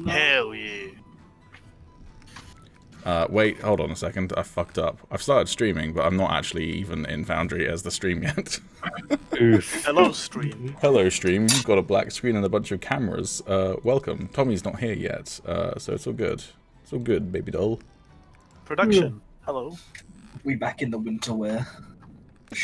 Hell yeah. Wait, hold on a second. I fucked up. I've started streaming, but I'm not actually even in Foundry as the stream yet. Oof. Hello, stream. Hello, stream. You've got a black screen and a bunch of cameras. Welcome. Tommy's not here yet, so it's all good. It's all good, baby doll. Production. Hello. We back in the winter wear.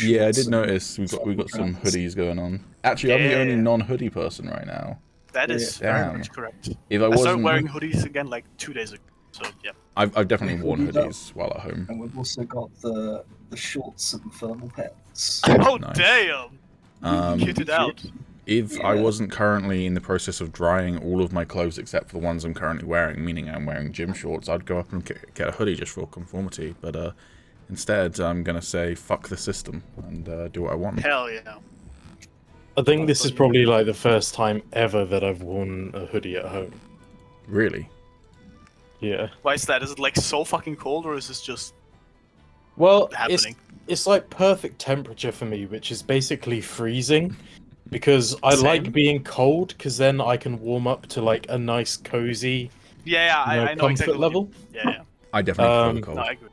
Yeah, I did notice we've got some hoodies going on. Actually, I'm the only non-hoodie person right now. That is very much correct. If I I wasn't, started wearing hoodies again like 2 days ago. So yeah. I've definitely worn hoodies while at home. And we've also got the shorts and thermal pants. Oh Nice. damn! Kitted out. If I wasn't currently in the process of drying all of my clothes except for the ones I'm currently wearing, meaning I'm wearing gym shorts, I'd go up and get a hoodie just for conformity. But instead, I'm gonna say fuck the system and do what I want. Hell yeah. I think this is probably like the first time ever that I've worn a hoodie at home. Really? Yeah. Why is that? Is it like so fucking cold, or is this just Well, happening? it's like perfect temperature for me, which is basically freezing. Because I Same. like being cold, because then I can warm up to like a nice cozy Yeah, you know, I know comfort exactly. level. Yeah. I definitely feel the No, cold. I agree.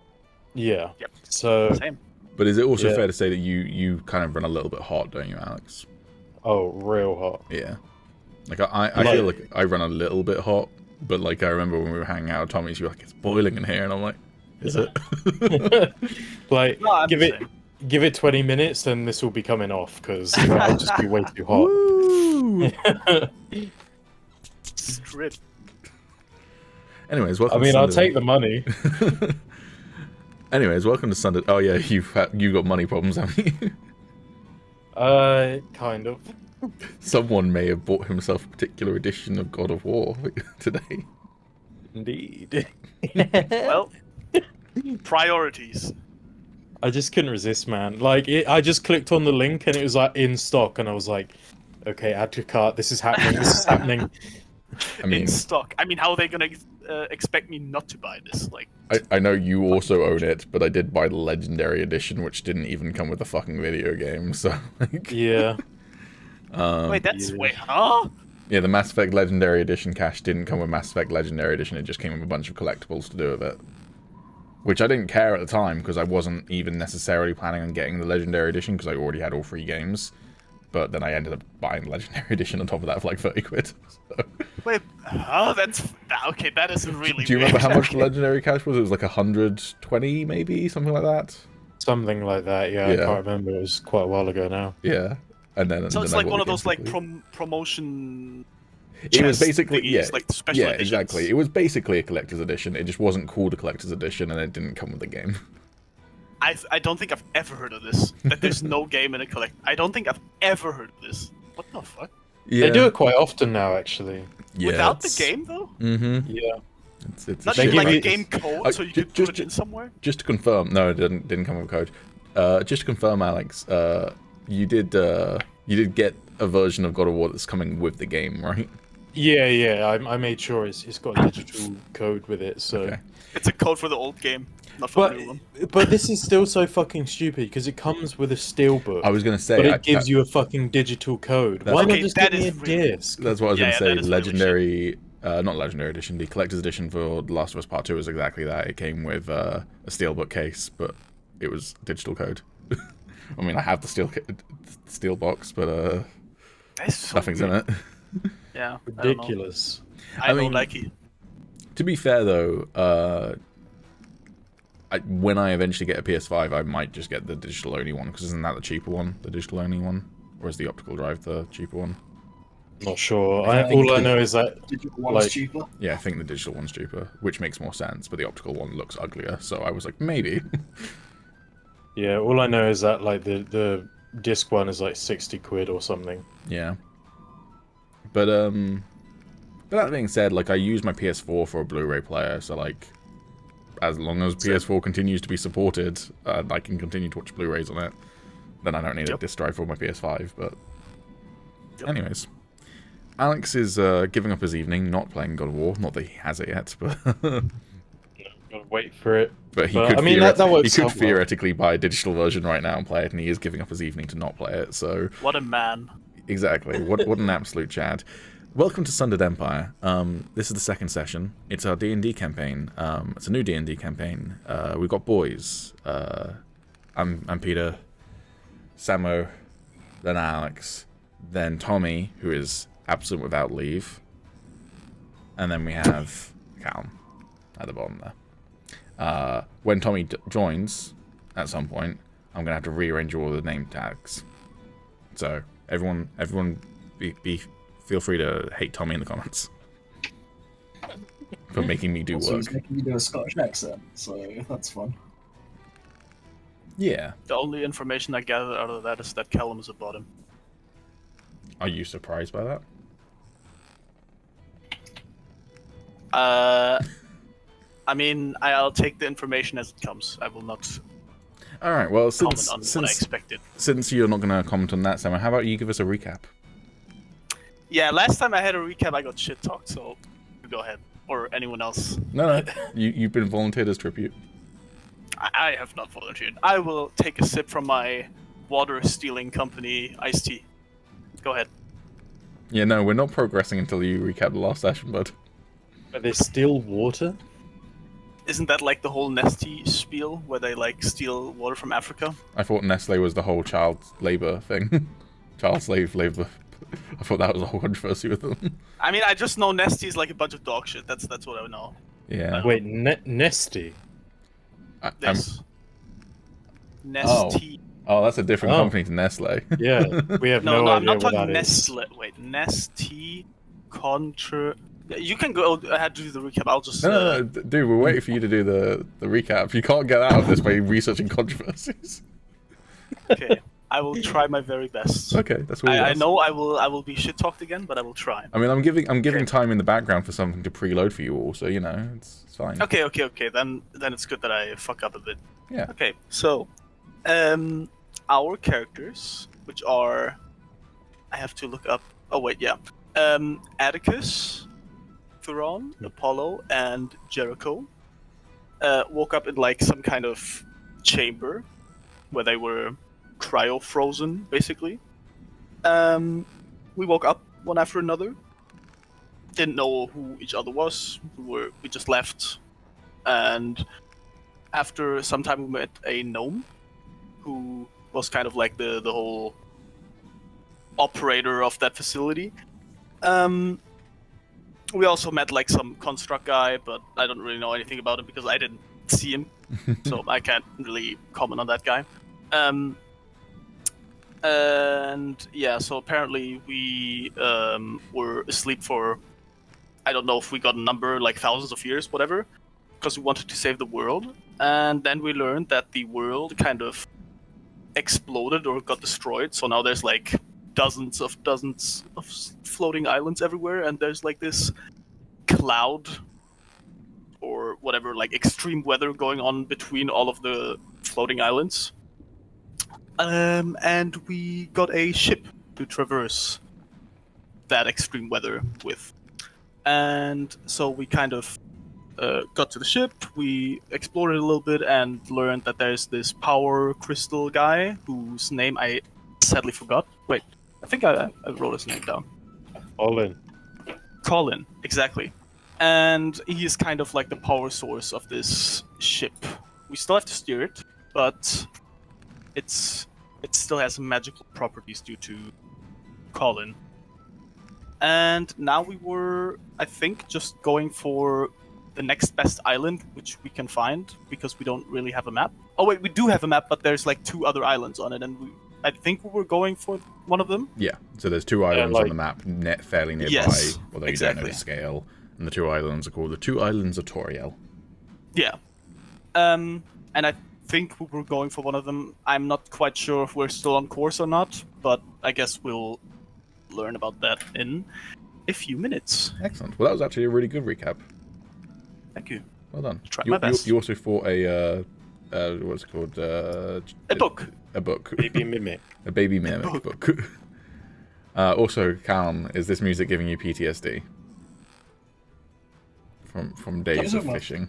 Yeah. Yep. So, Same. But is it also Yeah. fair to say that you kind of run a little bit hot, don't you, Alex? oh, real hot. Yeah. Like I feel like I run a little bit hot, but like I remember when we were hanging out at Tommy's, you were like, it's boiling in here, and I'm like, is it? Like, No, I'm give the it same. give it 20 minutes, then this will be coming off, because I'll just be way too hot. Woo! Strip. Anyways, welcome. I mean, to I'll Sundered. take the money. Anyways, welcome to Sundered. Oh yeah, you got money problems, haven't you? Kind of. Someone may have bought himself a particular edition of God of War today. Indeed. Well, priorities. I just couldn't resist, man. Like, I just clicked on the link and it was like in stock, and I was like, okay, add to cart. This is happening. This is happening. I mean, In stock. I mean, how are they gonna expect me not to buy this? Like, I know you also own it, but I did buy the Legendary Edition, which didn't even come with the fucking video game. So, like, Yeah. wait, that's yeah. wait, huh? yeah, the Mass Effect Legendary Edition cache didn't come with Mass Effect Legendary Edition. It just came with a bunch of collectibles to do with it. Which I didn't care at the time, because I wasn't even necessarily planning on getting the Legendary Edition, because I already had all 3 games. But then I ended up buying the Legendary Edition on top of that for like 30 quid. So. Wait, huh? That's okay. That is really. Do you remember weird. how much the Legendary cache was? It was like 120, maybe? Something like that? Something like that, yeah. I Yeah. can't remember. It was quite a while ago now. Yeah. And then, So and it's then I like bought one the of those game like quickly. promotion. It was chest basically, thingies, yeah, like special yeah, editions. exactly. It was basically a collector's edition. It just wasn't called a collector's edition, and it didn't come with the game. I don't think I've ever heard of this. That there's no game in a collect. I don't think I've ever heard of this. What the fuck? Yeah. They do it quite often now, actually. Yeah, Without the game though? Mm-hmm. Yeah. It's Not a They even shit. like a give game code, so you could put it in somewhere. Just to confirm, no, it didn't come with a code. Just to confirm, Alex, you did get a version of God of War that's coming with the game, right? Yeah. I made sure it's got a digital code with it, so... Okay. It's a code for the old game, not for the new one. But this is still so fucking stupid, because it comes with a steelbook, I was gonna say, but it gives you a fucking digital code. Why not Okay, just that give me a is really- disc? That's what I was Yeah, gonna say. that is really Legendary, not Legendary Edition. The Collector's Edition for The Last of Us Part 2 was exactly that. It came with a steelbook case, but it was digital code. I mean, I have the steel box, but That's so nothing's in weird. it. Yeah, Ridiculous. I I don't mean- like it. To be fair, though, when I eventually get a PS5, I might just get the digital-only one, because isn't that the cheaper one, the digital-only one? Or is the optical drive the cheaper one? Not sure. I think All I know is that Digital one's Like- cheaper. Yeah, I think the digital one's cheaper, which makes more sense, but the optical one looks uglier, so I was like, maybe. yeah, all I know is that like the disc one is like 60 quid or something. Yeah. But that being said, like, I use my PS4 for a Blu-ray player, so, like, as long as PS4 continues to be supported, I can continue to watch Blu-rays on it, then I don't need a disc drive for my PS5, but... Yep. Anyways. Alex is giving up his evening, not playing God of War. Not that he has it yet, but... Gotta wait for it. But he But, could, I mean, that works he could out well. theoretically buy a digital version right now and play it, and he is giving up his evening to not play it, so... What a man. Exactly. What an absolute Chad. Welcome to Sundered Empire. This is the second session. It's our D&D campaign. It's a new D&D campaign. We've got boys. I'm Peter, Samo, then Alex, then Tommy, who is absent without leave, and then we have Calum at the bottom there. When Tommy joins at some point, I'm gonna have to rearrange all the name tags. So everyone, feel free to hate Tommy in the comments for making me do Also, work. he's making you do a Scottish accent, so that's fun. Yeah. The only information I gathered out of that is that Calum is a bottom. Are you surprised by that? I mean, I'll take the information as it comes. I will not All right. Well, comment on what I expected. since you're not going to comment on that, Sam, how about you give us a recap? Yeah, last time I had a recap, I got shit talked. So you go ahead, or anyone else. No, you've been volunteered as tribute. I have not volunteered. I will take a sip from my water stealing company iced tea. Go ahead. Yeah, no, we're not progressing until you recap the last session, bud. Are there still water? Isn't that like the whole Nesty spiel where they like steal water from Africa? I thought Nestle was the whole child labor thing. Child slave labor. I thought that was a whole controversy with them. I mean, I just know Nesty is like a bunch of dog shit. That's what I know. Yeah. Wait, Nesty? This. Nesty. Oh, that's a different Oh. company to Nestle. Yeah, we have No, no, I'm idea not what talking that is. Nestle. Wait, Nesty contra. Yeah, you can go ahead to do the recap. I'll just. No, dude, we're waiting for you to do the recap. You can't get out of this by researching controversies. Okay, I will try my very best. Okay, that's what I know I will be shit talked again, but I will try. I mean, I'm giving time in the background for something to preload for you all, so you know it's fine. Okay. Then it's good that I fuck up a bit. Yeah. Okay, so, our characters, which are, I have to look up. Oh wait, yeah. Atticus, Aetheron, Apollo, and Jericho woke up in like some kind of chamber where they were cryo-frozen, basically. We woke up one after another. Didn't know who each other was. We just left, and after some time we met a gnome who was kind of like the whole operator of that facility. We also met like some construct guy, but I don't really know anything about him because I didn't see him, so I can't really comment on that guy. And yeah, so apparently we were asleep for, I don't know if we got a number, like thousands of years, whatever, because we wanted to save the world. And then we learned that the world kind of exploded or got destroyed, so now there's like dozens of floating islands everywhere, and there's like this cloud or whatever, like extreme weather going on between all of the floating islands. And we got a ship to traverse that extreme weather with. And so we kind of got to the ship, we explored it a little bit and learned that there's this power crystal guy whose name I sadly forgot. Wait, I think I wrote his name down. Colin, exactly. And he is kind of like the power source of this ship. We still have to steer it, but it still has magical properties due to Colin. And now we were, I think, just going for the next best island which we can find, because we don't really have a map. Oh wait, we do have a map, but there's like 2 other islands on it, and I think we were going for one of them. Yeah. So there's 2 islands on the map, fairly nearby, Yes, although you exactly. don't know the scale. And the 2 islands are called the 2 Islands of Toriel. Yeah. And I think we were going for one of them. I'm not quite sure if we're still on course or not, but I guess we'll learn about that in a few minutes. Excellent. Well, that was actually a really good recap. Thank you. Well done. Tried my best. You also fought a what's it called? A book. A book. Baby mimic. A baby mimic book. Also, Calum, is this music giving you PTSD from days of fishing?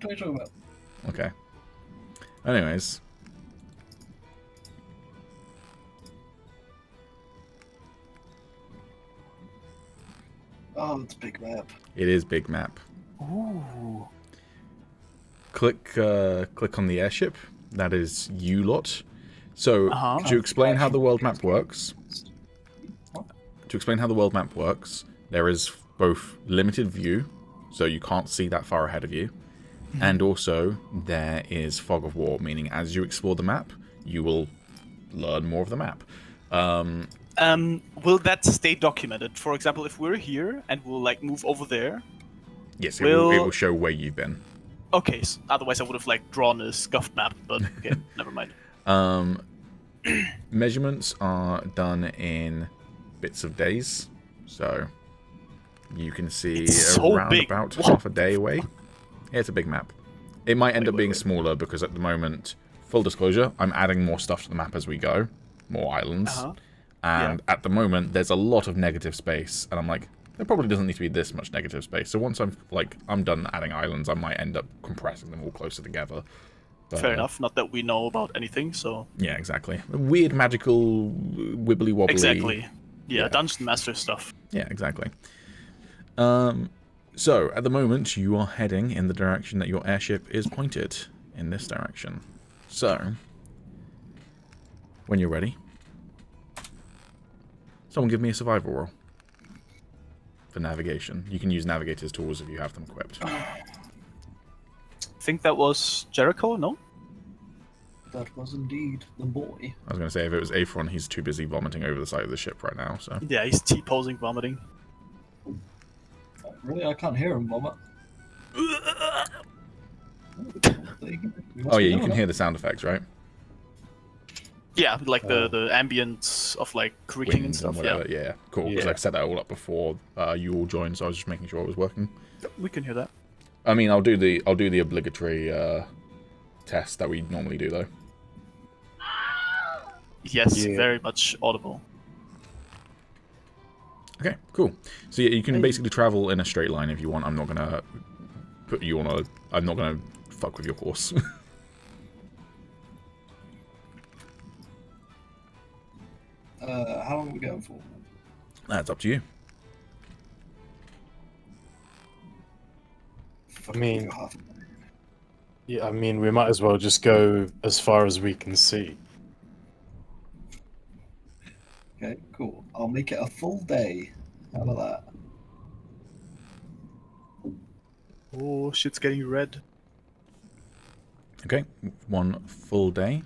What are you talking about? Okay. Anyways. Oh, it's a big map. It is big map. Ooh. Click on the airship. That is you lot. So, Uh-huh. to explain how the world map works, there is both limited view, so you can't see that far ahead of you, and also there is fog of war, meaning as you explore the map, you will learn more of the map. Will that stay documented? For example, if we're here and we'll like move over there. Yes, it will show where you've been. Okay, so otherwise I would have like drawn a scuffed map, but okay, never mind. Measurements are done in bits of days, so you can see around about half a day away. Yeah, it's a big map. It might end up being smaller because at the moment, full disclosure, I'm adding more stuff to the map as we go, more islands, and at the moment there's a lot of negative space, and I'm like, there probably doesn't need to be this much negative space. So once I'm done adding islands, I might end up compressing them all closer together. But, fair enough. Not that we know about anything, so yeah, exactly. Weird, magical, wibbly wobbly. exactly. Yeah, Dungeon Master stuff. Yeah, exactly. So at the moment, you are heading in the direction that your airship is pointed, in this direction. So, when you're ready, someone give me a survival roll for navigation. You can use navigator's tools if you have them equipped. I think that was Jericho, no? That was indeed the boy. I was going to say, if it was Aetheron, he's too busy vomiting over the side of the ship right now, so... Yeah, he's T-posing, vomiting. Really, I can't hear him vomit. Oh yeah, you can hear the sound effects, right? Yeah, like the ambience of like creaking and Winds stuff. whatever. Yeah, cool. Because Yeah. I set that all up before you all joined, so I was just making sure it was working. We can hear that. I mean, I'll do the obligatory test that we normally do though. Yes, Yeah. very much audible. Okay, cool. So yeah, you can basically travel in a straight line if you want. I'm not gonna put you on a. I'm not gonna fuck with your course. How long are we going for? That's up to you. Fuck, I mean- we got half an hour. Yeah, I mean, we might as well just go as far as we can see. Okay, cool. I'll make it a full day. How about that? Oh, shit's getting red. Okay, one full day.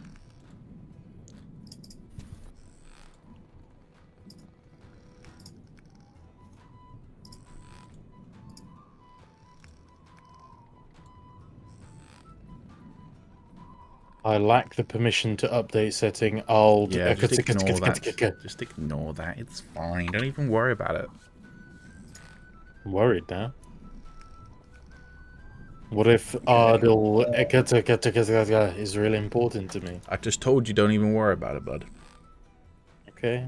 I lack the permission to update setting. I'll Yeah, just ignore that. Just ignore that. It's fine. Don't even worry about it. I'm worried now. What if Ardil is really important to me? I just told you, don't even worry about it, bud. Okay.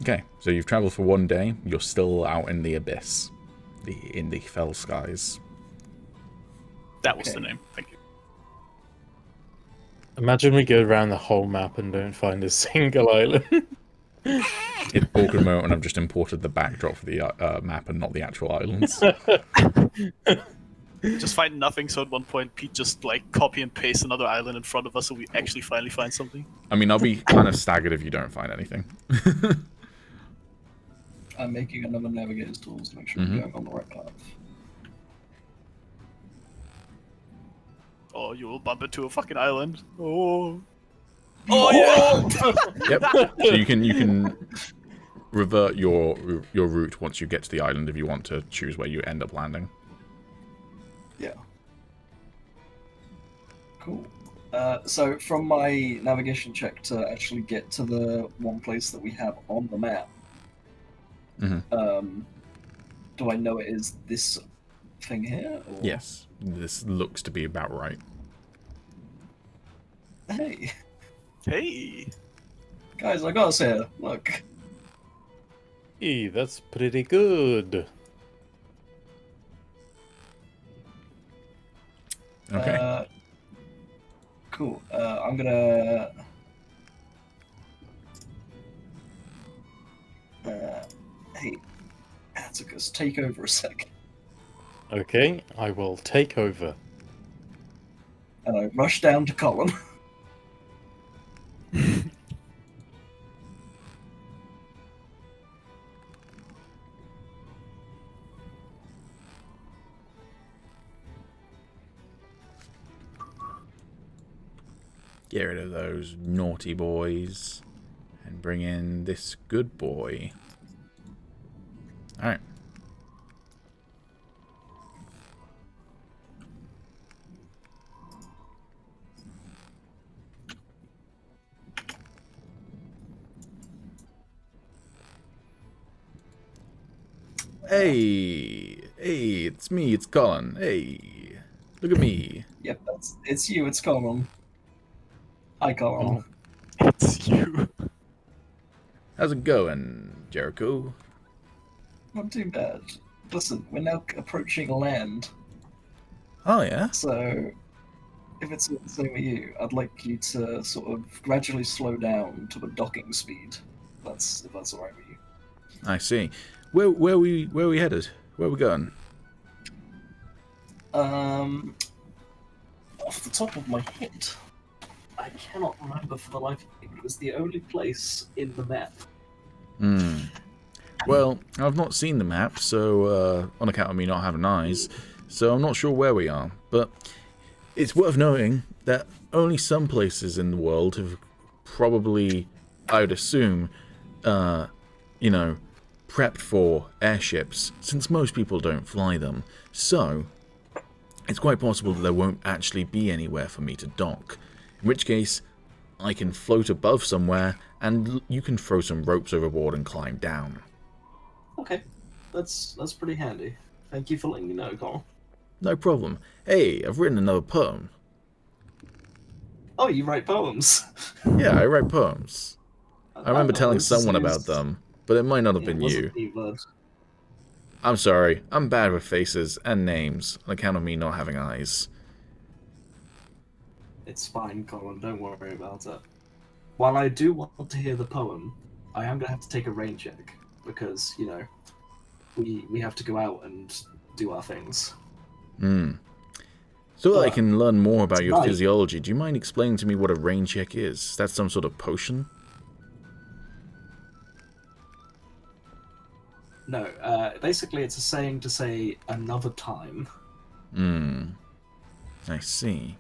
Okay, so you've traveled for one day. You're still out in the abyss, in the fell skies. That was Okay. the name. Thank you. Imagine we go around the whole map and don't find a single island. It's awkward moment when I've just imported the backdrop for the map and not the actual islands. Just find nothing, so at one point Pete just like copy and paste another island in front of us so we actually finally find something. I mean, I'll be kind of staggered if you don't find anything. I'm making another navigator's tools to make sure we're going on the right path. Oh, you will bump into a fucking island. Oh. Oh yeah! Yep. So you can revert your route once you get to the island if you want to choose where you end up landing. Yeah. Cool. So from my navigation check to actually get to the one place that we have on the map, do I know it is this thing here? Or... Yes, this looks to be about right. Hey, Hey! guys, I got us here. Look. Hey, that's pretty good. Okay. Cool. I'm gonna. Hey, Atticus, take over a sec. Okay, I will take over. And I rush down to Calum. Get rid of those naughty boys and bring in this good boy. Alright. Hey, it's me, it's Colin. Hey, look at me. Yep, it's you, it's Calum. Hi, Calum. Oh. It's you. How's it going, Jericho? Not too bad. Listen, we're now approaching land, Oh yeah. so if it's the same with you, I'd like you to sort of gradually slow down to a docking speed. If that's alright with you. I see. Where we headed? Where we going? Off the top of my head, I cannot remember for the life of me. It was the only place in the map. Hmm. Well, I've not seen the map, so on account of me not having eyes, so I'm not sure where we are. But it's worth noting that only some places in the world have probably, I would assume, you know, prepped for airships, since most people don't fly them. So it's quite possible that there won't actually be anywhere for me to dock. In which case, I can float above somewhere, and you can throw some ropes overboard and climb down. Okay, that's pretty handy. Thank you for letting me know, Cole. No problem. Hey, I've written another poem. Oh, you write poems? Yeah, I write poems. I remember telling someone about them, but it might not have been you. I'm sorry, I'm bad with faces and names on account of me not having eyes. It's fine, Colin, don't worry about it. While I do want to hear the poem, I am going to have to take a rain check, because, you know, we have to go out and do our things. So that I can learn more about your tonight- physiology, do you mind explaining to me what a rain check is? That's some sort of potion? No, basically it's a saying to say another time. I see.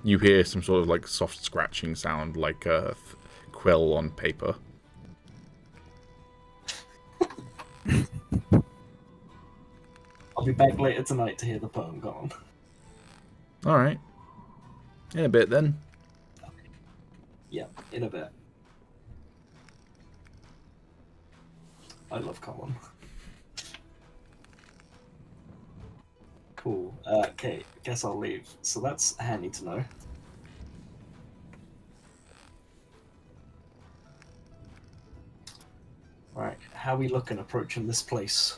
You hear some sort of like soft scratching sound, like a quill on paper. I'll be back later tonight to hear the poem, Colin. Alright. In a bit then. Yeah, in a bit. I love Colin. Cool. Okay, guess I'll leave. So that's handy to know. Right, how are we looking approaching this place?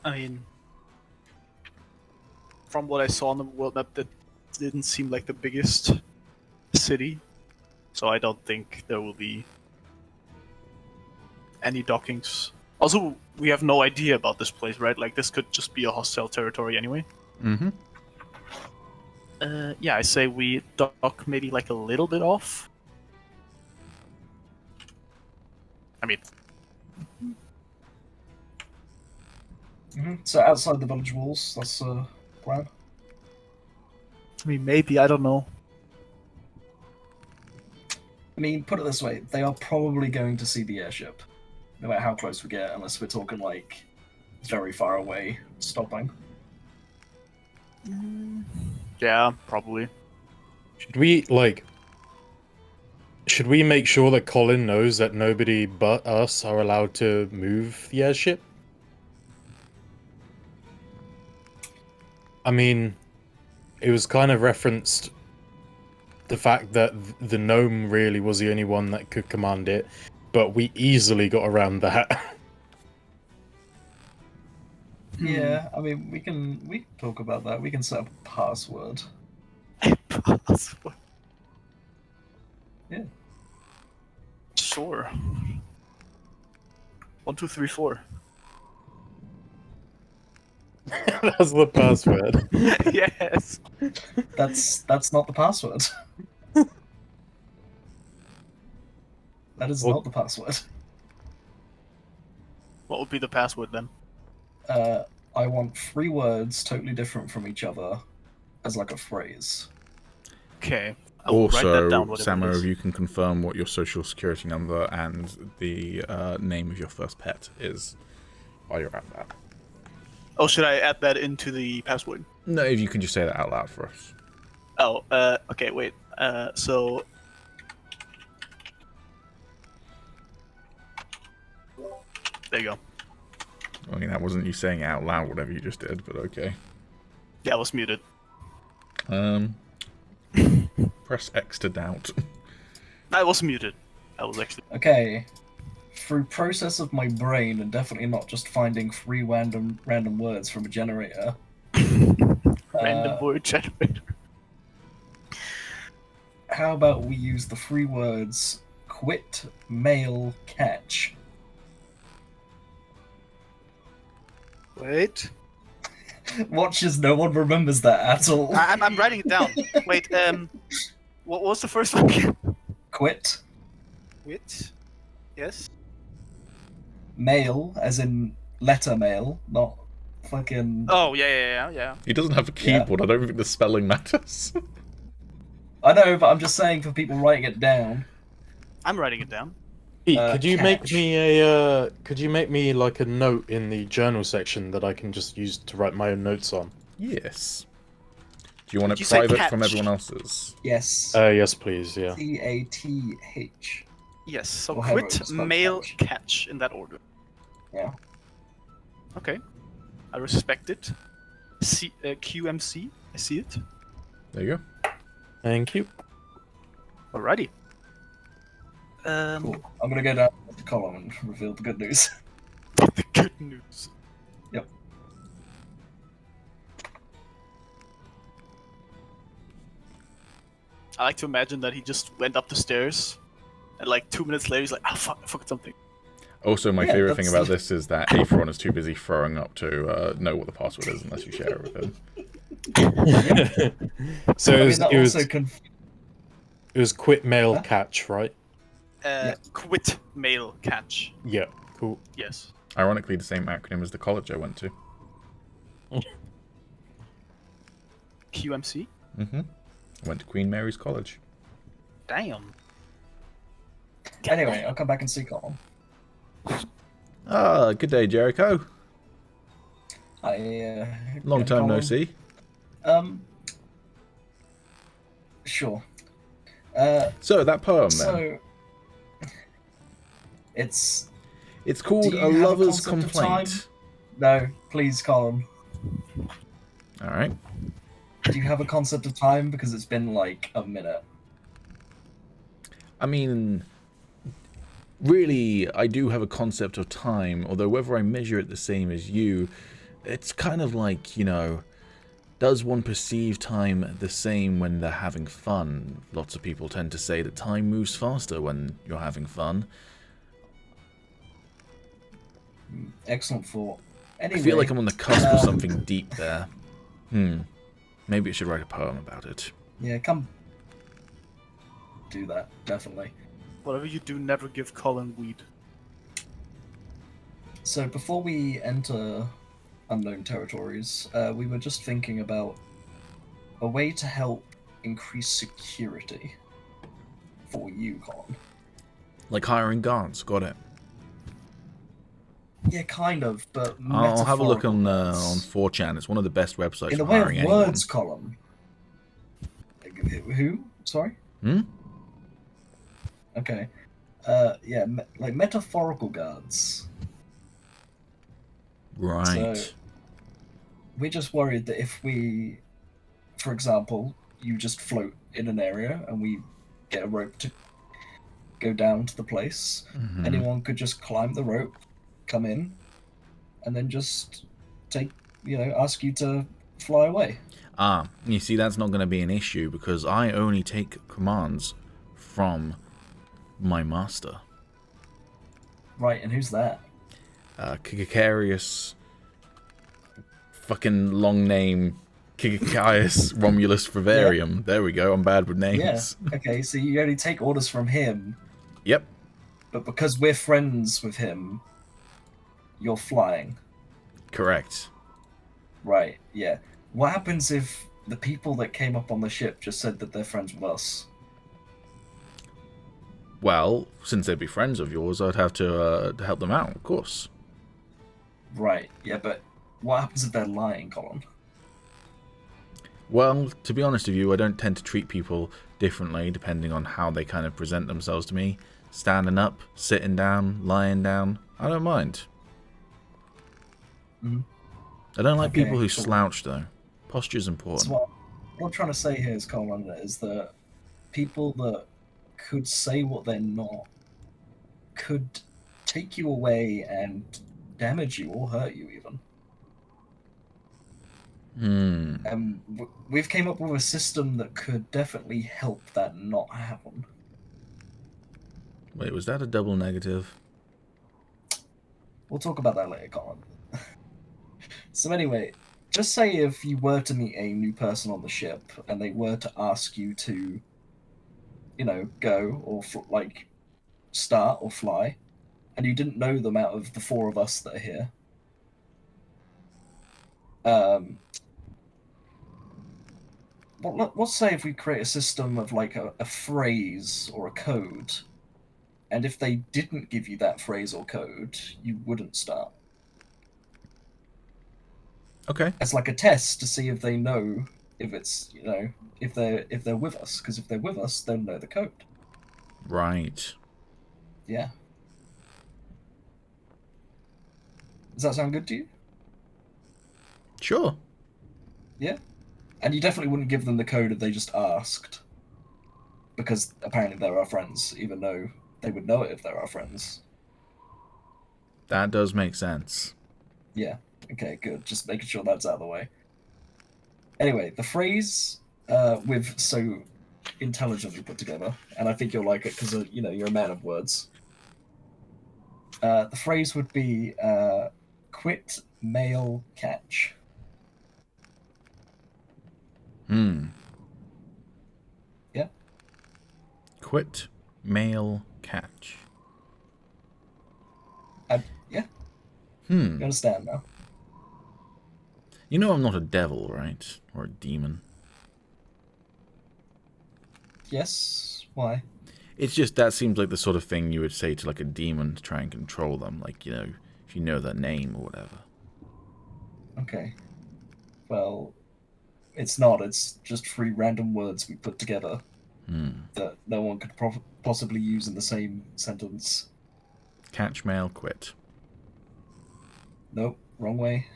I mean, from what I saw on the world map, that didn't seem like the biggest city, so I don't think there will be any dockings. Also, we have no idea about this place, right? Like, this could just be a hostile territory anyway. Mm-hmm. Yeah, I say we dock maybe like a little bit off. I mean, So outside the village walls, that's plan. maybe, I don't know. I mean, put it this way, they are probably going to see the airship, no matter how close we get, unless we're talking, like, very far away, stopping. Yeah, probably. Should we make sure that Colin knows that nobody but us are allowed to move the airship? I mean, it was kind of referenced the fact that the gnome really was the only one that could command it, but we easily got around that. Yeah, I mean, we can talk about that. We can set up a password. Yeah. Sure. 1, 2, 3, 4. That's the password. Yes. That's not the password. That is Well- not the password. What would be the password then? I want 3 words totally different from each other as like a phrase. Okay. I will write that down. Also, Whatever Samo, it if is. you can confirm what your social security number and the name of your first pet is while you're at that. Oh, should I add that into the password? No, if you can just say that out loud for us. Oh, okay, wait. So. There you go. I mean, that wasn't you saying it out loud, whatever you just did, but okay. Yeah, I was muted. Press X to doubt. I was muted. I was actually. Okay. Through process of my brain, and definitely not just finding 3 random words from a generator. Random word generator. How about we use the 3 words quit, mail, catch? Wait. Watch as no one remembers that at all. I'm writing it down. Wait, what was the first one again? Quit, Wit? Yes? mail, as in letter mail, not fucking... Oh, yeah. He doesn't have a keyboard. I don't think the spelling matters. I know, but I'm just saying for people writing it down. I'm writing it down. Pete, could you make catch. me a could you make me like a note in the journal section that I can just use to write my own notes on? Yes. Do you want Did you it say private from catch? everyone else's? Yes. Yes, please. Yeah. CATH. Yes, so Or however quit, it's spelled, mail, catch. catch, in that order. Yeah. Okay. I respect it. QMC, I see it. There you go. Thank you. Alrighty. Cool. I'm gonna go down to the column and reveal the good news. The good news. Yep. I like to imagine that he just went up the stairs, and like 2 minutes later, he's like, "Ah, fuck, I forgot something." Also, my Yeah, favorite thing that's- about this is that Aetheron is too busy throwing up to know what the password is unless you share it with him. So I it mean, was, that it was also it was quit mail Huh? catch, right? Quit, mail, catch. Yeah. Cool. Yes. Ironically, the same acronym as the college I went to. QMC? Mm-hmm. I went to Queen Mary's College. Damn. Anyway, I'll come back and see Colin. Ah, good day, Jericho. Colin. Long time no see. Sure. So, that poem, then. So, it's It's called do A you have a Lover's concept of Complaint. no, please, Colin. Alright. Do you have a concept of time? Because it's been like a minute. I mean, really, I do have a concept of time, although whether I measure it the same as you, it's kind of like, you know, does one perceive time the same when they're having fun? Lots of people tend to say that time moves faster when you're having fun. Excellent thought. Anyway, I feel like I'm on the cusp of something deep there. Maybe I should write a poem about it. Yeah, come do that, definitely. Whatever you do, never give Colin weed. So before we enter unknown territories, we were just thinking about a way to help increase security for you, Colin. Like hiring guards, got it. Yeah, kind of, but I'll have a look on metaphorical words. 4chan. It's one of the best websites In the for way of hiring anyone. words, Colin. Who? Sorry? Hmm? Okay. Yeah, like metaphorical guards. Right. So, we're just worried that if we, for example, you just float in an area and we get a rope to go down to the place, Mhm. anyone could just climb the rope, come in, and then just ask you to fly away. Ah, you see, that's not going to be an issue because I only take commands from my master. Right, and who's that? Kikarius, fucking long name, Kikaius Romulus Vivarium. There we go. I'm bad with names. Yeah. Okay, so you only take orders from him, Yep. but because we're friends with him, you're flying. Correct. Right, yeah. What happens if the people that came up on the ship just said that they're friends with us? Well, since they'd be friends of yours, I'd have to help them out, of course. Right, yeah, but what happens if they're lying, Colin? Well, to be honest with you, I don't tend to treat people differently depending on how they kind of present themselves to me. Standing up, sitting down, lying down, I don't mind. Mhm. I don't like Okay, people who cool. slouch, though. Posture's important. So what I'm trying to say here is, Colin, is that people that could say what they're not could take you away and damage you or hurt you even. We've came up with a system that could definitely help that not happen. Wait, was that a double negative? We'll talk about that later, Colin. So anyway, just say if you were to meet a new person on the ship and they were to ask you to, go or start or fly, and you didn't know them out of the four of us that are here. Let's say if we create a system of like a phrase or a code, and if they didn't give you that phrase or code, you wouldn't start. Okay. As like a test to see if they know if it's if they're with us, because if they're with us, they'll know the code. Right. Yeah. Does that sound good to you? Sure. Yeah. And you definitely wouldn't give them the code if they just asked, because apparently they're our friends, even though they would know it if they're our friends. That does make sense. Yeah. Okay, good. Just making sure that's out of the way. Anyway, the phrase we've so intelligently put together, and I think you'll like it because you're a man of words. The phrase would be "quit male catch." Yeah. Quit male catch. Yeah. You understand now? You know I'm not a devil, right? Or a demon. Yes. Why? It's just that seems like the sort of thing you would say to like a demon to try and control them. Like, if you know their name or whatever. Okay. Well, it's not. It's just three random words we put together that no one could possibly use in the same sentence. Catch male quit. Nope. Wrong way.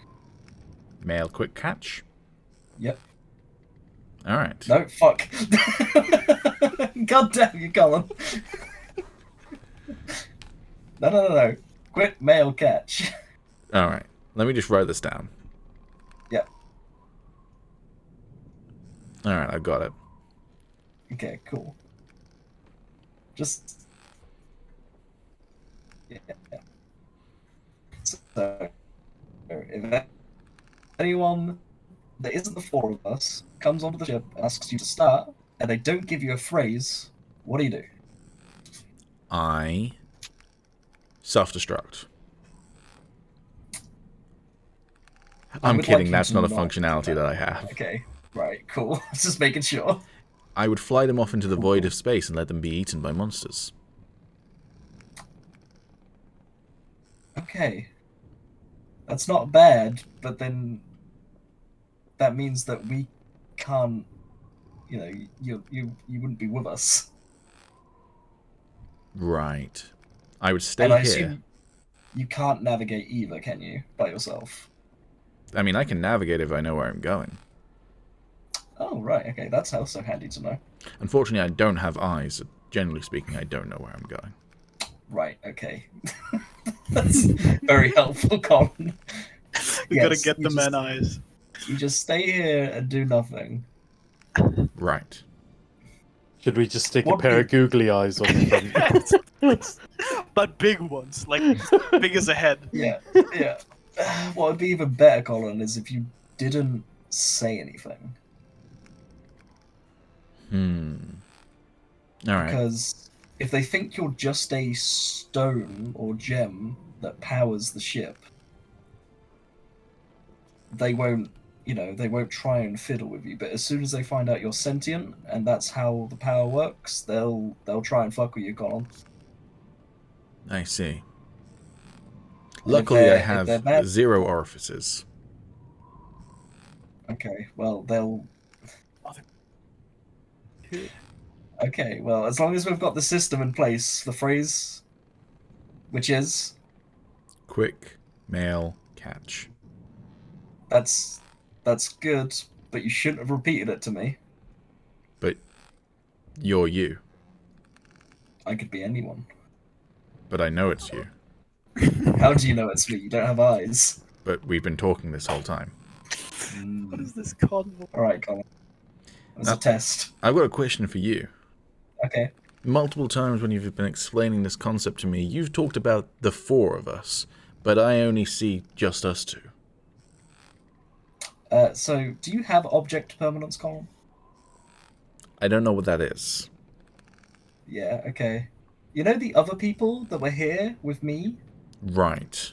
Male quit catch? Yep. Alright. No, fuck. God damn you, Colin. No. Quit male catch. Alright. Let me just write this down. Yep. Alright, I've got it. Okay, cool. Just... Yeah. So, if anyone that isn't the four of us comes onto the ship and asks you to start, and they don't give you a phrase, what do? I self-destruct. I'm kidding, that's not a functionality that I have. Okay, right, cool. Just making sure. I would fly them off into the void of space and let them be eaten by monsters. Okay. That's not bad, but then that means that we can't, you wouldn't be with us. Right. I would stay and I here. assume you can't navigate either, can you, by yourself? I mean, I can navigate if I know where I'm going. Oh, right, okay, that's also handy to know. Unfortunately, I don't have eyes. So generally speaking, I don't know where I'm going. Right, okay. That's very helpful, Colin. We gotta get the man eyes. You just stay here and do nothing. Right. Should we just stick a What pair do- of googly eyes on the front? But big ones, like big as a head. Yeah, yeah. What would be even better, Colin, is if you didn't say anything. Alright. Because if they think you're just a stone or gem that powers the ship, they won't, they won't try and fiddle with you. But as soon as they find out you're sentient and that's how the power works, they'll try and fuck with you, Colin. I see. And Luckily, I if they're have bad- 0 orifices. Okay, well, they'll... Okay, well, as long as we've got the system in place, the phrase, which is... Quick mail catch. That's good, but you shouldn't have repeated it to me. But you're you. I could be anyone. But I know it's you. How do you know it's me? You don't have eyes. But we've been talking this whole time. What is this cardinal? Alright, Colin. It was a test. I've got a question for you. Okay. Multiple times when you've been explaining this concept to me, you've talked about the 4 of us, but I only see just us 2. So, do you have object permanence, Colin? I don't know what that is. Yeah, okay. You know the other people that were here with me? Right.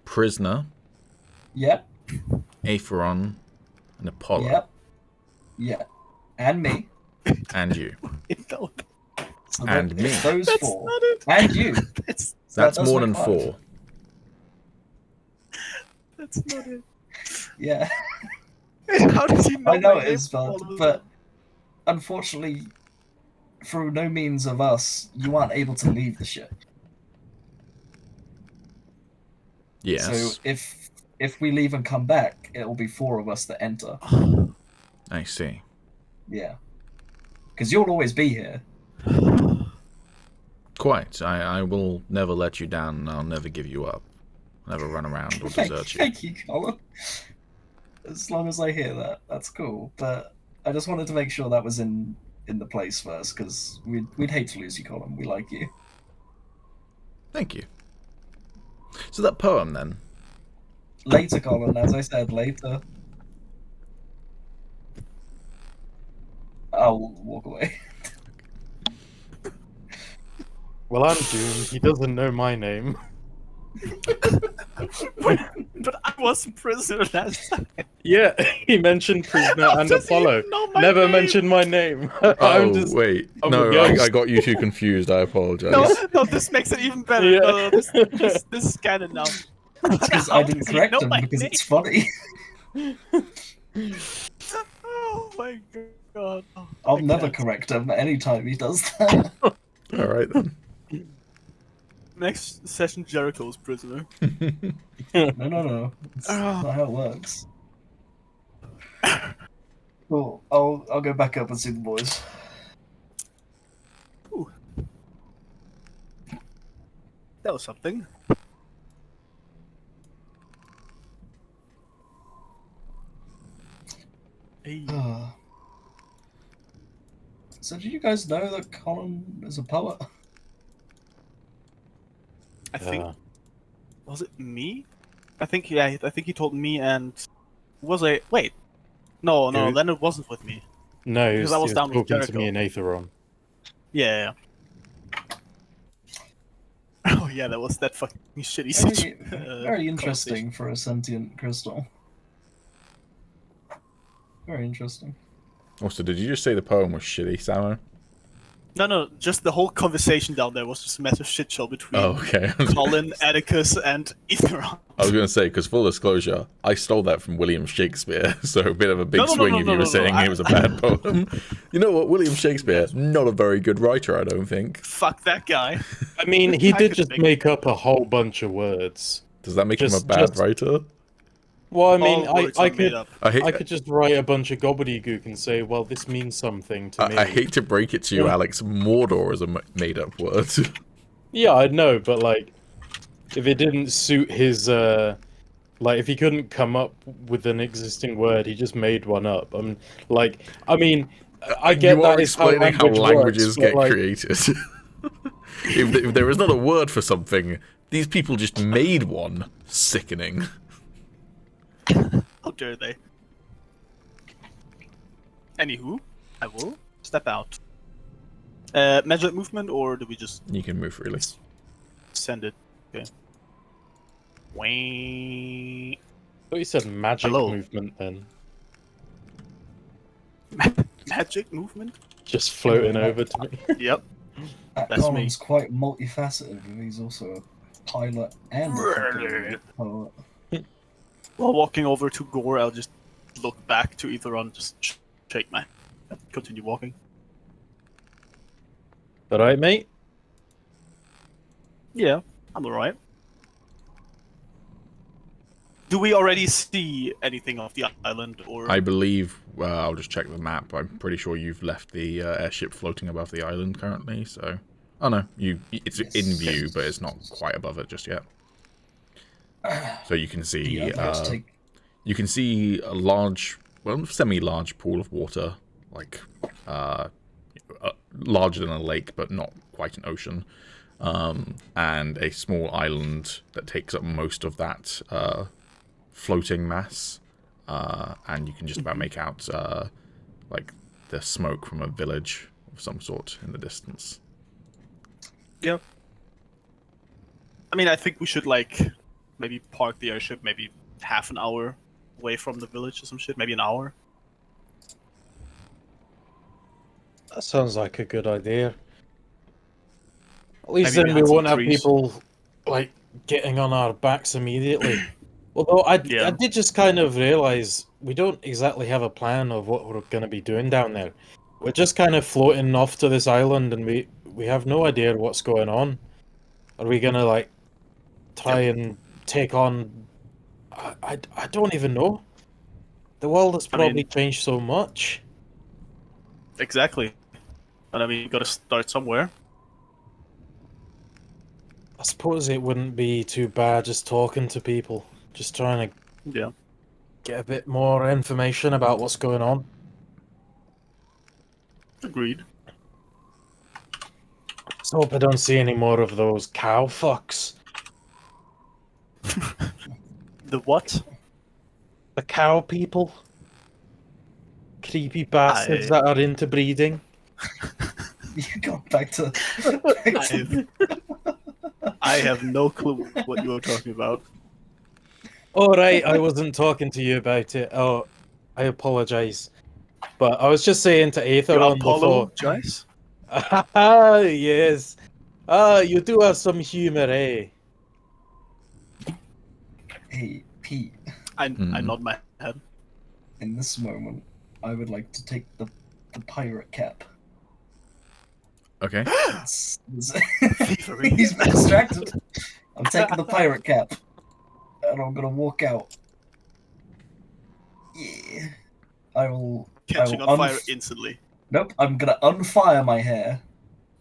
Prisoner, Yep, Aetheron, and Apollo. yep, yeah. And me. And you. No, So And that- me. it's those that's 4. not it. And you. That's, That's does more make than 5. 4. that's not it. Yeah. How did you know? I know my it name is, all Bud, of a but unfortunately, through no means of us, you aren't able to leave the ship. Yes. So if we leave and come back, it will be 4 of us that enter. I see. Yeah. Because you'll always be here. Quite. I will never let you down, and I'll never give you up. Never run around or desert you. Thank you, Colin. As long as I hear that, that's cool. But I just wanted to make sure that was in the place first, because we'd hate to lose you, Colin. We like you. Thank you. So that poem, then. Later, Colin, as I said, later. I'll walk away. Well, I'm doomed. He doesn't know my name. But I was a prisoner last time. Yeah, he mentioned prisoner How and does he Apollo. know my Never name? mentioned my name. Oh, wait. I'm No, a ghost. I got you two confused. I apologize. No, this makes it even better. Yeah. No, this is canon now. Because How I didn't does he correct know him, my because name? it's funny. Oh my god. Oh, I'll I never can't. correct him any time he does that. All right, then. Next session, Jericho's prisoner. No. It's not how it works. Cool. I'll go back up and see the boys. Ooh. That was something. Hey. So did you guys know that Colin is a poet? I think was it me? I think I think he told me and was I wait. No, Who? then it wasn't with me. No, he Because was, I was down with talking to Jericho. me and Aetheron. Yeah. Oh yeah, that was that fucking shitty Very interesting for a sentient crystal. Very interesting. Also, did you just say the poem was shitty, Samo? No, just the whole conversation down there was just a massive shit show between Oh, okay. Colin, Atticus, and Aetheron. I was going to say, because full disclosure, I stole that from William Shakespeare, so a bit of a big swing if you were saying it was a bad poem. You know what, William Shakespeare, not a very good writer, I don't think. Fuck that guy. I mean, he I did could just make- make up a whole bunch of words. Does that make him a Just- bad just- writer? Well, I mean, All words I are made could up. I could just write a bunch of gobbledygook and say, well, this means something to me. I hate to break it to you, Alex, Mordor is a made-up word. Yeah, I know, but like, if it didn't suit his, like, if he couldn't come up with an existing word, he just made one up. I mean, I get you that are is how explaining how languages works, but, get like, created. If there is not a word for something, these people just made one. Sickening. How dare they? Anywho, I will step out. Magic movement, or do we just You can move freely. send it? Okay. Wait. I thought you said magic Hello. movement then. Magic movement? Just floating Anyway, over to me. Yep. That That's Calum's quite multifaceted. He's also a pilot and a Really? fucking poet. While walking over to Gore, I'll just look back to Aetheron, just shake my head, continue walking. Alright, mate? Yeah, I'm alright. Do we already see anything of the island, or... I believe, I'll just check the map, I'm pretty sure you've left the airship floating above the island currently, so... Oh no, it's in view, but it's not quite above it just yet. So you can see, Yeah, I'd like to take... you can see a large, well, semi-large pool of water, like, larger than a lake, but not quite an ocean. And a small island that takes up most of that, floating mass, and you can just about make out like the smoke from a village of some sort in the distance. Yeah. I mean, I think we should, like, maybe park the airship maybe half an hour away from the village or some shit, maybe an hour. That sounds like a good idea. At least Maybe then we behind some won't have trees. people, like, getting on our backs immediately. Although I Yeah. did just kind of realise we don't exactly have a plan of what we're going to be doing down there. We're just kind of floating off to this island and we have no idea what's going on. Are we going to, like, try and take on... I don't even know. The world has probably changed so much. Exactly. And I mean, you gotta start somewhere. I suppose it wouldn't be too bad just talking to people. Just trying to Yeah. get a bit more information about what's going on. Agreed. Just hope I don't see any more of those cow fucks. The what? The cow people. Creepy bastards that are into breeding. You got back to... I have no clue what you are talking about. Alright, I wasn't talking to you about it. Oh, I apologise. But I was just saying to You Aetheron before... apologize? Ah, yes. Ah, you do have some humour, eh? Hey, Pete, I nod my head. in this moment, I would like to take the pirate cap. Okay. He's been distracted. I'm taking the pirate cap. And I'm gonna walk out. Yeah. I will Catching on fire instantly. Nope, I'm gonna unfire my hair.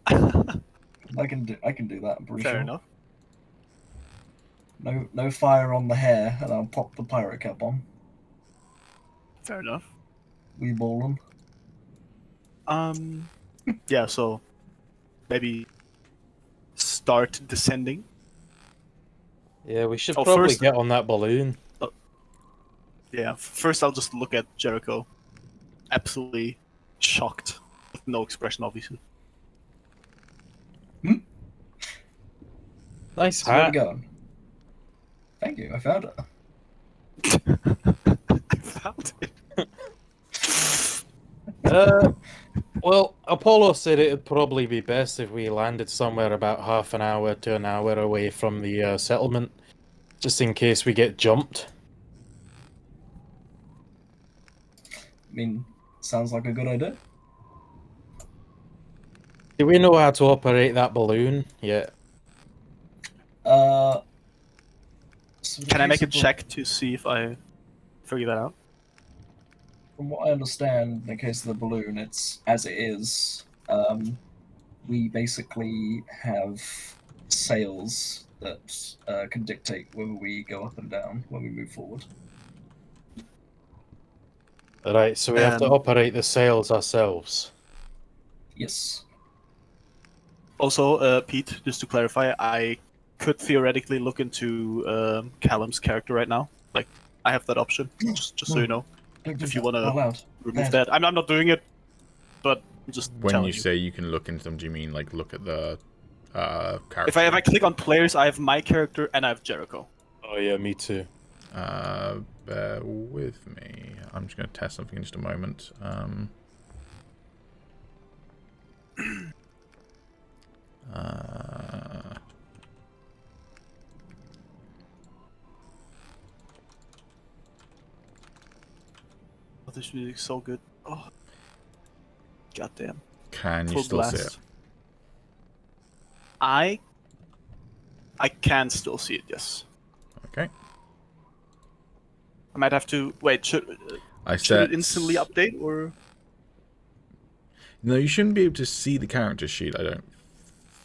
I can do that, I'm pretty Fair sure. enough. No fire on the hair, and I'll pop the pirate cap on. Fair enough. We ballin'. Yeah, so maybe start descending. Yeah, we should Oh, probably first- get on that balloon. Yeah, first I'll just look at Jericho. Absolutely shocked. With no expression, obviously. Nice So where we hat. going? Thank you, I found it. I found it. Well, Apollo said it'd probably be best if we landed somewhere about half an hour to an hour away from the settlement, just in case we get jumped. I mean, sounds like a good idea. Do we know how to operate that balloon yet? So the Can I make a case of check to see if I figure that out? From what I understand, in the case of the balloon, it's as it is. We basically have sails that can dictate whether we go up and down when we move forward. Right, so we have to operate the sails ourselves. Yes. Also, Pete, just to clarify, I could theoretically look into Calum's character right now. Like, I have that option, just so you know. Don't do If you that. want Out loud. to remove Bad. that. I'm not doing it, but I'm just When telling you say you can look into them, do you mean like look at the character? If I click on players, I have my character and I have Jericho. Oh yeah, me too. Bear with me. I'm just going to test something in just a moment. Oh, this music's so good. Oh, goddamn. Can you Full still see it? blast. I can still see it. Yes. Okay. I might have to wait. Should it instantly update or? No, you shouldn't be able to see the character sheet, I don't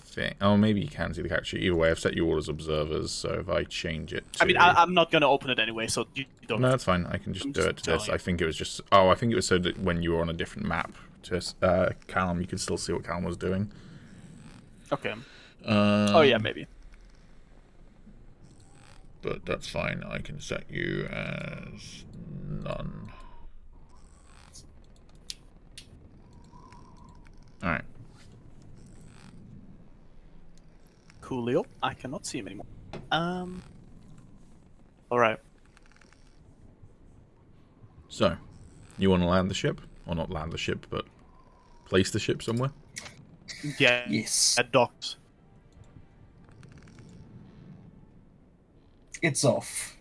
think. Oh, maybe you can see the character sheet. Either way, I've set you all as observers, so if I change it to... I mean, I'm not going to open it anyway, so you don't... No, that's fine. I can just do it to this. you. I think it was just... Oh, I think it was so that when you were on a different map to Calum, you could still see what Calum was doing. Okay. Oh, yeah, maybe. But that's fine. I can set you as none. Alright. Coolio. I cannot see him anymore. Alright. So, you want to land the ship? Or not land the ship, but place the ship somewhere? Yeah. Yes. At docks. It's off.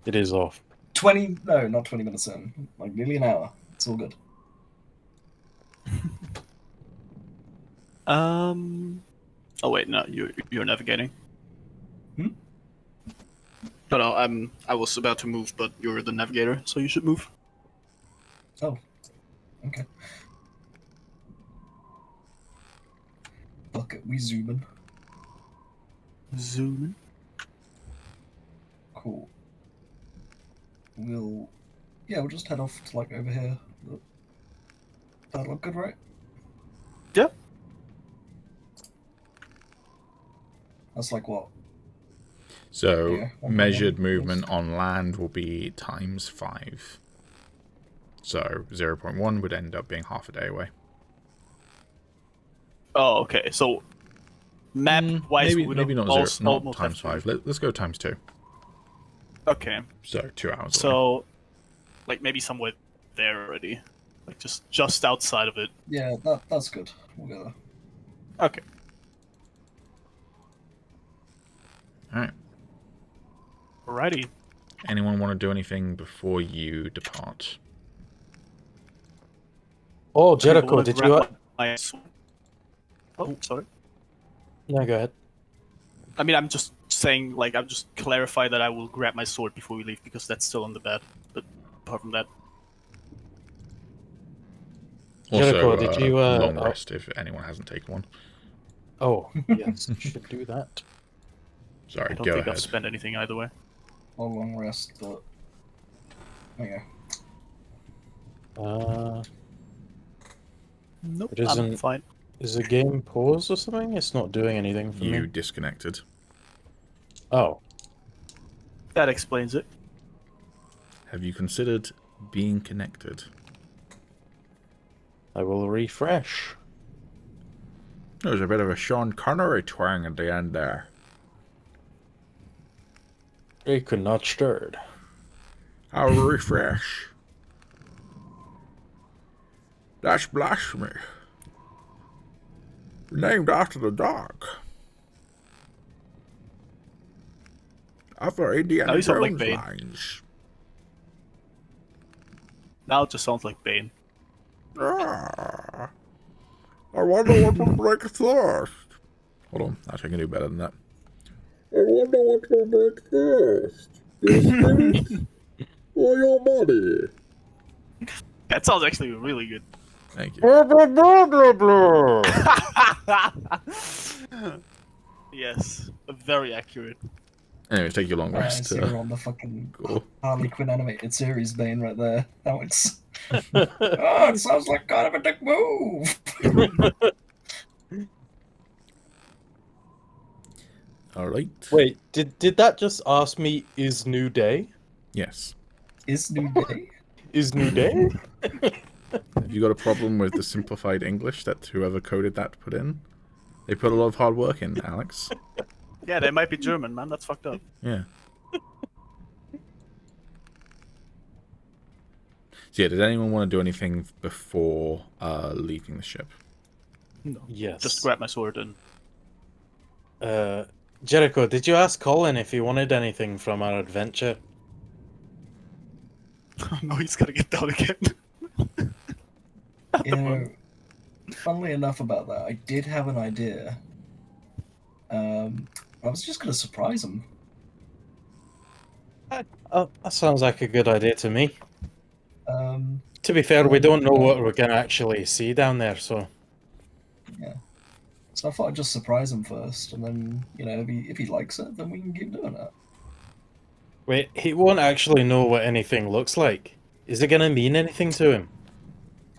It is off. 20... No, not 20 minutes in. Like, nearly an hour. It's all good. Oh wait, no, you're navigating. Hmm? No, I was about to move, but you're the navigator, so you should move. Oh. Okay. Look, we zooming. Zooming. Cool. We'll just head off to, like, over here. That look good, right? Yeah. That's like what? So, Yeah, measured movement on land will be ×5. So, 0.1 would end up being half a day away. Oh, okay. So, map-wise, maybe not almost ×5. Let's go ×2. Okay. So, 2 hours away. So, like maybe somewhere there already, like just outside of it. Yeah, that's good. We'll go there. Okay. Alright. Alrighty. Anyone want to do anything before you depart? Oh, Jericho, did you... Oh, sorry. No, go ahead. I mean, I'm just saying, like, I'm just clarify that I will grab my sword before we leave because that's still on the bed. But apart from that, Also, Jericho, did you... long rest if anyone hasn't taken one. Oh, yes, should do that. Sorry, I don't go think ahead. I've spent anything either way. A long rest, but okay. Nope, It isn't- I'm fine. Is the game paused or something? It's not doing anything for You me. disconnected. Oh. That explains it. Have you considered being connected? I will refresh. There's a bit of a Sean Connery twang at the end there. They could not stirred. I'll refresh. That's blasphemy. Named after the dog. After Indiana Now you sound like Jones Bane. lines. Now it just sounds like Bane. Ah, I wonder what will break thirst. Hold on, actually I can do better than that. I wonder what will break thirst. Your spirit or your body? That sounds actually really good. Thank you. Blah, blah, blah, blah, blah. Yes, very accurate. Anyways, take your long I rest. see we're on the fucking Cool. Harley Quinn animated series vein right there. Now it's oh, it sounds like kind of a dick move. All right. Wait, did that just ask me, is new day? Yes. Is new day? Is new day? Have you got a problem with the simplified English that whoever coded that put in? They put a lot of hard work in, Alex. Yeah, they might be German, man. That's fucked up. Yeah. So yeah, did anyone want to do anything before leaving the ship? No. Yes. Just grab my sword and. Jericho, did you ask Colin if he wanted anything from our adventure? No, he's gotta get down again. You know, funnily enough about that, I did have an idea. I was just gonna surprise him. Oh, that sounds like a good idea to me. To To be fair, we don't know what we're going to actually see down there, so... Yeah. So I thought I'd just surprise him first, and then, you know, if he likes it, then we can keep doing it. Wait, he won't actually know what anything looks like. Is it going to mean anything to him?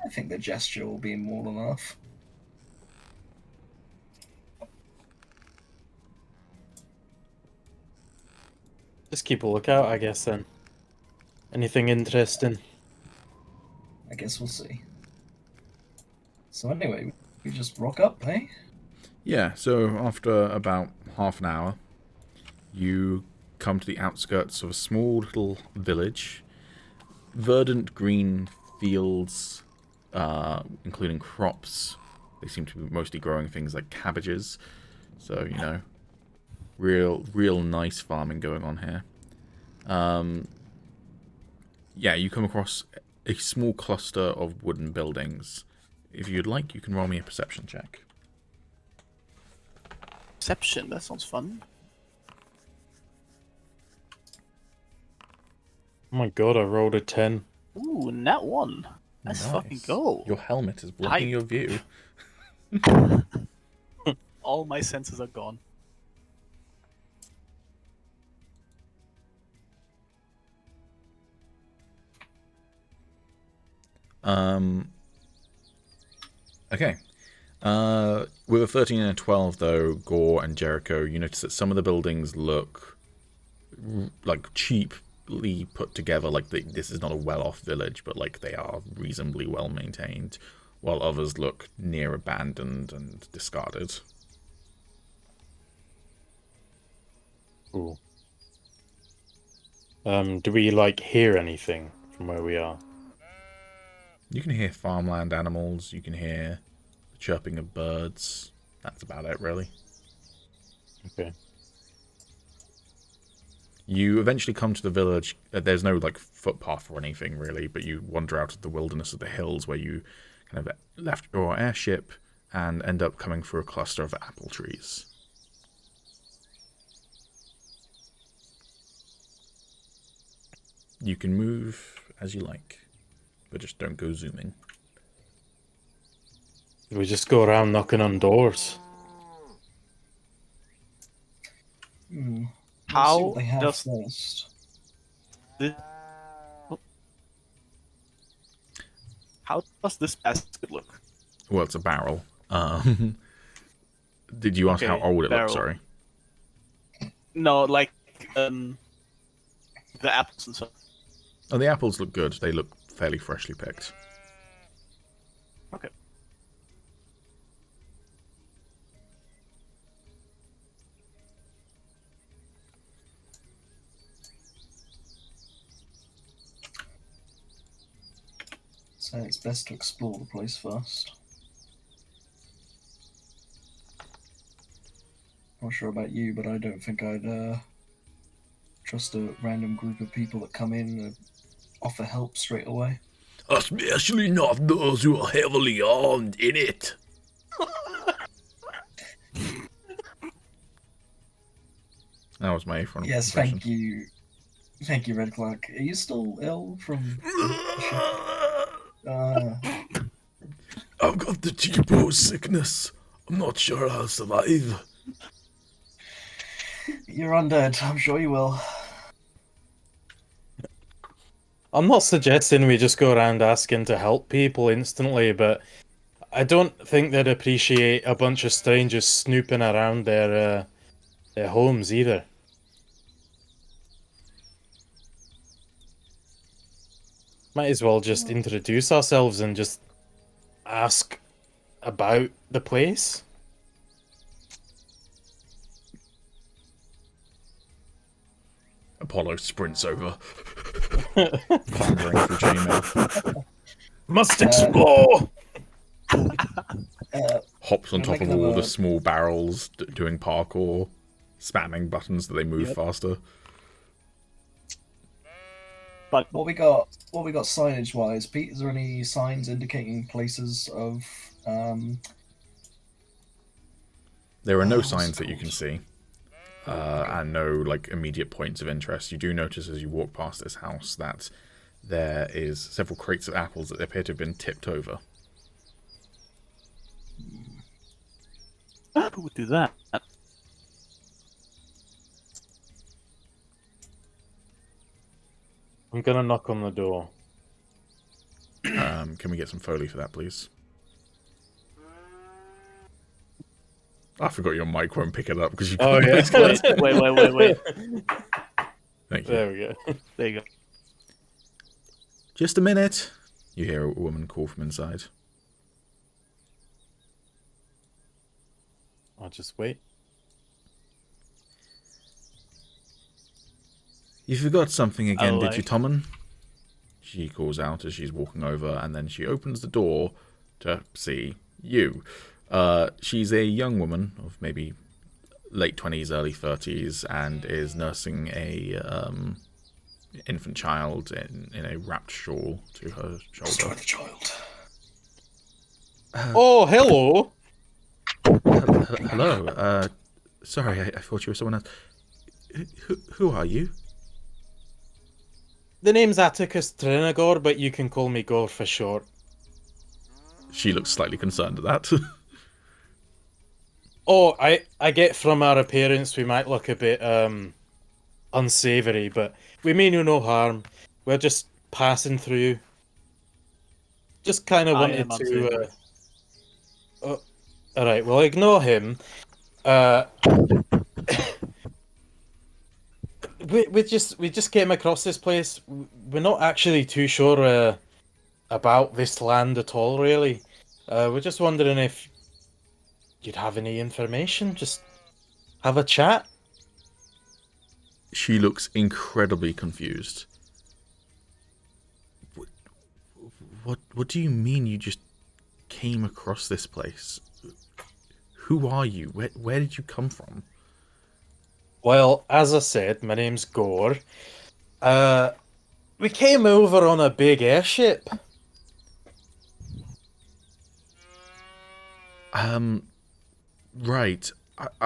I think the gesture will be more than enough. Just keep a lookout, I guess, then. Anything interesting? I guess we'll see. So anyway, we just rock up, hey? Yeah, so after about half an hour, you come to the outskirts of a small little village. Verdant green fields, including crops. They seem to be mostly growing things like cabbages. So, you know, real nice farming going on here. Yeah, you come across a small cluster of wooden buildings. If you'd like, you can roll me a perception check. Perception, that sounds fun. Oh my god, I rolled a 10. Ooh, nat 1. Let's Nice. fucking go. Your helmet is blocking your view. All my senses are gone. Okay. With a 13 and a 12, though, Gore and Jericho, you notice that some of the buildings look like cheaply put together, like this is not a well-off village, but like they are reasonably well maintained, while others look near abandoned and discarded. Cool. Do we, like, hear anything from where we are? You can hear farmland animals, you can hear the chirping of birds. That's about it, really. Okay. You eventually come to the village. There's no, like, footpath or anything, really, but you wander out of the wilderness of the hills where you kind of left your airship and end up coming through a cluster of apple trees. You can move as you like, but just don't go zooming. We just go around knocking on doors. Hmm. How see what they have does first. How does this basket look? Well, it's a barrel. Did you ask how Okay, old it barrel. looks? Sorry. No, like the apples and stuff. Oh, the apples look good. They look fairly freshly picked. Okay. So it's best to explore the place first. Not sure about you, but I don't think I'd trust a random group of people that come in and offer help straight away. Especially not those who are heavily armed in it. That was my Aetheron Yes, impression. thank you. Thank you, Redclarke. Are you still ill from... I've got the T-pose sickness. I'm not sure I'll survive. You're undead. I'm sure you will. I'm not suggesting we just go around asking to help people instantly, but I don't think they'd appreciate a bunch of strangers snooping around their homes either. Might as well just introduce ourselves and just ask about the place. Apollo sprints over, thundering through chainmail. Must explore! Hops on Can I top make of all another- the small barrels, doing parkour, spamming buttons that they move faster. But What we got signage wise, Pete, is there any signs indicating places of There are no what's signs it that you can called? see, and no like immediate points of interest. You do notice as you walk past this house that there is several crates of apples that appear to have been tipped over. who would do that? I'm gonna knock on the door. Can we get some Foley for that, please? I forgot your mic won't pick it up because you Oh, got yeah. noise close. Wait. Thank you. There we go. There you go. Just a minute. You hear a woman call from inside. I'll just wait. You forgot something again, did you, like- Tommen? She calls out as she's walking over, and then she opens the door to see you. She's a young woman of maybe late 20s, early 30s, and is nursing a infant child in a wrapped shawl to her Destroy shoulder. the child. Oh, hello! Hello. Sorry, I thought you were someone else. Who are you? The name's Atticus Trenegor, but you can call me Gore for short. She looks slightly concerned at that. Oh, I get from our appearance we might look a bit unsavoury, but we mean you no harm. We're just passing through. Just kind of I wanted am to. unsavoury. All right, well, ignore him. We just came across this place. We're not actually too sure about this land at all, really. We're just wondering if you'd have any information. Just have a chat. She looks incredibly confused. What do you mean you just came across this place? Who are you? Where did you come from? Well, as I said, my name's Gore. We came over on a big airship. Right.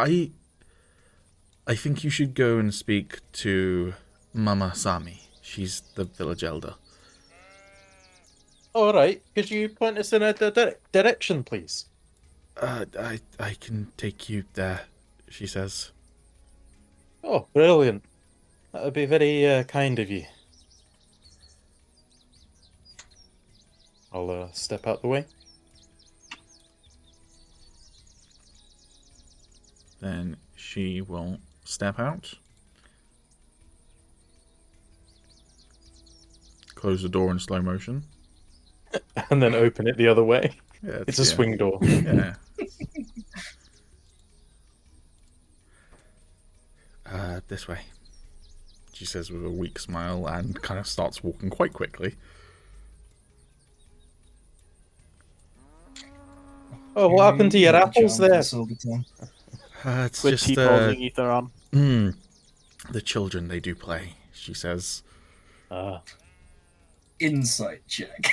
I think you should go and speak to Mama Sami. She's the village elder. All right, could you point us in a direction, please? I can take you there, she says. Oh, brilliant. That would be very kind of you. I'll step out the way. Then she will step out. Close the door in slow motion. And then open it the other way. Yeah, It's a swing door. Yeah. This way, she says with a weak smile and kind of starts walking quite quickly. Oh, what happened to your apples there? It's With just T-posing Aetheron. the children, they do play, she says. Insight check.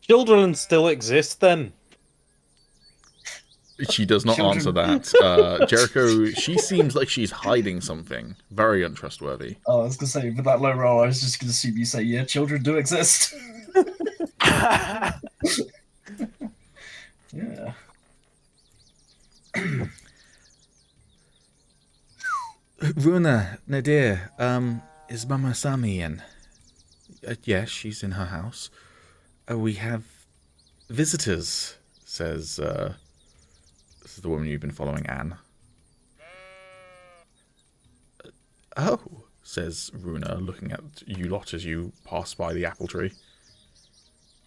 Children still exist then? She does not Children. answer that. Jericho, she seems like she's hiding something. Very untrustworthy. Oh, I was gonna say, with that low roll, I was just gonna assume you say, yeah, children do exist. Yeah. Runa, Nadir, is Mama Sami in? Yes, she's in her house. We have visitors, says, this is the woman you've been following, Anne. Oh, says Runa, looking at you lot as you pass by the apple tree.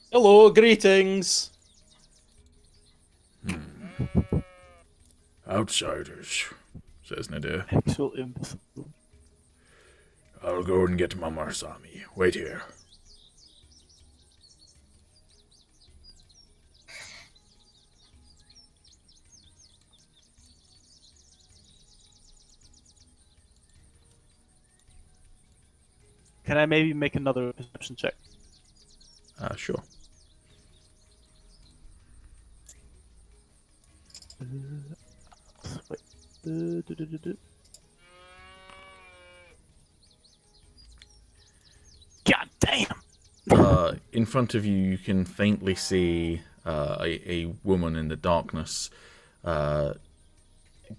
Hello, greetings. Outsiders, says Nadir. Actual imbecile. I'll go and get Mama Sami. Wait here. Can I maybe make another perception check? Sure. Wait. God damn! In front of you, you can faintly see a woman in the darkness.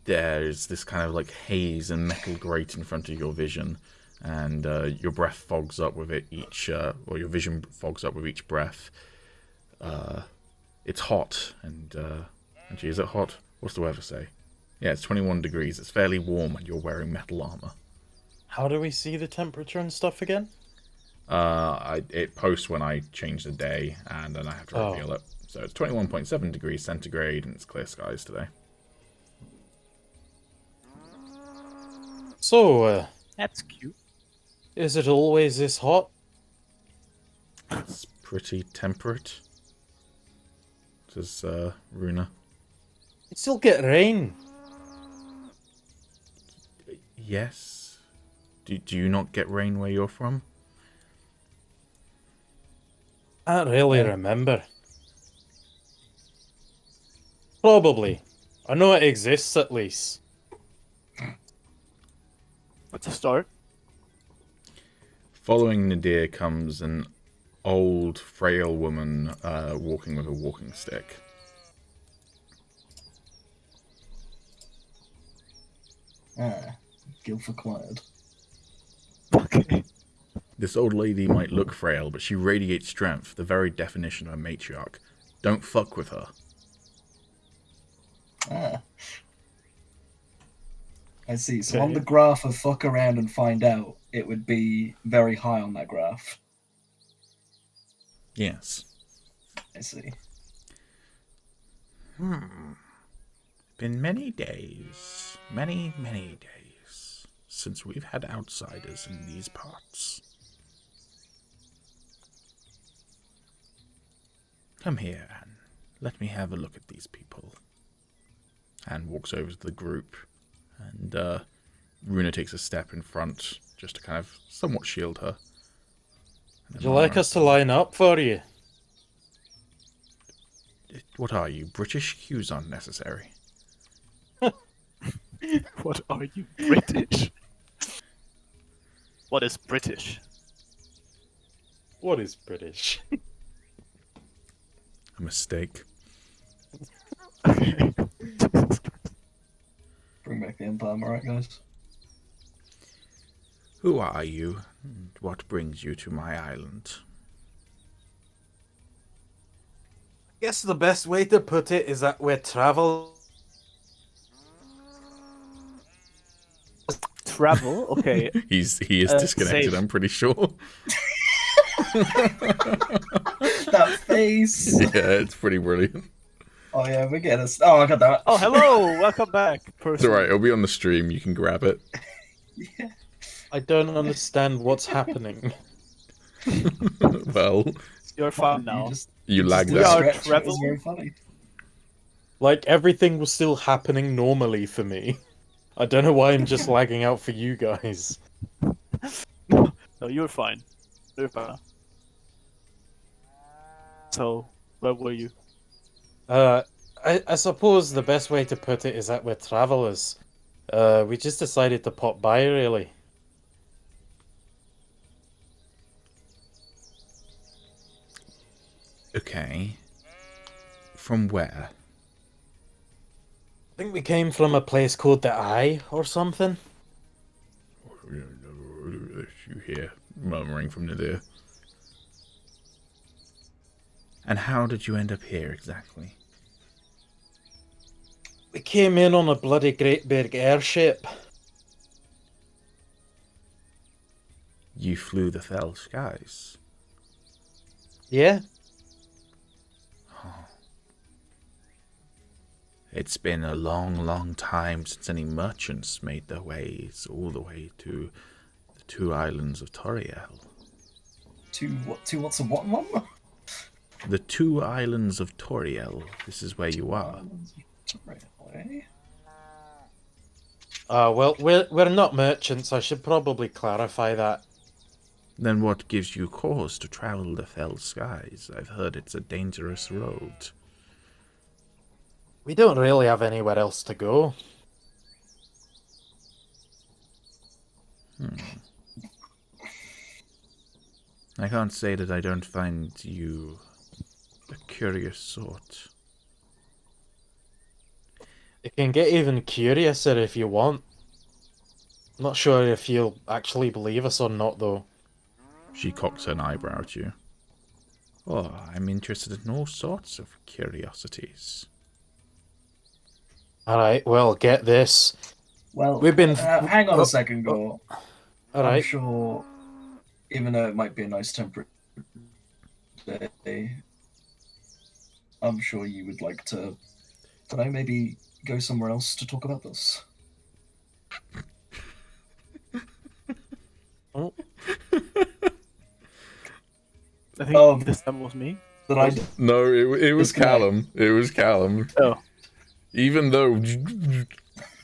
There's this kind of like haze and metal grate in front of your vision, and your breath fogs up with it each, or your vision fogs up with each breath. It's hot, and gee, is it hot? What's the weather say? Yeah, it's 21 degrees. It's fairly warm, and you're wearing metal armor. How do we see the temperature and stuff again? It posts when I change the day, and then I have to reveal it. So it's 21.7 degrees centigrade, and it's clear skies today. So, That's cute. is it always this hot? It's pretty temperate, says Runa. You still get rain. Yes. Do you not get rain where you're from? I don't really remember. Probably. I know it exists at least. That's a start. Following Nadir comes an old, frail woman walking with a walking stick. Guild acquired. Okay. This old lady might look frail, but she radiates strength, the very definition of a matriarch. Don't fuck with her. I see. So on the graph of fuck around and find out, it would be very high on that graph. Yes. I see. Been many days, many days, since we've had outsiders in these parts. Come here, Anne. Let me have a look at these people. Anne walks over to the group, and Runa takes a step in front, just to kind of somewhat shield her. Would you like us to line up for you? What are you, British? Cues aren't necessary. What are you, British? What is British? What is British? A mistake. Okay. Bring back the Empire, alright, guys? Who are you, and what brings you to my island? I guess the best way to put it is that we're travel. Travel? Okay. He is disconnected, save. I'm pretty sure. That face! Yeah, it's pretty brilliant. Oh yeah, we get us. Oh, I got that. Oh, hello! Welcome back, It's person. alright, it'll be on the stream, you can grab it. Yeah. I don't understand what's happening. Well, You're fine now. you lagged We out. are It was travel. very funny. Like, everything was still happening normally for me. I don't know why I'm just lagging out for you guys. No, you're fine. You're fine. So, where were you? I suppose the best way to put it is that we're travelers. We just decided to pop by, really. Okay. From where? I think we came from a place called the Eye or something. never heard of this, you hear murmuring from Nadir. And how did you end up here exactly? We came in on a bloody great big airship. You flew the fell skies. Yeah? It's been a long, long time since any merchants made their ways all the way to the two islands of Toriel. What's a what one? The two islands of Toriel. This is where you are. Well, we're not merchants. I should probably clarify that. Then what gives you cause to travel the fell skies? I've heard it's a dangerous road. We don't really have anywhere else to go. I can't say that I don't find you a curious sort. It can get even curiouser if you want. Not sure if you'll actually believe us or not, though. She cocks an eyebrow at you. Oh, I'm interested in all sorts of curiosities. Alright, well, get this. Well, We've been... hang on a second, Gore. I'm Alright. sure, even though it might be a nice temperate day, I'm sure you would like to, maybe go somewhere else to talk about this. Oh. I think this time was me. That I No, it was Disconnect. Calum. It was Calum. Oh. Even though...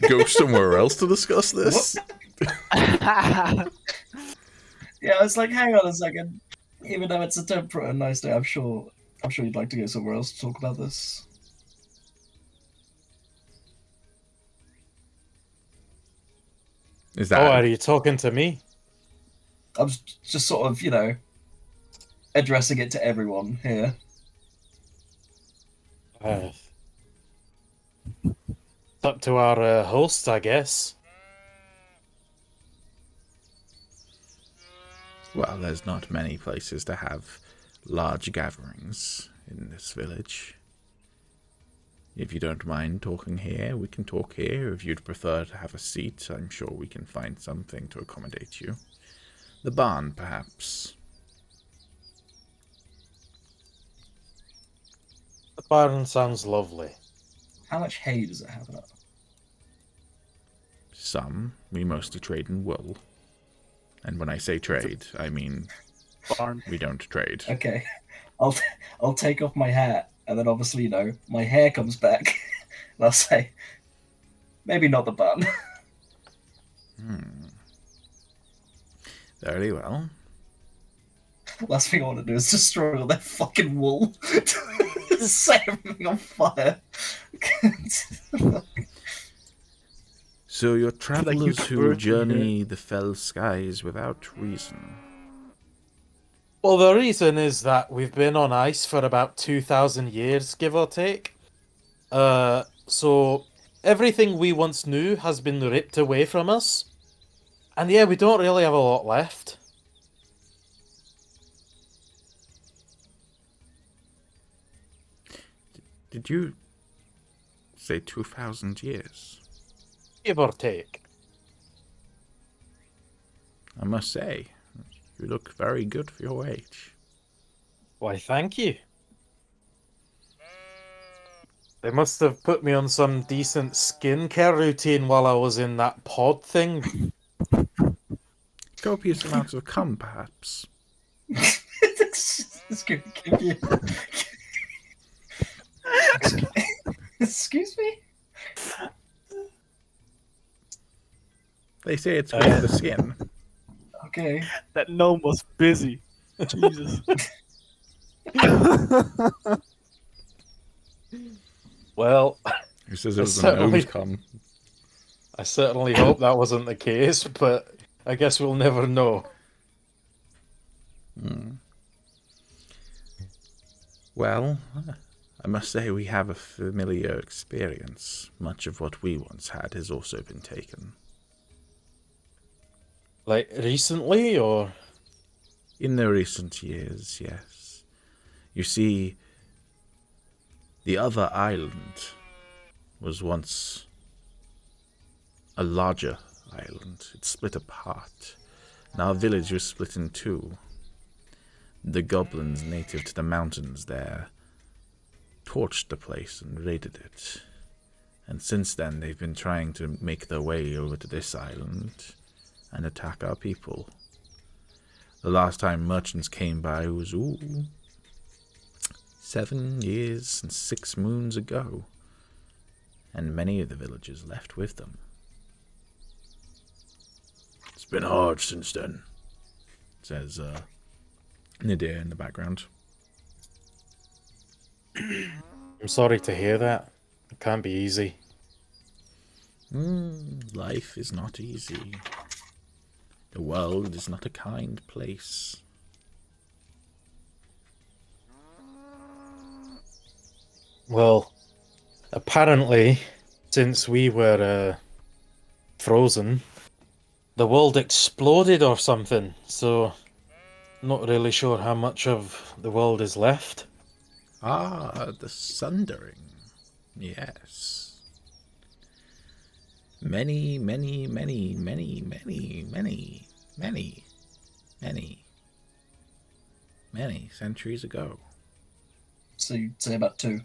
Go somewhere else to discuss this? Yeah, I was like, hang on a second. Even though it's a temperate and nice day, I'm sure you'd like to go somewhere else to talk about this. Is Oh, that... are you talking to me? I was just sort of, addressing it to everyone here. Up to our host, I guess. Well, there's not many places to have large gatherings in this village. If you don't mind talking here, we can talk here. If you'd prefer to have a seat, I'm sure we can find something to accommodate you. The barn, perhaps. The barn sounds lovely. How much hay does it have in it? Some. We mostly trade in wool. And when I say trade, I mean Barn. we don't trade. Okay, I'll take off my hat, and then obviously, my hair comes back. And I'll say, maybe not the bun. Very well. Last thing I want to do is destroy all that fucking wool. Set everything on fire. So you're travelers who could journey the fell skies without reason. Well, the reason is that we've been on ice for about 2,000 years, give or take. So everything we once knew has been ripped away from us. And yeah, we don't really have a lot left. Did you say 2,000 years? Give or take. I must say, you look very good for your age. Why, thank you. They must have put me on some decent skincare routine while I was in that pod thing. Copious amounts of cum, perhaps. It's gonna give you. Excuse me? They say it's good for the skin. Okay. That gnome was busy. Jesus. Well, Who says it was a Certainly. nose cum? I certainly hope that wasn't the case, but I guess we'll never know. Well, I must say we have a familiar experience. Much of what we once had has also been taken. Like, recently, or? In the recent years, yes. You see, the other island was once a larger island. It split apart. And our village was split in two. The goblins native to the mountains there torched the place and raided it. And since then, they've been trying to make their way over to this island and attack our people. The last time merchants came by was, 7 years and 6 moons ago. And many of the villagers left with them. It's been hard since then, says Nadir in the background. I'm sorry to hear that. It can't be easy. Life is not easy. The world is not a kind place. Well, apparently, since we were frozen, the world exploded or something, so not really sure how much of the world is left. Ah, the sundering. Yes. Many, many, many, many, many, many, many, many, many centuries ago. So you'd say about 2.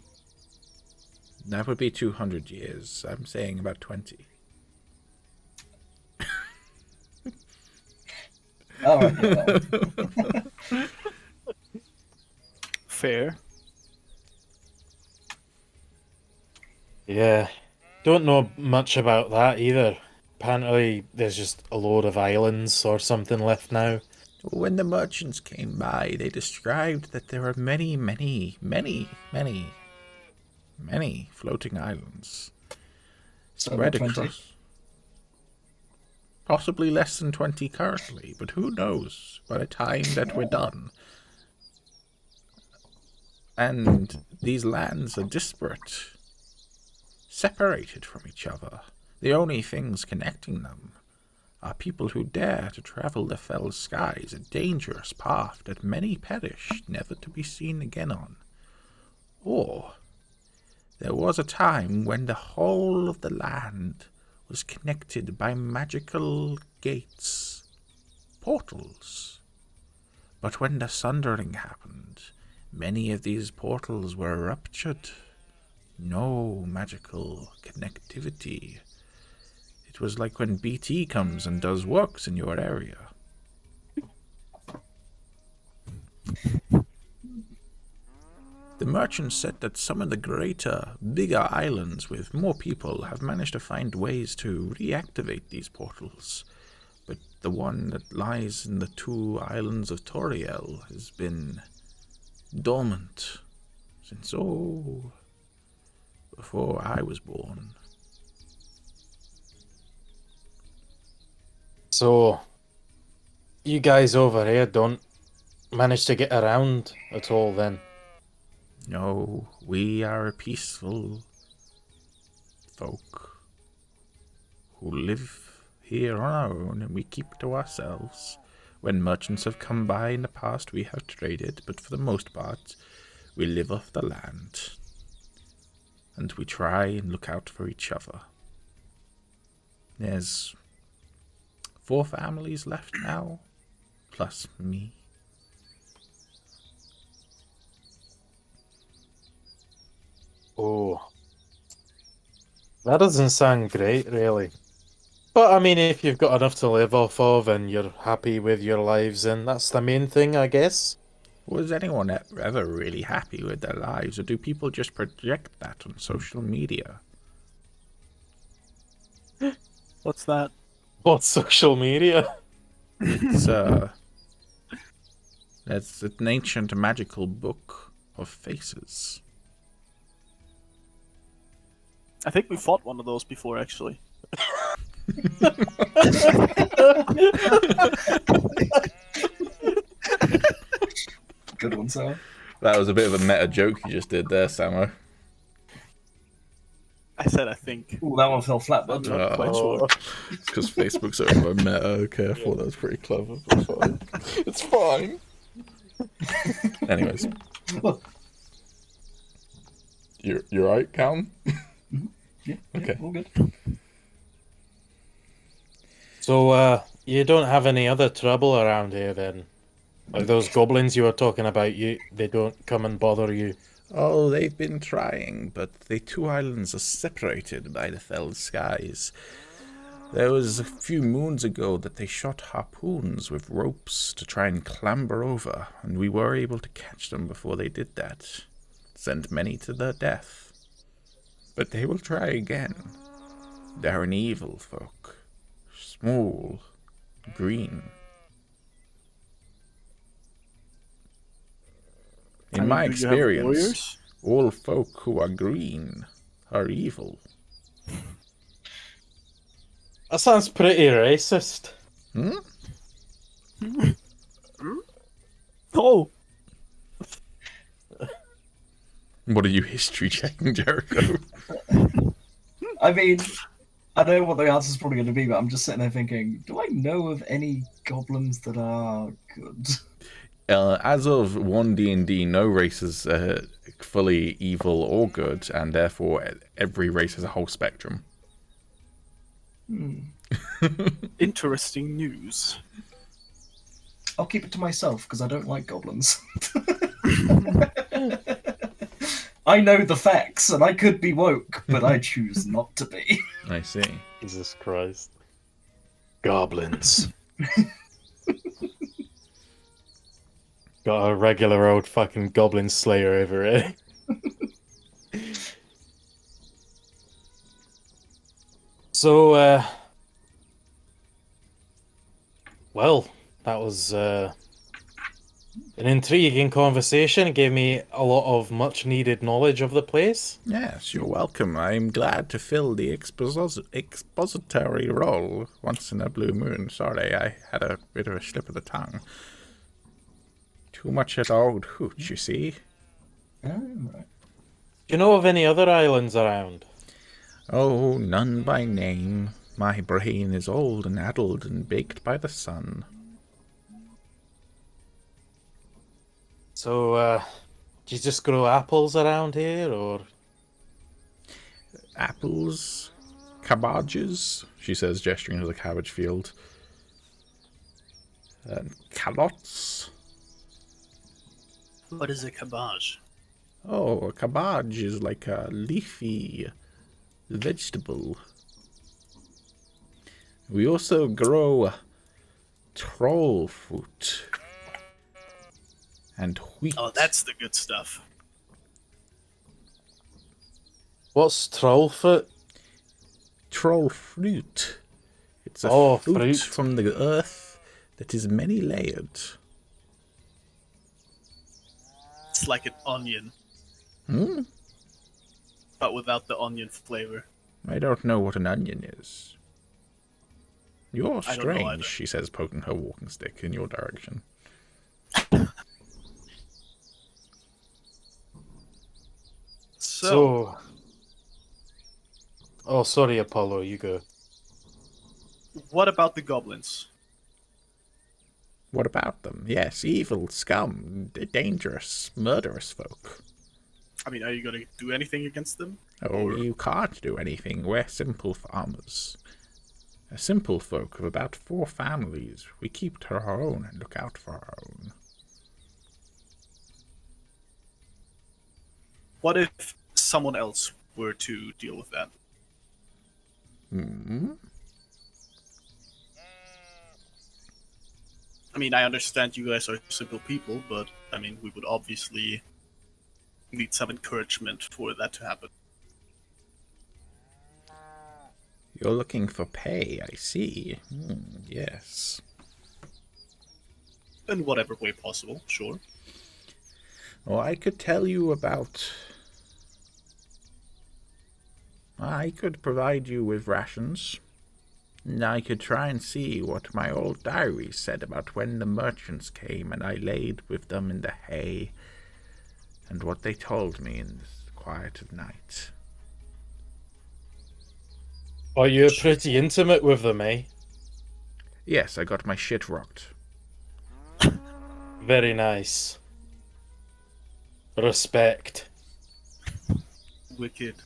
That would be 200 years. I'm saying about 20. Alright, yeah, that one. Fair. Yeah, don't know much about that either. Apparently, there's just a load of islands or something left now. When the merchants came by, they described that there were many, many, many, many, many floating islands So spread about 20. across. Possibly less than 20 currently, but who knows by the time that we're done. And these lands are disparate, separated from each other. The only things connecting them are people who dare to travel the fell skies, a dangerous path that many perish, never to be seen again on. Or there was a time when the whole of the land was connected by magical gates, portals. But when the sundering happened, many of these portals were ruptured. No magical connectivity. It was like when BT comes and does works in your area. The merchants said that some of the greater, bigger islands with more people have managed to find ways to reactivate these portals. But the one that lies in the 2 islands of Toriel has been dormant since, before I was born. So, you guys over here don't manage to get around at all then? No, we are a peaceful folk who live here on our own, and we keep to ourselves. When merchants have come by in the past, we have traded, but for the most part, we live off the land. And we try and look out for each other. There's 4 families left now, plus me. Oh. That doesn't sound great, really. But, I mean, if you've got enough to live off of and you're happy with your lives, then that's the main thing, I guess. Was anyone ever really happy with their lives, or do people just project that on social media? What's that? What, social media? It's that's an ancient magical book of faces. I think we fought one of those before, actually. Good one, Sam. That was a bit of a meta joke you just did there, Samo. I said I think. Ooh, that one fell flat, I'm bud. not quite sure. It's because Facebook's over meta. Okay, I thought that was pretty clever. It's fine. It's fine. Anyways, you're right, Calum? Yeah, Okay. all good. So, you don't have any other trouble around here then? Like those goblins you were talking about, they don't come and bother you? Oh, they've been trying, but the two islands are separated by the fell skies. There was a few moons ago that they shot harpoons with ropes to try and clamber over, and we were able to catch them before they did that. Sent many to their death. But they will try again. They're an evil folk. Small. Green. In my do you have experience, warriors? all folk who are green are evil. That sounds pretty racist. Hmm? Oh, What are you history checking, Jericho? I mean, I know what the answer's probably going to be, but I'm just sitting there thinking, do I know of any goblins that are good? As of 1 D&D, no race is fully evil or good, and therefore every race has a whole spectrum. interesting news. I'll keep it to myself because I don't like goblins. I know the facts, and I could be woke, but I choose not to be. I see. Jesus Christ. Goblins. Got a regular old fucking goblin slayer over here. So, well, that was an intriguing conversation. It gave me a lot of much needed knowledge of the place. Yes, you're welcome. I'm glad to fill the expository role once in a blue moon. Sorry, I had a bit of a slip of the tongue. Too much at old hooch, you see. Right. Do you know of any other islands around? Oh, none by name. My brain is old and addled and baked by the sun. So, do you just grow apples around here, or? Apples? Cabbages? She says, gesturing to the cabbage field. Calots? What is a cabbage? Oh, a cabbage is like a leafy vegetable. We also grow troll fruit and wheat. Oh, that's the good stuff. What's trollfoot? Troll fruit. It's a Fruit. from the earth that is many layered. It's like an onion, Hmm? but without the onion flavor. I don't know what an onion is. You're I don't know strange, either. she says, poking her walking stick in your direction. So... Oh, sorry, Apollo, you go. What about the goblins? What about them? Yes, evil, scum, dangerous, murderous folk. I mean, are you going to do anything against them? Oh, you can't do anything. We're simple farmers. A simple folk of about 4 families. We keep to our own and look out for our own. What if someone else were to deal with that? Hmm? I mean, I understand you guys are simple people, but I mean, we would obviously need some encouragement for that to happen. You're looking for pay, I see. Yes. In whatever way possible, sure. Well, I could tell you about... I could provide you with rations. And I could try and see what my old diary said about when the merchants came and I laid with them in the hay, and what they told me in the quiet of night. Oh, you're pretty intimate with them, eh? Yes, I got my shit rocked. Very nice. Respect. Wicked.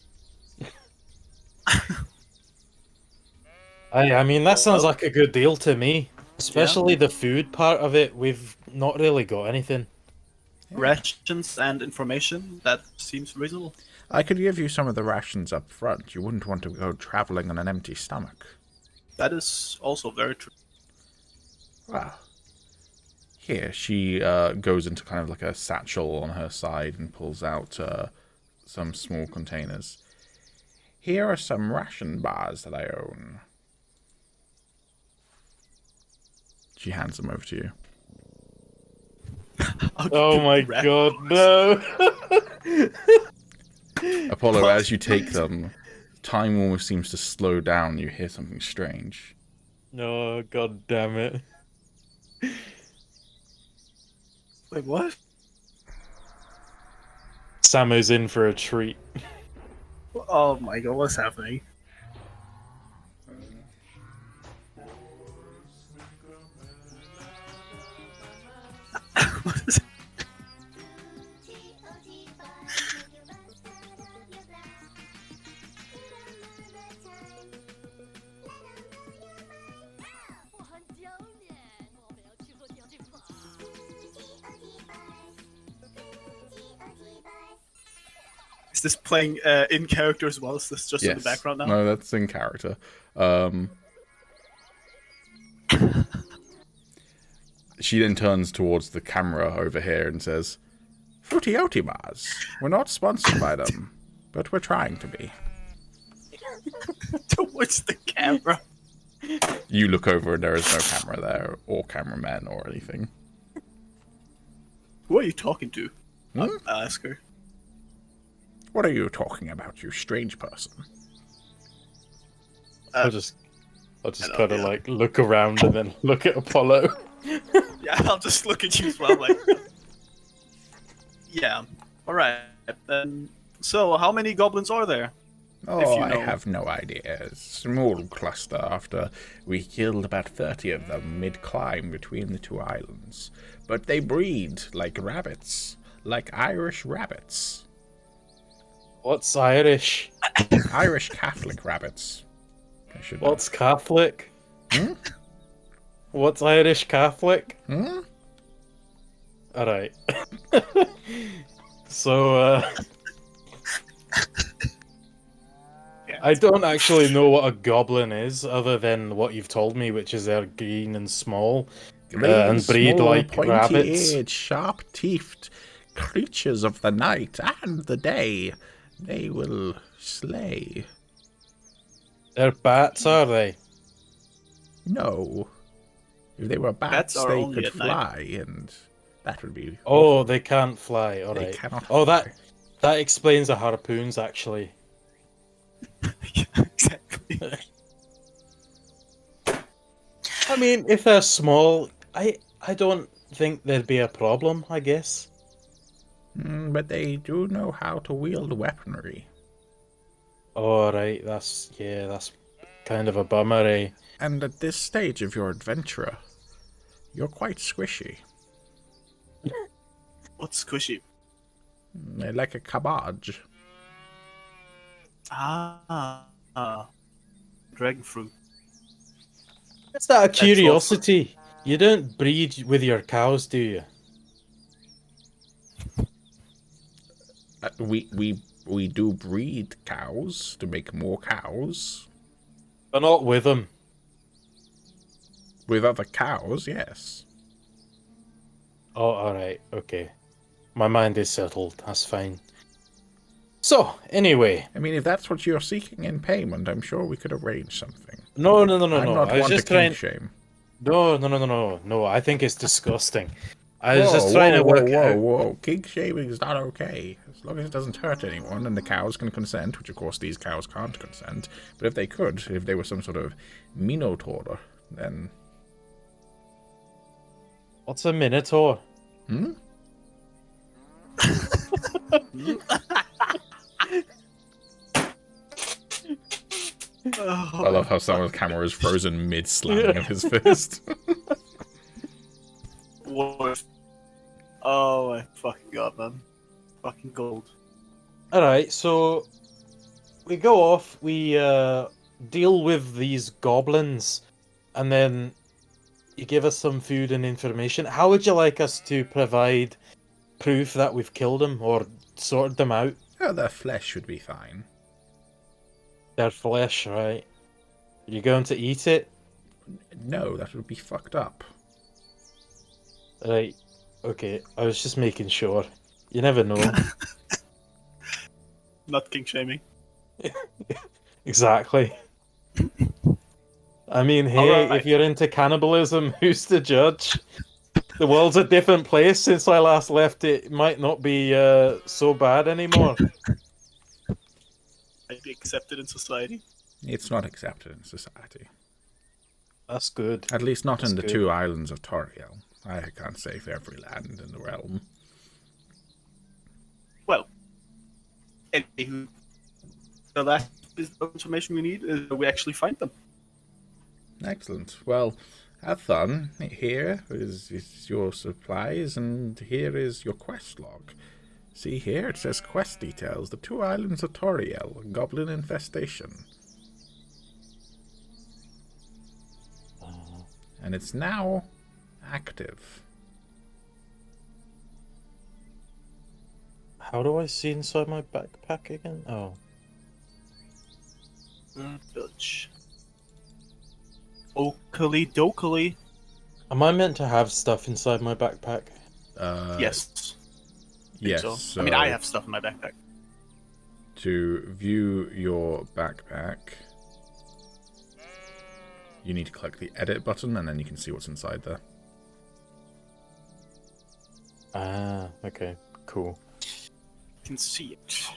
I mean, that sounds Well, like a good deal to me. Especially the food part of it. We've not really got anything. rations and information, that seems reasonable. I could give you some of the rations up front. You wouldn't want to go traveling on an empty stomach. That is also very true. Wow. Here, she goes into kind of like a satchel on her side and pulls out some small containers. Here are some ration bars that I own. She hands them over to you. Oh my god, no! Apollo, as you take them, time almost seems to slow down. You hear something strange. No, god damn it. Wait, what? Samu's in for a treat. Oh my god, what's happening? What is it? Is this playing in character as well? Is this just in the background now? No, that's in character. She then turns towards the camera over here and says, Fruity Oaty bars. We're not sponsored by them, but we're trying to be. Towards the camera. You look over and there is no camera there, or cameraman, or anything. Who are you talking to? Hmm? I'll ask her. What are you talking about, you strange person? I'll just hello, kind of yeah. like look around and then look at Apollo. Yeah, I'll just look at you as well, like... Yeah, alright. Then, so, how many goblins are there? Oh, If you I know. have no idea. A small cluster after we killed about 30 of them mid-climb between the two islands. But they breed like rabbits, like Irish rabbits. What's Irish? Irish Catholic rabbits. I should know. What's Catholic? Hmm? What's Irish Catholic? Hmm? Alright. So, Yeah. I don't actually know what a goblin is, other than what you've told me, which is they're green and small. And breed small, like rabbits. pointy-eared, sharp-teethed creatures of the night and the day. They will slay. They're bats, are they? No. If they were bats, Bats are they only could at night. fly, and that would be... Oh, they can't fly. They Alright. cannot Oh, fly. that explains the harpoons, actually. Exactly. I mean, if they're small, I don't think there'd be a problem, I guess. But they do know how to wield weaponry. Alright, that's kind of a bummer, eh? And at this stage of your adventure, you're quite squishy. What's squishy? Like a cabbage. Dragon fruit. It's out of also- curiosity. You don't breed with your cows, do you? We do breed cows to make more cows. But not with them. With other cows, yes. Oh, alright, okay. My mind is settled, that's fine. So, anyway. I mean, if that's what you're seeking in payment, I'm sure we could arrange something. No. I'm I not was one just to kink trying... shame. No, I think it's disgusting. I was just trying to work out... Whoa. Kink shaming is not okay. As long as it doesn't hurt anyone and the cows can consent, which of course these cows can't consent. But if they could, if they were some sort of minotaur, then... What's a minotaur? Hmm? I love how someone's camera is frozen mid-slamming of his fist. What? Oh my fucking god, man. Fucking gold. Alright, so we go off, we deal with these goblins, and then you give us some food and information. How would you like us to provide proof that we've killed them or sorted them out? Oh, their flesh would be fine. Their flesh, right? Are you going to eat it? No, that would be fucked up. Right. Okay, I was just making sure. You never know. Not king shaming. Exactly. I mean, hey, Alright. if you're into cannibalism, who's to judge? The world's a different place since I last left it. It might not be so bad anymore. I'd be accepted in society. It's not accepted in society. That's good. At least not That's in the good. 2 islands of Toriel. I can't say for every land in the realm. Well, anywho, the last bit of information we need is that we actually find them. Excellent. Well, have fun. Here is your supplies, and here is your quest log. See here, it says quest details. The 2 islands of Toriel, Goblin Infestation. And it's now active. How do I see inside my backpack again? Oh. Dutch. Oakley dokily. Am I meant to have stuff inside my backpack? Yes. Yes. So. I mean, I have stuff in my backpack. To view your backpack, you need to click the edit button, and then you can see what's inside there. Ah, okay. Cool. Can see it.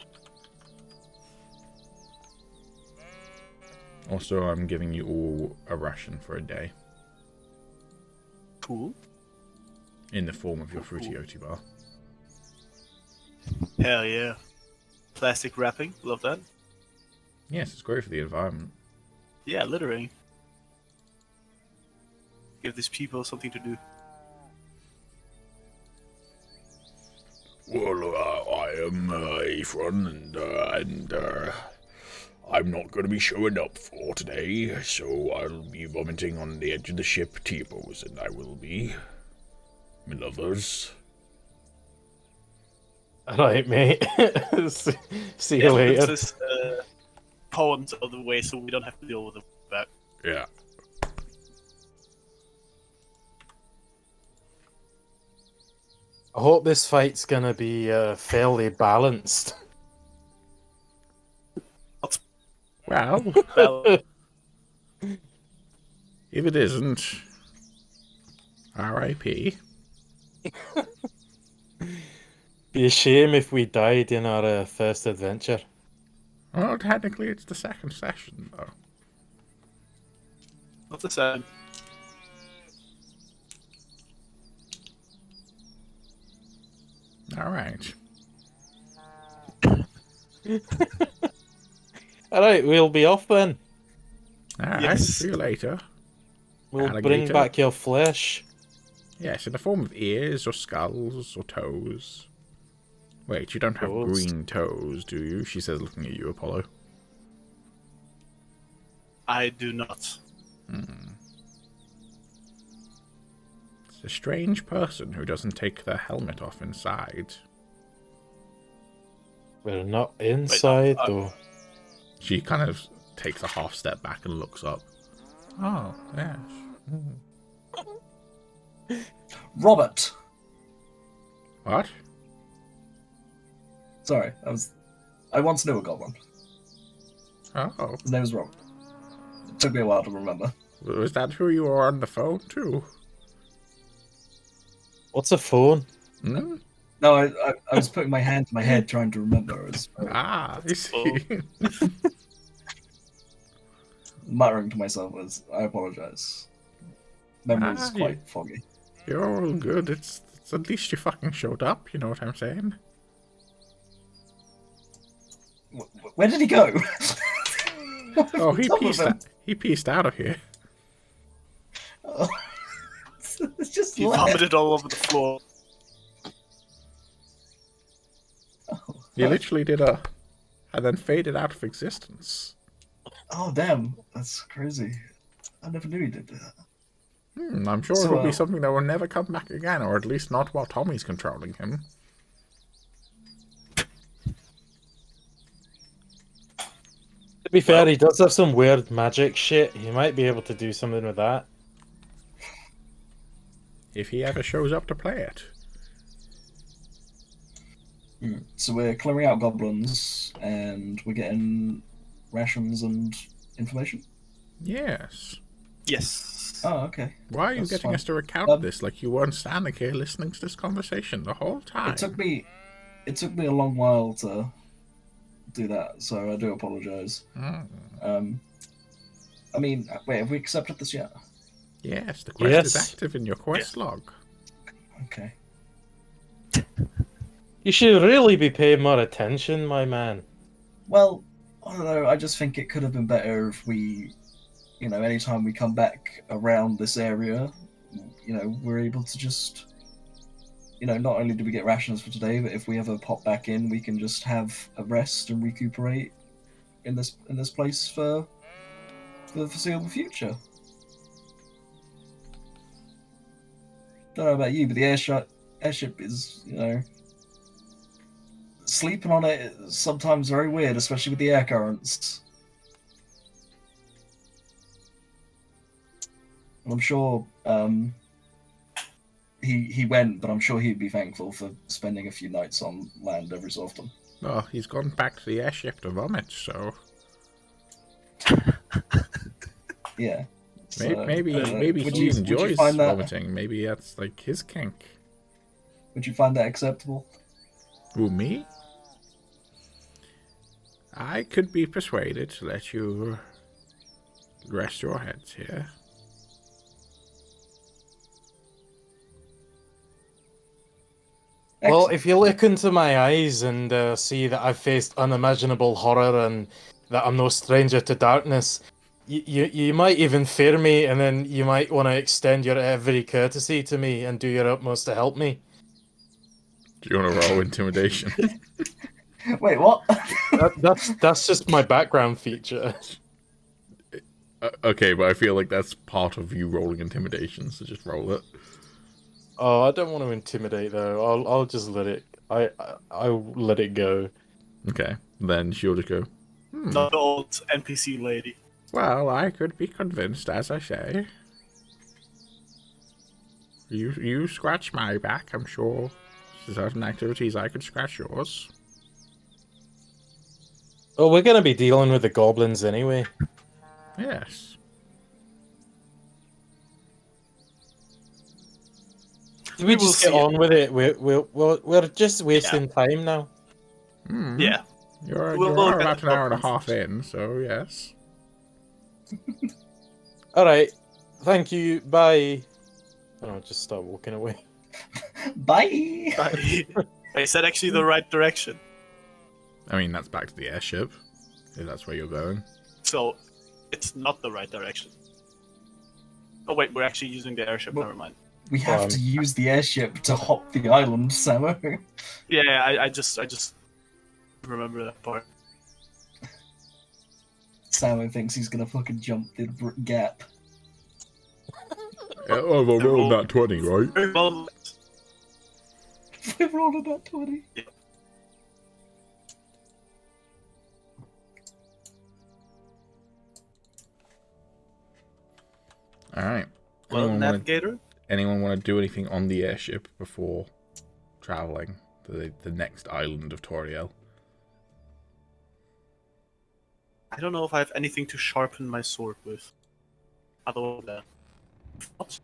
Also, I'm giving you all a ration for a day. Cool. In the form of your fruity oaty bar. Hell yeah. Plastic wrapping. Love that. Yes, it's great for the environment. Yeah, littering. Give these people something to do. Well, I am Aetheron, and I'm not going to be showing up for today, so I'll be vomiting on the edge of the ship, T-pose, and I will be. My lovers. Alright, mate. See you later. This poems out of the way so we don't have to deal with that. Yeah. I hope this fight's gonna be fairly balanced. Well, Well, if it isn't, R.I.P. Be a shame if we died in our first adventure. Well, technically it's the second session, though. what's the same? Alright. Alright, we'll be off then. Alright, Yes. see you later. We'll bring Alligator. back your flesh. Yes, in the form of ears or skulls or toes. Wait, you don't have Toes. green toes, do you? She says, looking at you, Apollo. I do not. It's a strange person who doesn't take their helmet off inside. We're not inside though. She kind of takes a half step back and looks up. Oh, yes. Robert! What? Sorry, I once knew a goblin. Oh, His name was Robert. It took me a while to remember. was that who you were on the phone to? What's a phone? Hmm? No, I was putting my hand to my head trying to remember. I was Ah, I see. muttering to myself as I apologize. Memory's Ah, quite foggy. You're all good. It's at least you fucking showed up, you know what I'm saying? Where did he go? Oh, he he pieced out of here. Oh. It's just He left. vomited all over the floor. He literally did and then faded out of existence. Oh damn, that's crazy. I never knew he did that. I'm sure it'll be something that will never come back again, or at least not while Tommy's controlling him. To be fair, he does have some weird magic shit. He might be able to do something with that. If he ever shows up to play it. So we're clearing out goblins, and we're getting rations and information? Yes. Yes. Oh, okay. Why are you That's getting fine. us to recount this like you weren't standing here listening to this conversation the whole time? It took me a long while to do that, so I do apologize. I mean, wait, have we accepted this yet? Yes, the quest is active in your quest log. Okay. You should really be paying more attention, my man. Well, I don't know, I just think it could have been better if we, anytime we come back around this area, we're able to just, not only do we get rations for today, but if we ever pop back in, we can just have a rest and recuperate in this place for the foreseeable future. Don't know about you, but the airship is, sleeping on it is sometimes very weird, especially with the air currents. And I'm sure he went, but I'm sure he'd be thankful for spending a few nights on land every so often. Well, he's gone back to the airship to vomit, so... Yeah. Maybe he enjoys vomiting. Maybe that's like his kink. Would you find that acceptable? Who, me? I could be persuaded to let you rest your heads here. Well, if you look into my eyes and see that I've faced unimaginable horror and that I'm no stranger to darkness, you might even fear me, and then you might want to extend your every courtesy to me and do your utmost to help me. Do you want to roll intimidation? Wait, what? That's just my background feature. Okay, but I feel like that's part of you rolling intimidation, so just roll it. Oh, I don't want to intimidate though. I'll just let it. I'll let it go. Okay, then she'll just go. Not the old NPC lady. Well, I could be convinced, as I say. You scratch my back, I'm sure. Certain activities I could scratch yours. Oh, we're gonna be dealing with the goblins anyway. Yes. We just get on with it. We're just wasting time now. Yeah. You're We'll about an hour and a half in, so yes. Alright. Thank you. Bye. Oh, just start walking away. Bye! I said actually the right direction. I mean, that's back to the airship, if that's where you're going. So, it's not the right direction. Oh wait, we're actually using the airship, never mind. We have to use the airship to hop the island, Samo. Yeah, I just remember that part. Samo thinks he's gonna fucking jump the gap. Oh, well, rolled that 20, right? Well, We rolled that 20. yeah. Alright. Well, navigator? Anyone want to do anything on the airship before traveling to the next island of Toriel? I don't know if I have anything to sharpen my sword with. Other than that. What?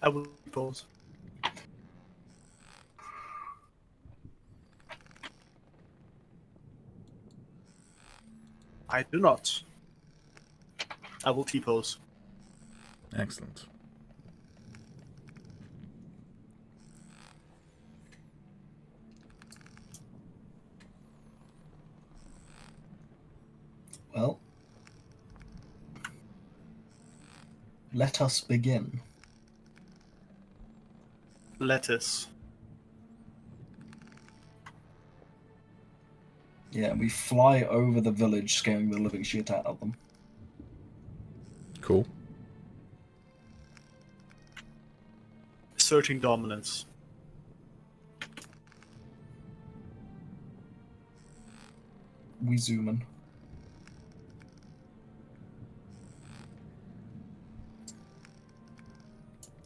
I will pause. I do not. I will T-pose. Excellent. Well, let us begin. Lettuce. Yeah, we fly over the village, scaring the living shit out of them. Cool. Asserting dominance. We zoom in.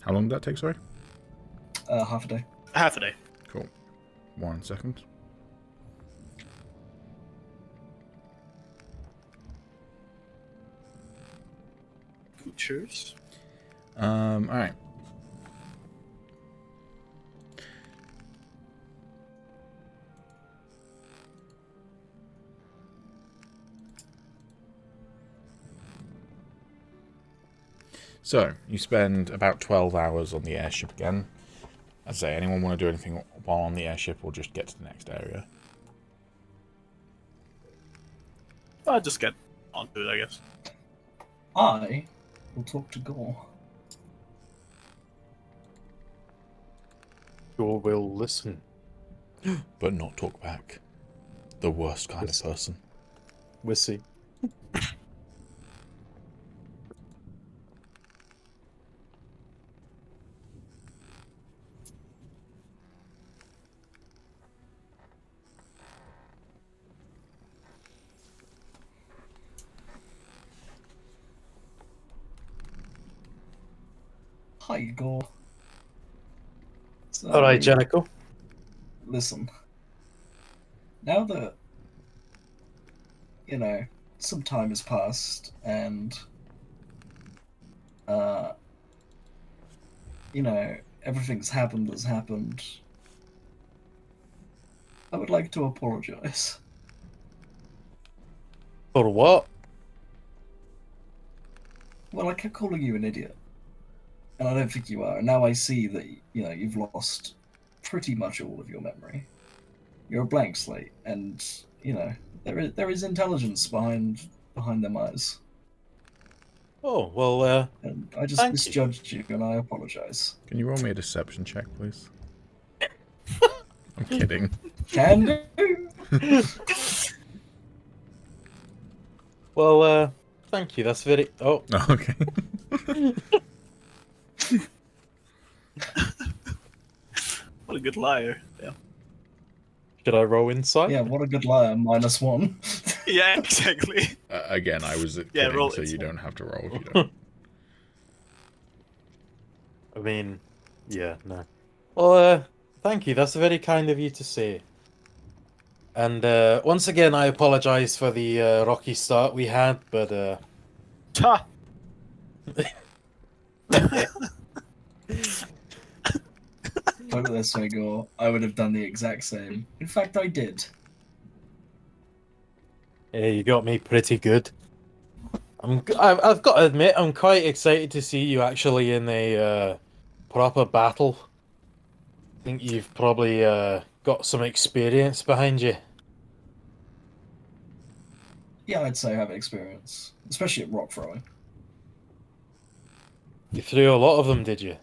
How long did that take, sorry? Half a day. Half a day. Cool. 1 second. Cheers. Alright. So, you spend about 12 hours on the airship again. I'd say, anyone want to do anything while on the airship or just get to the next area? I'll just get onto it, I guess. I will talk to Gore. Gore will listen. But not talk back. The worst kind of person. We'll see. Hi, Gore. So, Alright, Jericho. listen. Now that, some time has passed and, everything's happened that's happened, I would like to apologize. For what? Well, I kept calling you an idiot. And I don't think you are. And now I see that, you've lost pretty much all of your memory. You're a blank slate, and, there is intelligence behind them eyes. Oh, well, And I just Thank you. misjudged you, and I apologize. Can you roll me a deception check, please? I'm kidding. Can do? well, thank you. That's very... Oh, Oh, okay. What a good liar. Yeah. should I roll insight? Yeah, what a good liar, -1. Yeah, exactly. Again, I was Yeah, kidding, roll so you insight. don't have to roll if you don't. I mean, yeah, no. Well, thank you. That's very kind of you to say. And once again, I apologize for the rocky start we had, but Ta! Put it this way, Gore. I would have done the exact same. In fact, I did. yeah, you got me pretty good. I've got to admit, I'm quite excited to see you actually in a proper battle. I think you've probably got some experience behind you. Yeah, I'd say I have experience. Especially at rock throwing. You threw a lot of them, did you?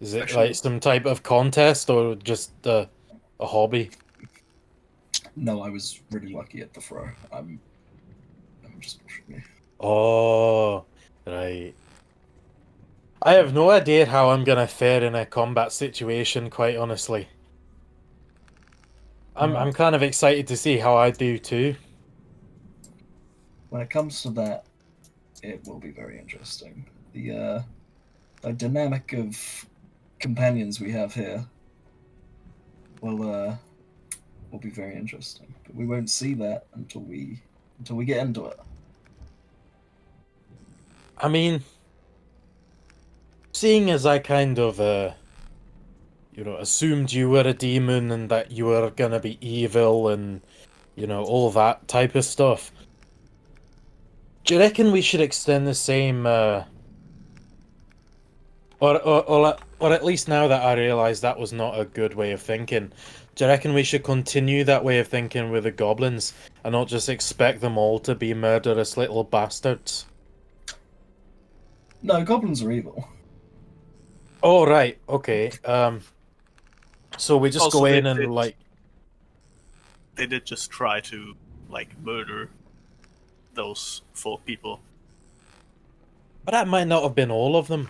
Is it Actually- like some type of contest or just a hobby? No, I was really lucky at the throw. I'm just pushing me. Oh, right. I have no idea how I'm gonna fare in a combat situation, quite honestly. I'm kind of excited to see how I do too. When it comes to that, it will be very interesting. The dynamic of companions we have here will be very interesting. But we won't see that until we get into it. I mean, seeing as I kind of, assumed you were a demon and that you were gonna be evil and, all that type of stuff. Do you reckon we should extend the same, or at least now that I realise that was not a good way of thinking, do you reckon we should continue that way of thinking with the goblins and not just expect them all to be murderous little bastards? No, goblins are evil. Oh right, okay. So we just Also, go they in and did- like. They did just try to, like, murder those folk people. But that might not have been all of them.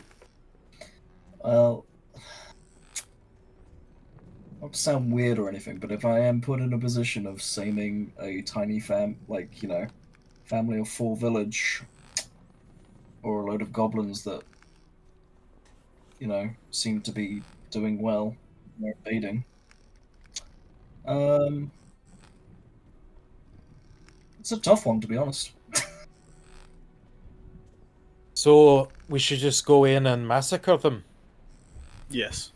Well, not to sound weird or anything, but if I am put in a position of saving a tiny family of 4 village, or a load of goblins that, seem to be doing well, they're invading. It's a tough one, to be honest. So we should just go in and massacre them. Yes.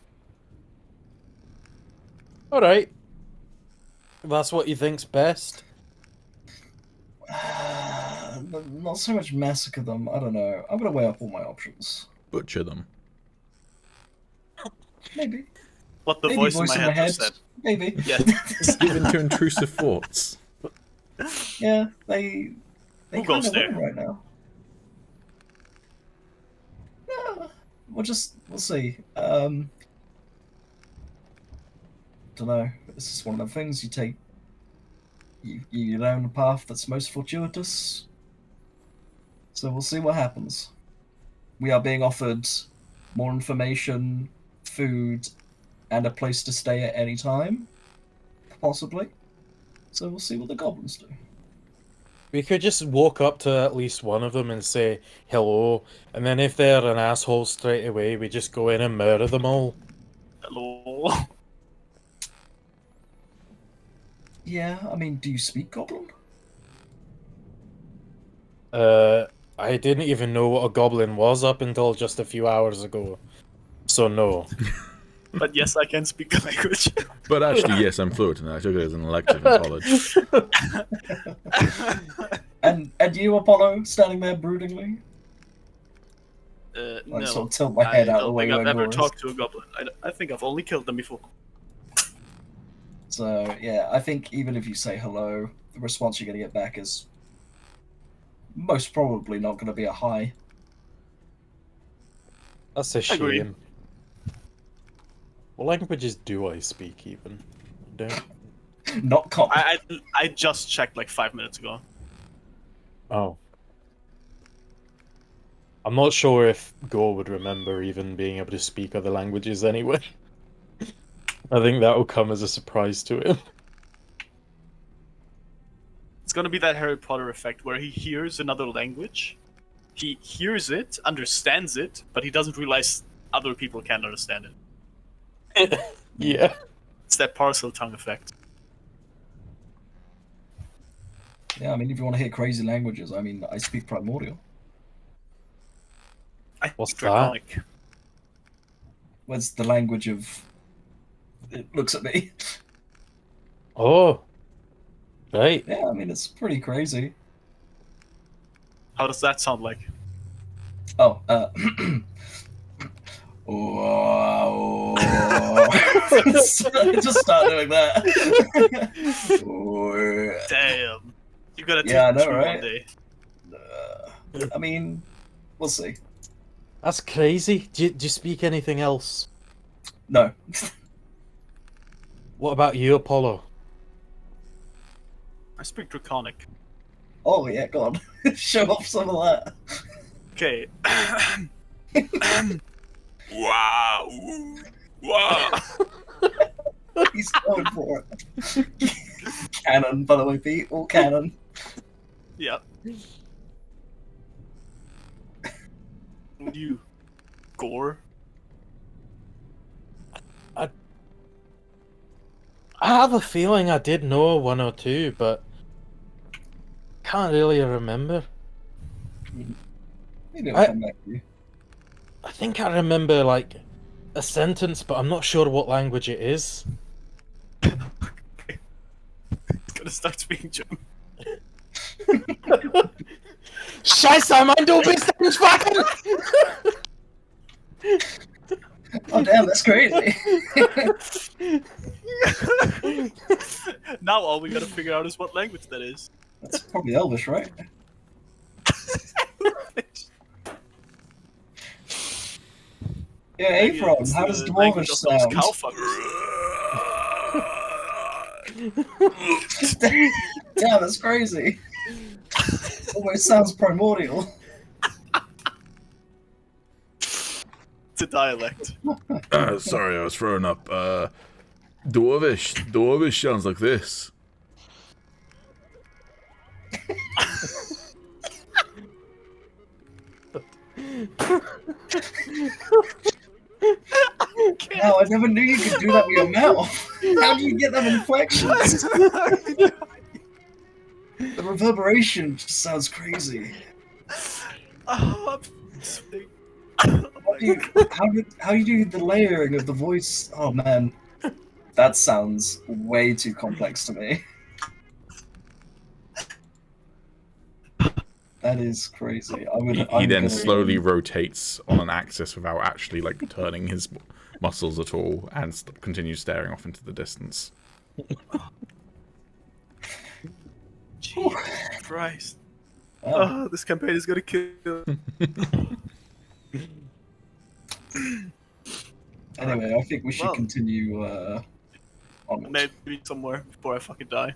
All right. If that's what you think's best. Not so much massacre them. I don't know. I'm gonna weigh up all my options. Butcher them. Maybe. What the Maybe voice in my head just said. Maybe. Yes. Give in to intrusive thoughts. Yeah, they Who kind goes of there? win right now. Yeah, we'll see. Don't know. This is one of the things you take. You down the path that's most fortuitous. So we'll see what happens. We are being offered more information, food, and a place to stay at any time, possibly. So we'll see what the goblins do. We could just walk up to at least one of them and say hello, and then if they're an asshole straight away, we just go in and murder them all. Hello. Yeah, I mean, do you speak Goblin? I didn't even know what a goblin was up until just a few hours ago. So no. But yes, I can speak the language. But actually, yes, I'm fluent in that. I took it as an elective in college. And you, Apollo, standing there broodingly? No, I sort of tilt my head I out the don't way think I've when ever Gore is. talked to a goblin. I think I've only killed them before. So, yeah, I think even if you say hello, the response you're going to get back is most probably not going to be a hi. That's a Agreed. shame. What languages do I speak even? I don't. Not common. I just checked like 5 minutes ago. Oh. I'm not sure if Gore would remember even being able to speak other languages anyway. I think that will come as a surprise to him. It's gonna be that Harry Potter effect where he hears another language, he hears it, understands it, but he doesn't realize other people can't understand it. Yeah. It's that parcel tongue effect. Yeah, I mean, if you want to hear crazy languages, I mean, I speak Primordial. What's Speak that? Draconic. What's the language of... It looks at me. Oh. Right. Yeah, I mean, it's pretty crazy. How does that sound like? Oh, just start doing that. Damn. You gotta teach Yeah, I know, me right? one day. I mean, we'll see. That's crazy. Do you speak anything else? No. What about you, Apollo? I speak Draconic. Oh, yeah, go on. Show off some of that. Okay. Wow. Wow. He's going for it. Canon, by the way, Pete. All canon. Yeah. You, Gore. I have a feeling I did know one or two, but can't really remember. Maybe it'll come back to you. I think I remember like a sentence, but I'm not sure what language it is. He's gonna start speaking German. Scheiße, Mann, du bist ein Schwachen! Oh, damn, that's crazy. Now all we gotta figure out is what language that is. That's probably Elvish, right? Yeah, Maybe Aetheron, it's how does the language Dwarvish of those sound? cow fuckers. Damn, that's crazy. Almost sounds primordial. It's a dialect. Sorry, I was throwing up. Dwarvish sounds like this. Wow, I never knew you could do that with your mouth. How do you get them inflections? The reverberation just sounds crazy. Oh, I'm sick. How do you do the layering of the voice? Oh man, that sounds way too complex to me. That is crazy. He I'm then gonna slowly rotates on an axis without actually like turning his muscles at all, and continues staring off into the distance. Jesus Christ. Oh, Oh, this campaign is gonna kill. anyway, I think we should Well. continue on. Maybe somewhere before I fucking die.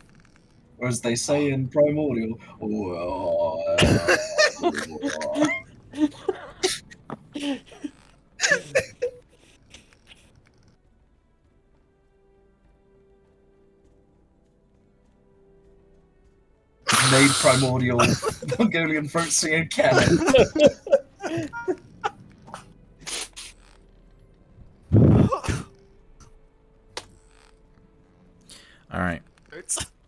Or as they say in Primordial, made Primordial Mongolian throat singing canon. All right.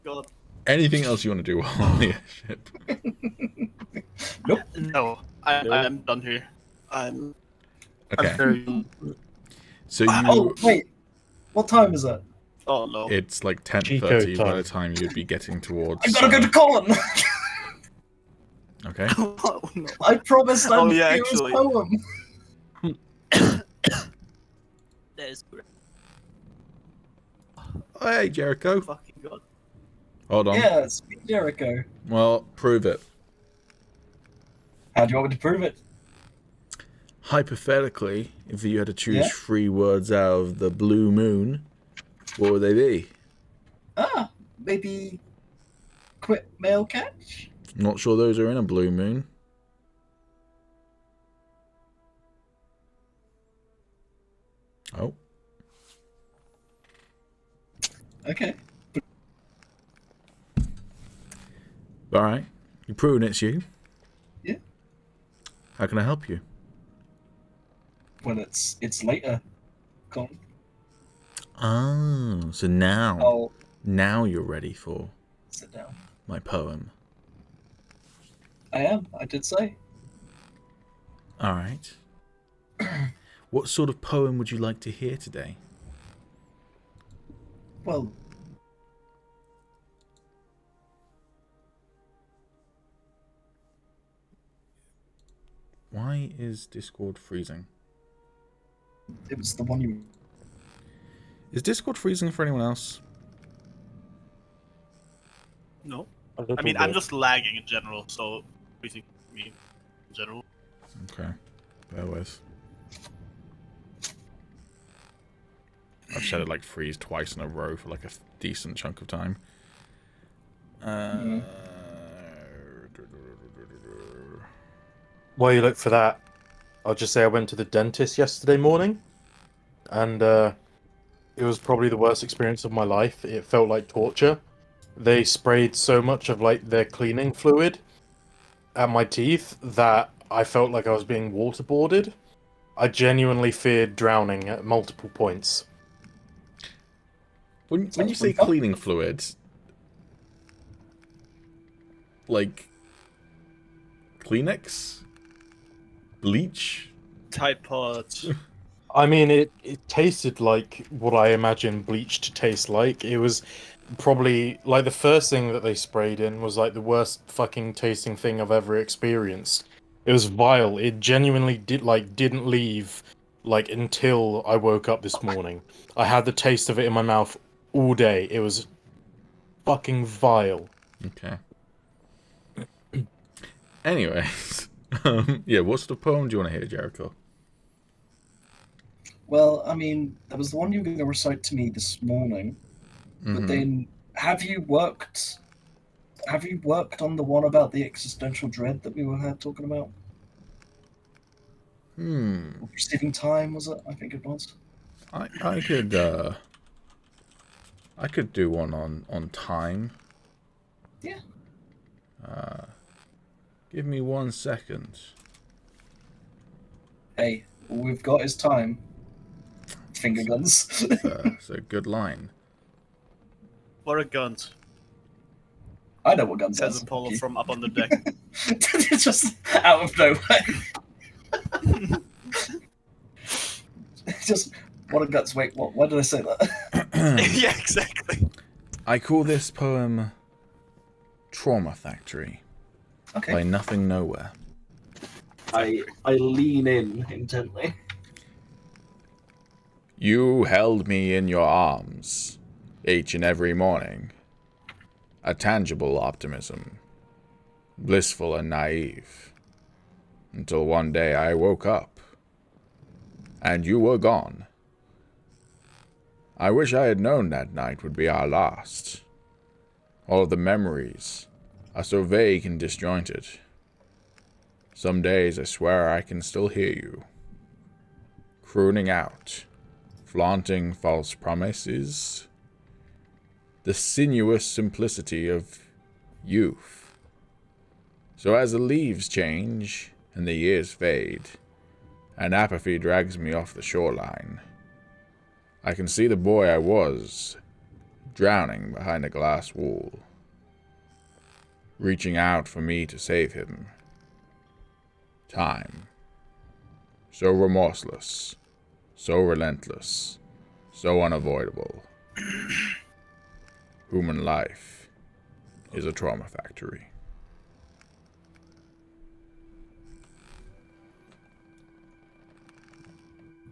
God. Anything else you want to do on the airship? Nope. No, I'm done here. I'm Okay. very. So you. Oh wait, what time is it? Oh no. It's like Chico 10:30 by time. the time you'd be getting towards. I gotta go to Colin. Okay. Oh, no. I promised I'd Oh, yeah, hear his actually. poem. That is great. Oh, hey, Jericho. Fucking God. Hold on. Yeah, speak Jericho. Well, prove it. How do you want me to prove it? Hypothetically, if you had to choose Yeah? 3 words out of the blue moon, what would they be? Maybe quit mail catch? Not sure those are in a blue moon. Oh. Okay. Alright. You're proving it's you. Yeah. How can I help you? When it's later, Colin. Oh, so now. I'll Now you're ready for sit down. my poem. I am, I did say. Alright. What sort of poem would you like to hear today? Well, Why is Discord freezing? it was the one you... Is Discord freezing for anyone else? No. A little I mean, I'm bit. just lagging in general, so freezing me in general. Okay. Bear with. I've said it like freeze twice in a row for like a decent chunk of time. While you look for that, I'll just say I went to the dentist yesterday morning, and it was probably the worst experience of my life. It felt like torture. They sprayed so much of like their cleaning fluid at my teeth that I felt like I was being waterboarded. I genuinely feared drowning at multiple points. When you Sounds say pretty fun. cleaning fluids, like Kleenex, bleach. Tide Pods. I mean, it tasted like what I imagine bleach to taste like. It was probably like the first thing that they sprayed in was like the worst fucking tasting thing I've ever experienced. It was vile. It genuinely didn't leave like until I woke up this morning. I had the taste of it in my mouth all day. It was fucking vile. Okay. Anyways, yeah. What sort of poem do you want to hear, Jericho? Well, I mean, there was the one you were going to recite to me this morning, but then have you worked? Have you worked on the one about the existential dread that we were talking about? Or Receiving time, was it? I think it was. I could do one on time. Yeah. Give me 1 second. Hey, all we've got is time. Finger guns. It's a good line. What are guns? I know what guns are. Says Apollo from up on the deck. It's just out of nowhere. Just what are guns? Wait, what? Why did I say that? Yeah, exactly. I call this poem Trauma Factory Okay. by Nothing Nowhere. I lean in intently. You held me in your arms each and every morning. A tangible optimism, blissful and naive, until one day I woke up and you were gone. I wish I had known that night would be our last. All of the memories are so vague and disjointed. Some days I swear I can still hear you, crooning out, flaunting false promises, the sinuous simplicity of youth. So as the leaves change and the years fade, and apathy drags me off the shoreline, I can see the boy I was, drowning behind a glass wall, reaching out for me to save him. Time. So remorseless, so relentless, so unavoidable. Human life is a trauma factory.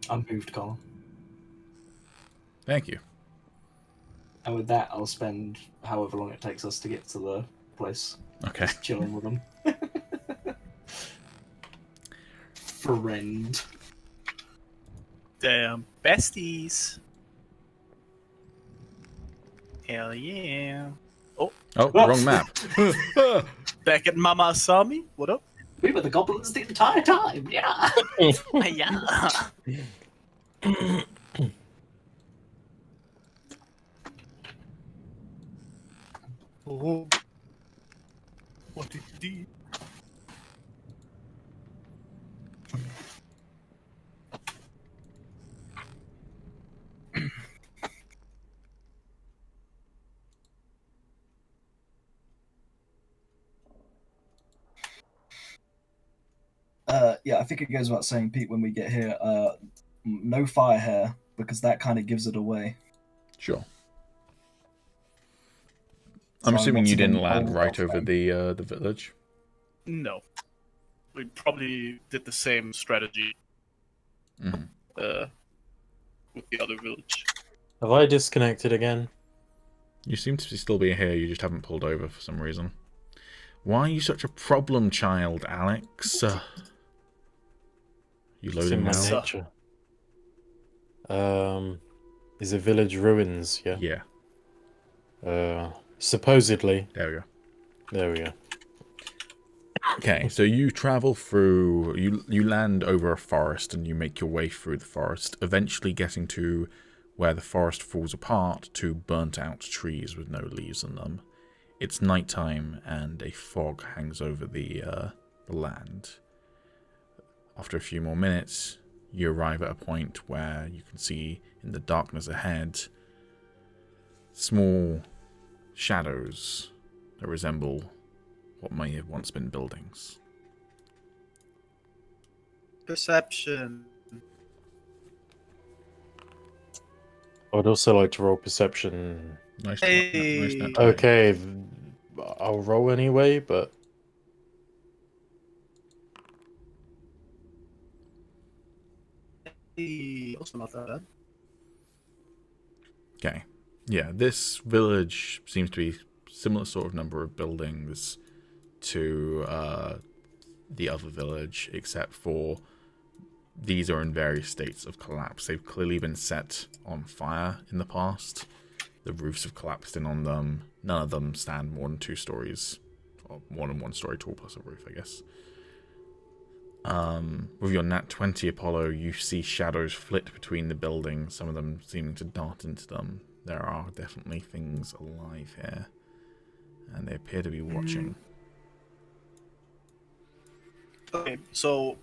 I'm moved, Colin. Thank you. And with that, I'll spend however long it takes us to get to the place. Okay. Just chilling with them. Friend. Damn besties. Hell yeah. Oh, wrong map. Back at Mama Asami. What up? We were the goblins the entire time, yeah! Yeah. Oh. What did you do? Yeah, I think it goes without saying, Pete, when we get here, no fire here, because that kind of gives it away. Sure. So I'm assuming once you again, didn't land hold right off over then. the village. No. We probably did the same strategy Mhm. with the other village. Have I disconnected again? You seem to still be here, you just haven't pulled over for some reason. Why are you such a problem child, Alex? You It's loading in my now? nature. Is it village ruins? Yeah. Yeah, Supposedly. there we go. There we go. Okay, so you travel through, you land over a forest and you make your way through the forest, eventually getting to where the forest falls apart to burnt out trees with no leaves on them. It's nighttime and a fog hangs over the land. After a few more minutes, you arrive at a point where you can see in the darkness ahead small shadows that resemble what may have once been buildings. Perception. I would also like to roll perception. Nice. Hey. Nice net. Okay, I'll roll anyway, but Hey. Also not that bad. Okay. Yeah, this village seems to be similar sort of number of buildings to the other village, except for these are in various states of collapse. They've clearly been set on fire in the past. The roofs have collapsed in on them. None of them stand more than 2 stories. Or more than 1 story tall plus a roof, I guess. With your nat 20, Apollo, you see shadows flit between the buildings, some of them seeming to dart into them. There are definitely things alive here, and they appear to be watching. Okay, so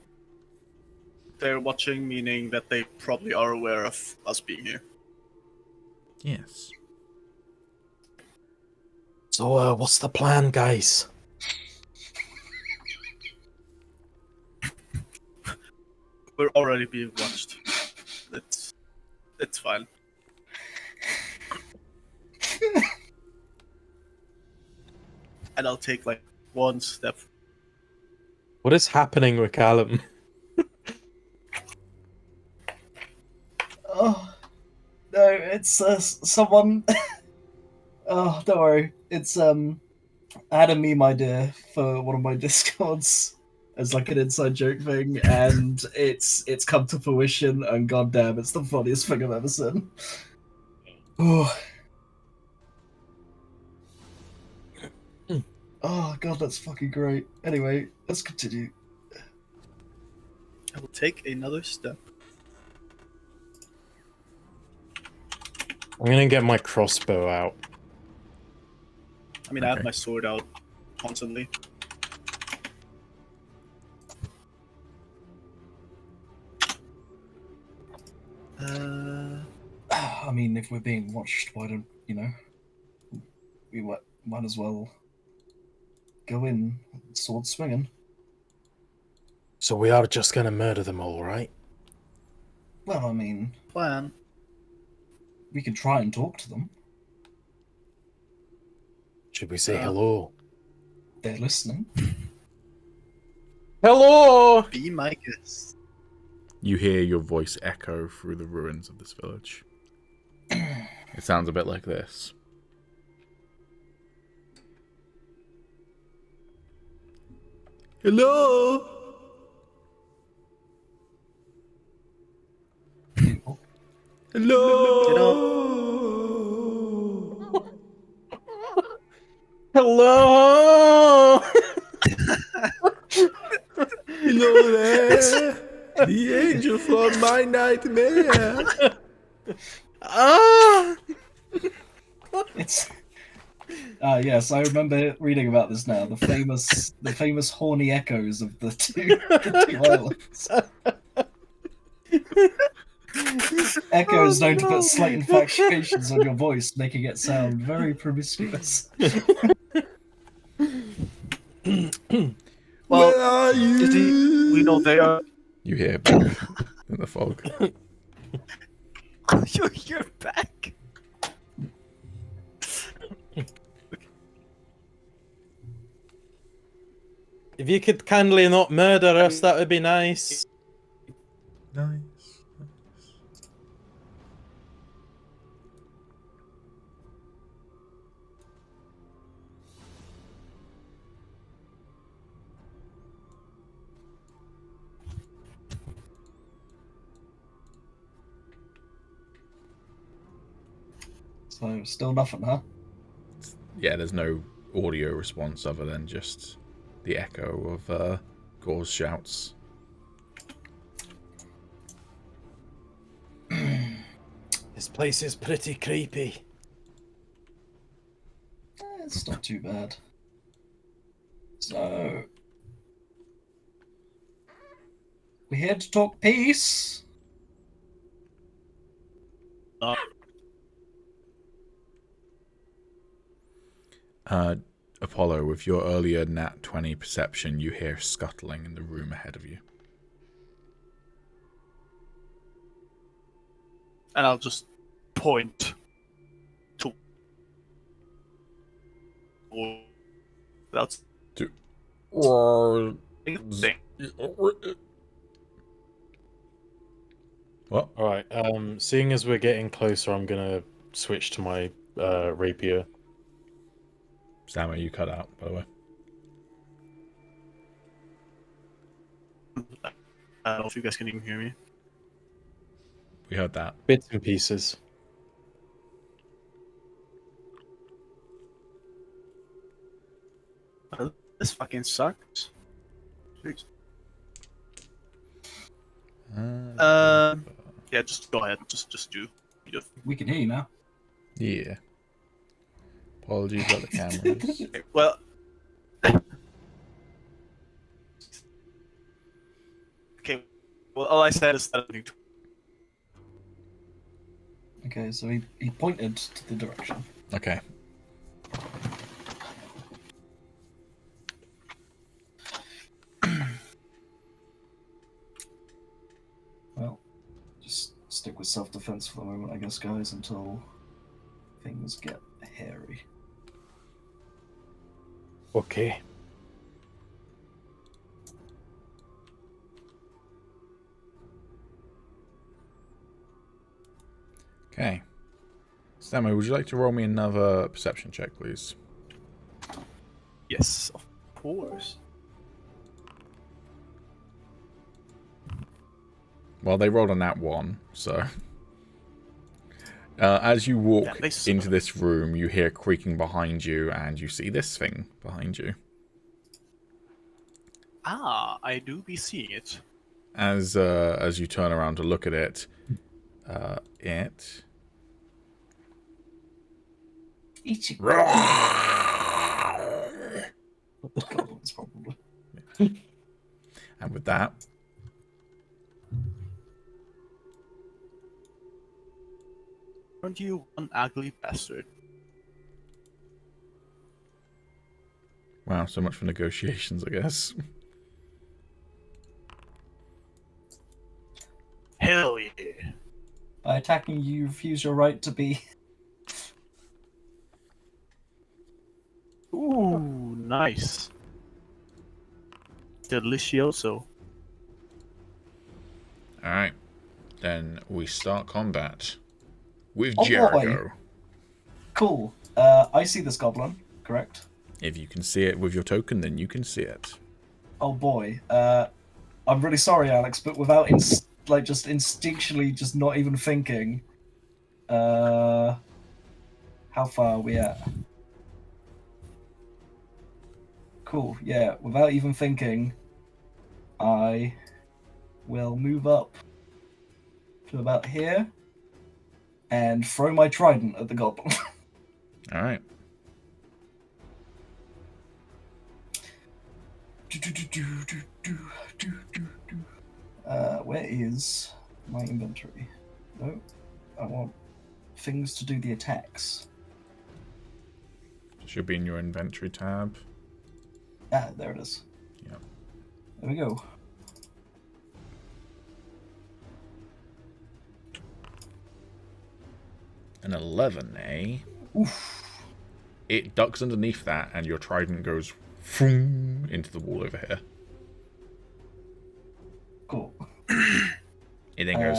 they're watching, meaning that they probably are aware of us being here. Yes. So, what's the plan, guys? We're already being watched. It's fine. And I'll take like 1 step. What is happening with Calum? Oh no, it's someone. Oh, don't worry. It's I had a meme idea for one of my discords as like an inside joke thing, and it's come to fruition. And goddamn, it's the funniest thing I've ever seen. Oh. Oh god, that's fucking great. Anyway, let's continue. I will take another step. I'm gonna get my crossbow out. I mean, I have Okay. my sword out constantly. I mean, if we're being watched, why don't we might as well go in sword swinging. So we are just gonna murder them all, right? Well, I mean, Plan. we can try and talk to them. Should we say hello? They're listening. Hello! Be my guest. You hear your voice echo through the ruins of this village. It sounds a bit like this. Hello? Hello? Hello! Hello there. The angel from my nightmare. Ah! It's yes, I remember reading about this now. The famous horny echoes of the two islands. Echo is known to put slight infatuations on your voice, making it sound very promiscuous. Well, Where are you? we know they are. You hear back in the fog. You're back. If you could kindly not murder us, that would be nice. Nice. So still nothing, huh? Yeah, there's no audio response other than just the echo of Gore's shouts. This place is pretty creepy. It's not too bad. So we're here to talk peace. Apollo, with your earlier nat 20 perception, you hear scuttling in the room ahead of you. And I'll just point to. That's thing. What? Alright, seeing as we're getting closer, I'm gonna switch to my rapier. Sammy, you cut out, by the way. I don't know if you guys can even hear me. We heard that. Bits and pieces. Well, this fucking sucks. Jeez. Yeah, just go ahead. Just do. We can hear you now. Yeah. Apologies about the cameras. Okay, well. Okay. Well, all I said is that. Okay, so he pointed to the direction. Okay. Well, just stick with self-defense for the moment, I guess, guys, until things get hairy. Okay. Okay. Sammy, would you like to roll me another perception check, please? Yes, of course. Well, they rolled a nat 1, so... as you walk Yeah, into this room, you hear creaking behind you, and you see this thing behind you. Ah, I do be seeing it. As you turn around to look at it, it... Eat your goblins, probably. And with that, Aren't you one ugly bastard? wow, so much for negotiations, I guess. Hell yeah. By attacking you, refuse your right to be. Ooh, nice. Delicioso. Alright. Then we start combat with Oh, boy. Jericho. Cool. I see this goblin, correct? If you can see it with your token, then you can see it. Oh boy. I'm really sorry, Alex, but without just instinctually, just not even thinking. How far are we at? Cool. Yeah. Without even thinking, I will move up to about here and throw my trident at the goblin. Alright. Where is my inventory? No, I want things to do the attacks. Should be in your inventory tab. Ah, there it is. Yep. There we go. An 11, eh? Oof. It ducks underneath that, and your trident goes vroom, into the wall over here. Cool. It then goes...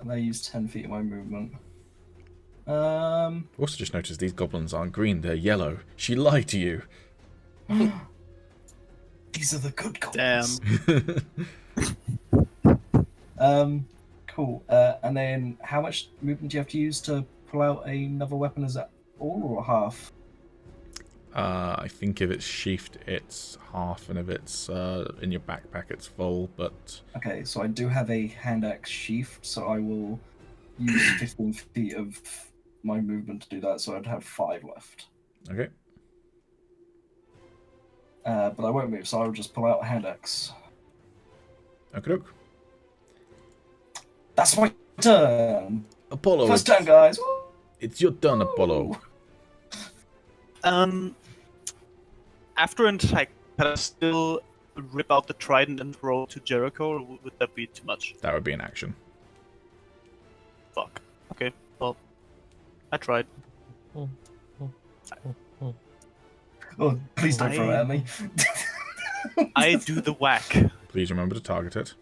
And I use 10 feet of my movement. Also just noticed these goblins aren't green, they're yellow. She lied to you. These are the good goblins. Damn. Cool. And then how much movement do you have to use to pull out another weapon? Is that all or half? I think if it's sheathed, it's half, and if it's in your backpack, it's full, but... Okay, so I do have a hand axe sheath, so I will use 15 feet of my movement to do that, so I'd have 5 left. Okay. But I won't move, so I'll just pull out a hand axe. Okey-doke. That's my turn! Apollo, First turn, guys! it's your turn, Apollo. After an attack, can I still rip out the trident and throw to Jericho, or would that be too much? That would be an action. Fuck. Okay, well, I tried. Oh, please don't throw it at me. I do the whack. Please remember to target it.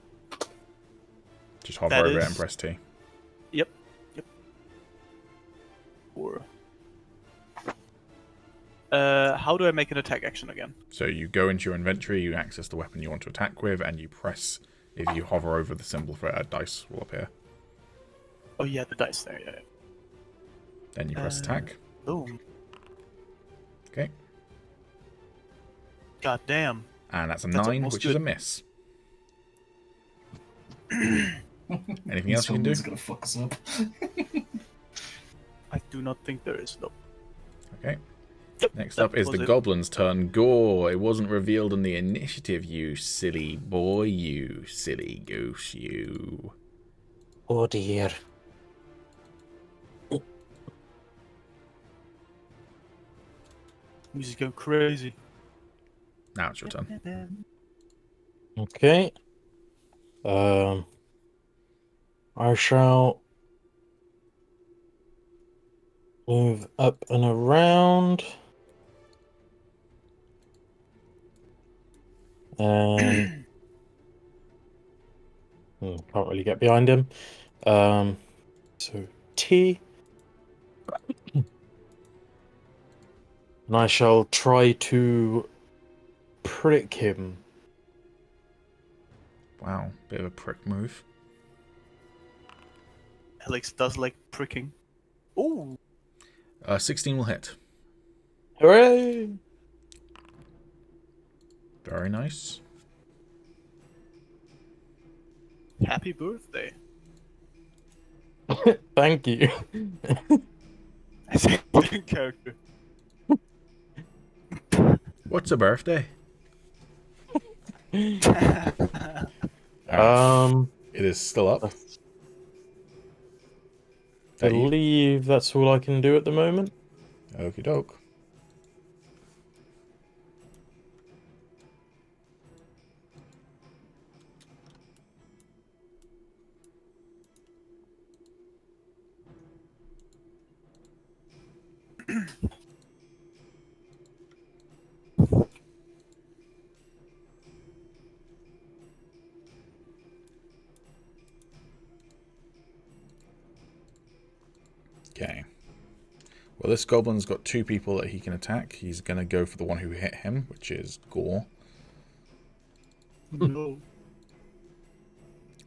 Just hover That over it is- and press T. Yep. Or How do I make an attack action again? So you go into your inventory, you access the weapon you want to attack with, and you press. If you hover over the symbol for it, a dice will appear. Oh yeah, the dice there. Yeah. Then you press attack. Boom. Okay. God damn. And that's a That's 9, almost which is good. a miss. Anything else you can do? Someone's gonna fuck us up. I do not think there is. No. Okay. Yep, Next that up is was the it. Goblin's turn. Gore. It wasn't revealed in the initiative, you silly boy, you silly goose, you. Oh dear. Music's going crazy. Now it's your turn. Okay. I shall move up and around. And can't really get behind him. So T. And I shall try to prick him. Wow, bit of a prick move. Alex does like pricking. Ooh. 16 will hit. Hooray! Very nice. Happy birthday. Thank you. I say in character. What's a birthday? Alright, it is still up. I Is that you? believe that's all I can do at the moment. Okie doke. Okay. Well, this goblin's got 2 people that he can attack. He's going to go for the one who hit him, which is Gore, No.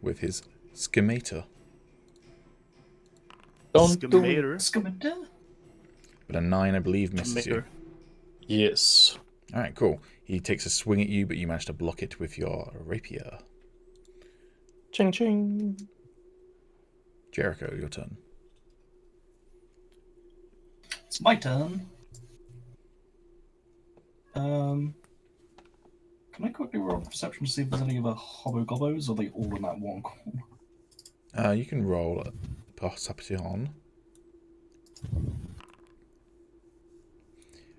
with his schemator. Don't do it. Scamator. Scamander? But a 9, I believe, misses you. Yes. Alright, cool. He takes a swing at you, but you manage to block it with your rapier. Ching ching. Jericho, your turn. It's my turn. Can I quickly roll perception to see if there's any other hobgoblins, or are they all in that one corner? You can roll a perception.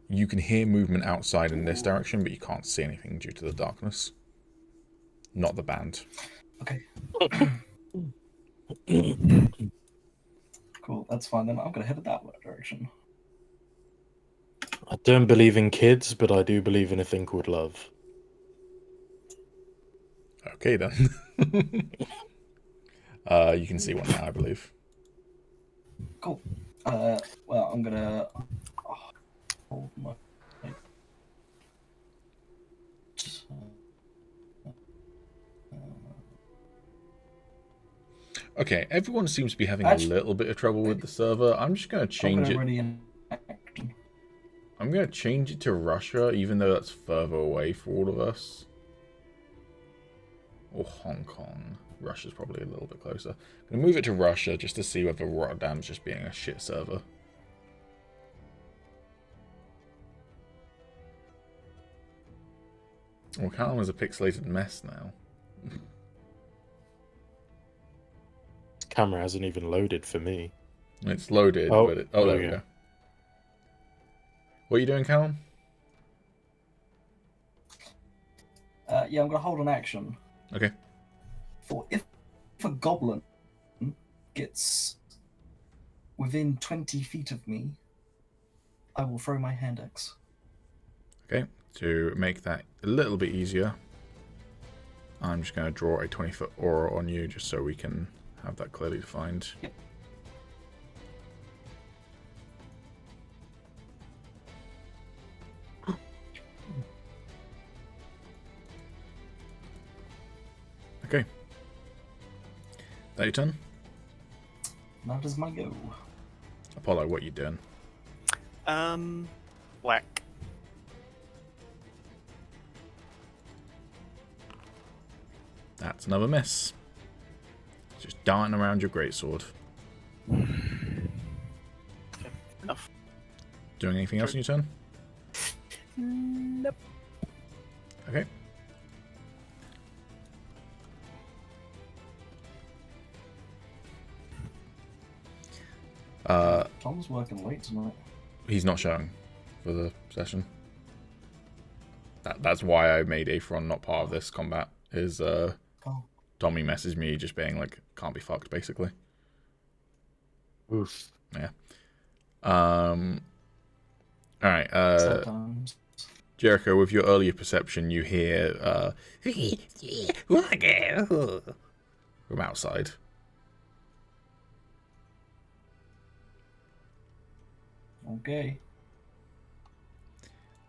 You can hear movement outside in this direction, but you can't see anything due to the darkness. Not the band. Okay. Cool, that's fine then. I'm gonna head in that direction. I don't believe in kids, but I do believe in a thing called love. Okay, then. You can see one now, I believe. Cool. Well, I'm gonna hold my. Okay, everyone seems to be having a little bit of trouble with the server. I'm just going to change it. I'm going to change it to Russia, even though that's further away for all of us. Or Hong Kong. Russia's probably a little bit closer. I'm going to move it to Russia just to see whether Rotterdam's just being a shit server. Well, Calum is a pixelated mess now. Camera hasn't even loaded for me. It's loaded, Oh, but there we go. What are you doing, Calum? Yeah, I'm gonna hold an action. Okay. For if a goblin gets within 20 feet of me, I will throw my hand axe. Okay, to make that a little bit easier, I'm just going to draw a 20-foot aura on you just so we can have that clearly defined. Yep. Okay. That your turn? That is my go. Apollo, what you doing? Whack. That's another miss. Just darting around your greatsword. Okay, enough. Doing anything else in your turn? Nope. Okay. Tom's working late tonight. He's not showing for the session. That's why I made Aetheron not part of this combat. Is Oh. Tommy messaged me just being like, can't be fucked, basically. Oof. Yeah. Alright, Sometimes. Jericho, with your earlier perception, you hear from outside. Okay.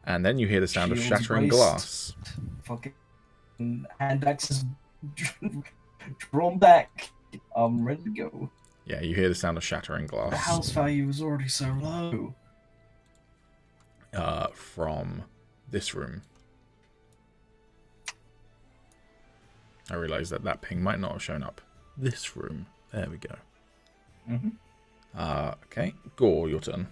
And then you hear the sound of Shields shattering braced. glass. Fucking hand axes drawn back. I'm ready to go. Yeah, you hear the sound of shattering The glass house value is already so low. from this room. I realize that ping might not have shown up. This room. There we go. Mm-hmm. Okay, Gore, your turn.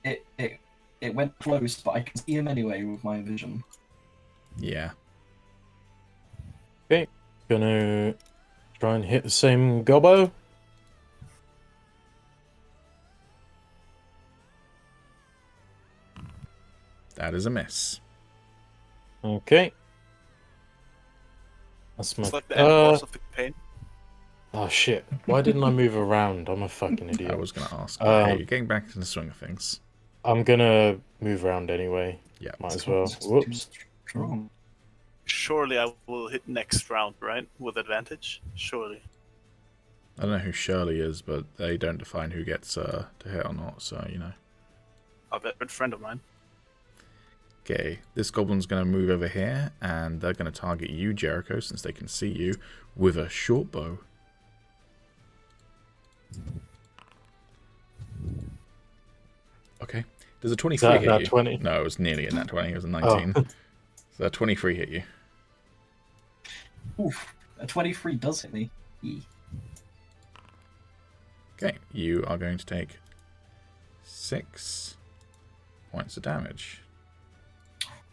It went close, but I can see him anyway with my vision. Yeah. Okay. Gonna try and hit the same gobbo. That is a miss. Okay. That's my. It's like the end boss of the campaign. Oh shit! Why didn't I move around? I'm a fucking idiot. I was going to ask. But hey, Um, you're getting back into the swing of things. I'm gonna move around anyway. Yeah. Might as well. It's too Whoops. strong. Surely I will hit next round, right? With advantage? Surely. I don't know who Shirley is, but they don't define who gets to hit or not, so, you know. A good friend of mine. Okay, this goblin's going to move over here, and they're going to target you, Jericho, since they can see you, with a short bow. Okay. Does a 23 That- hit that you? 20? No, it was nearly a nat 20. It was a 19. Oh. So a 23 hit you. Oof. A 23 does hit me. Yee. Okay, you are going to take 6 points of damage.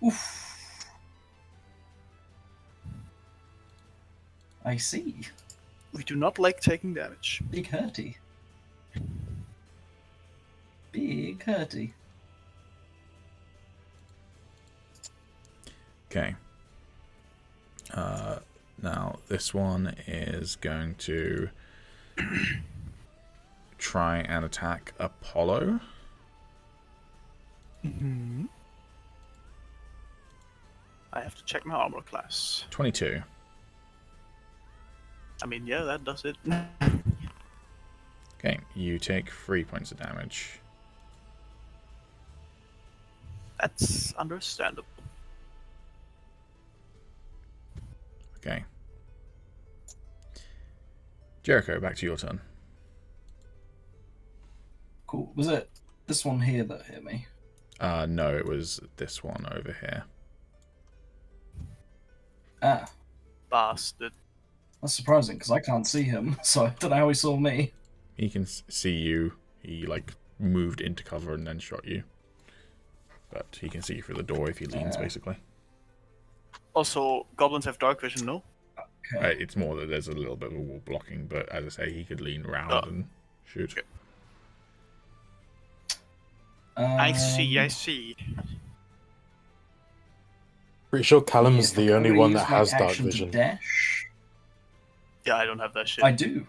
Oof. I see. We do not like taking damage. Big hurty. Big hurty. Okay. Now, this one is going to try and attack Apollo. Mm-hmm. I have to check my armor class. 22. I mean, yeah, that does it. Okay, you take 3 points of damage. That's understandable. Okay. Jericho, back to your turn. Cool. Was it this one here that hit me? No, it was this one over here. Ah, Bastard. that's surprising because I can't see him, so I don't know how he saw me. He can see you. He, like, moved into cover and then shot you. But he can see you through the door if he leans, basically. Also, goblins have dark vision, no? Okay. It's more that there's a little bit of a wall blocking, but as I say, he could lean around and shoot. Okay. I see. Um, Pretty sure Calum's yeah, the I'm only gonna one use that my has dark action to vision. Dash. Yeah, I don't have that shit. I do.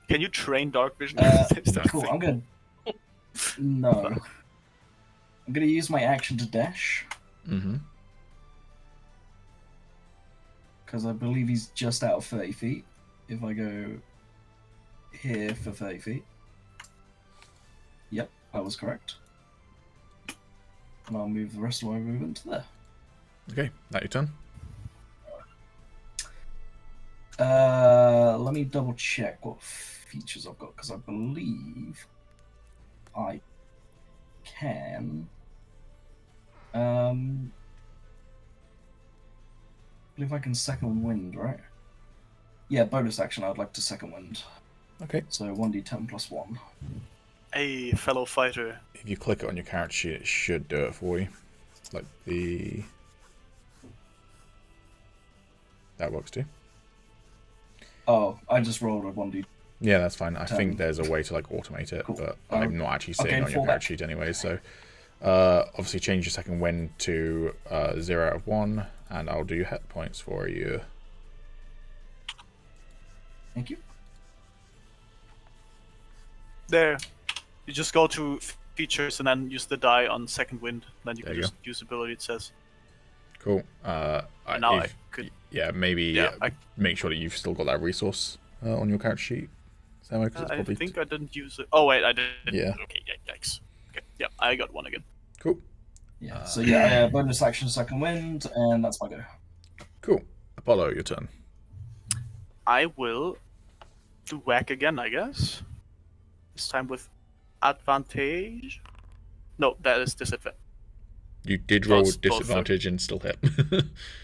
Can you train dark vision? Is that a Cool. thing? I'm gonna. No. I'm gonna use my action to dash Mm-hmm. because I believe he's just out of 30 feet. If I go here for 30 feet. Yep, that was correct. And I'll move the rest of my movement to there. Okay, that your turn? Let me double check what features I've got, because I believe I can. I believe I can second wind, right? Yeah, bonus action. I'd like to second wind. Okay. So 1d10 plus 1. A fellow fighter. If you click it on your character sheet, it should do it for you. Like the... That works too. Oh, I just rolled a 1d. Yeah, that's fine. I 10. think there's a way to like automate it, Cool. but I'm not actually sitting okay, on your fallback. character sheet anyway. So obviously change your second wind to 0 out of 1, and I'll do your hit points for you. Thank you. There. You just go to features and then use the die on second wind. Then you There can you just use ability, it says. Cool. And now I could... Yeah, maybe Yeah, make sure that you've still got that resource on your character sheet. Is that right? 'Cause it's I probably think I didn't use it. Oh, wait, I didn't. Yeah. Okay, yikes. Okay, yeah, I got one again. Cool. Yeah. So yeah, bonus action, second wind, and that's my go. Cool. Apollo, your turn. I will do whack again, I guess. This time with advantage. No, that is disadvantage. You did roll Both- both disadvantage and still hit.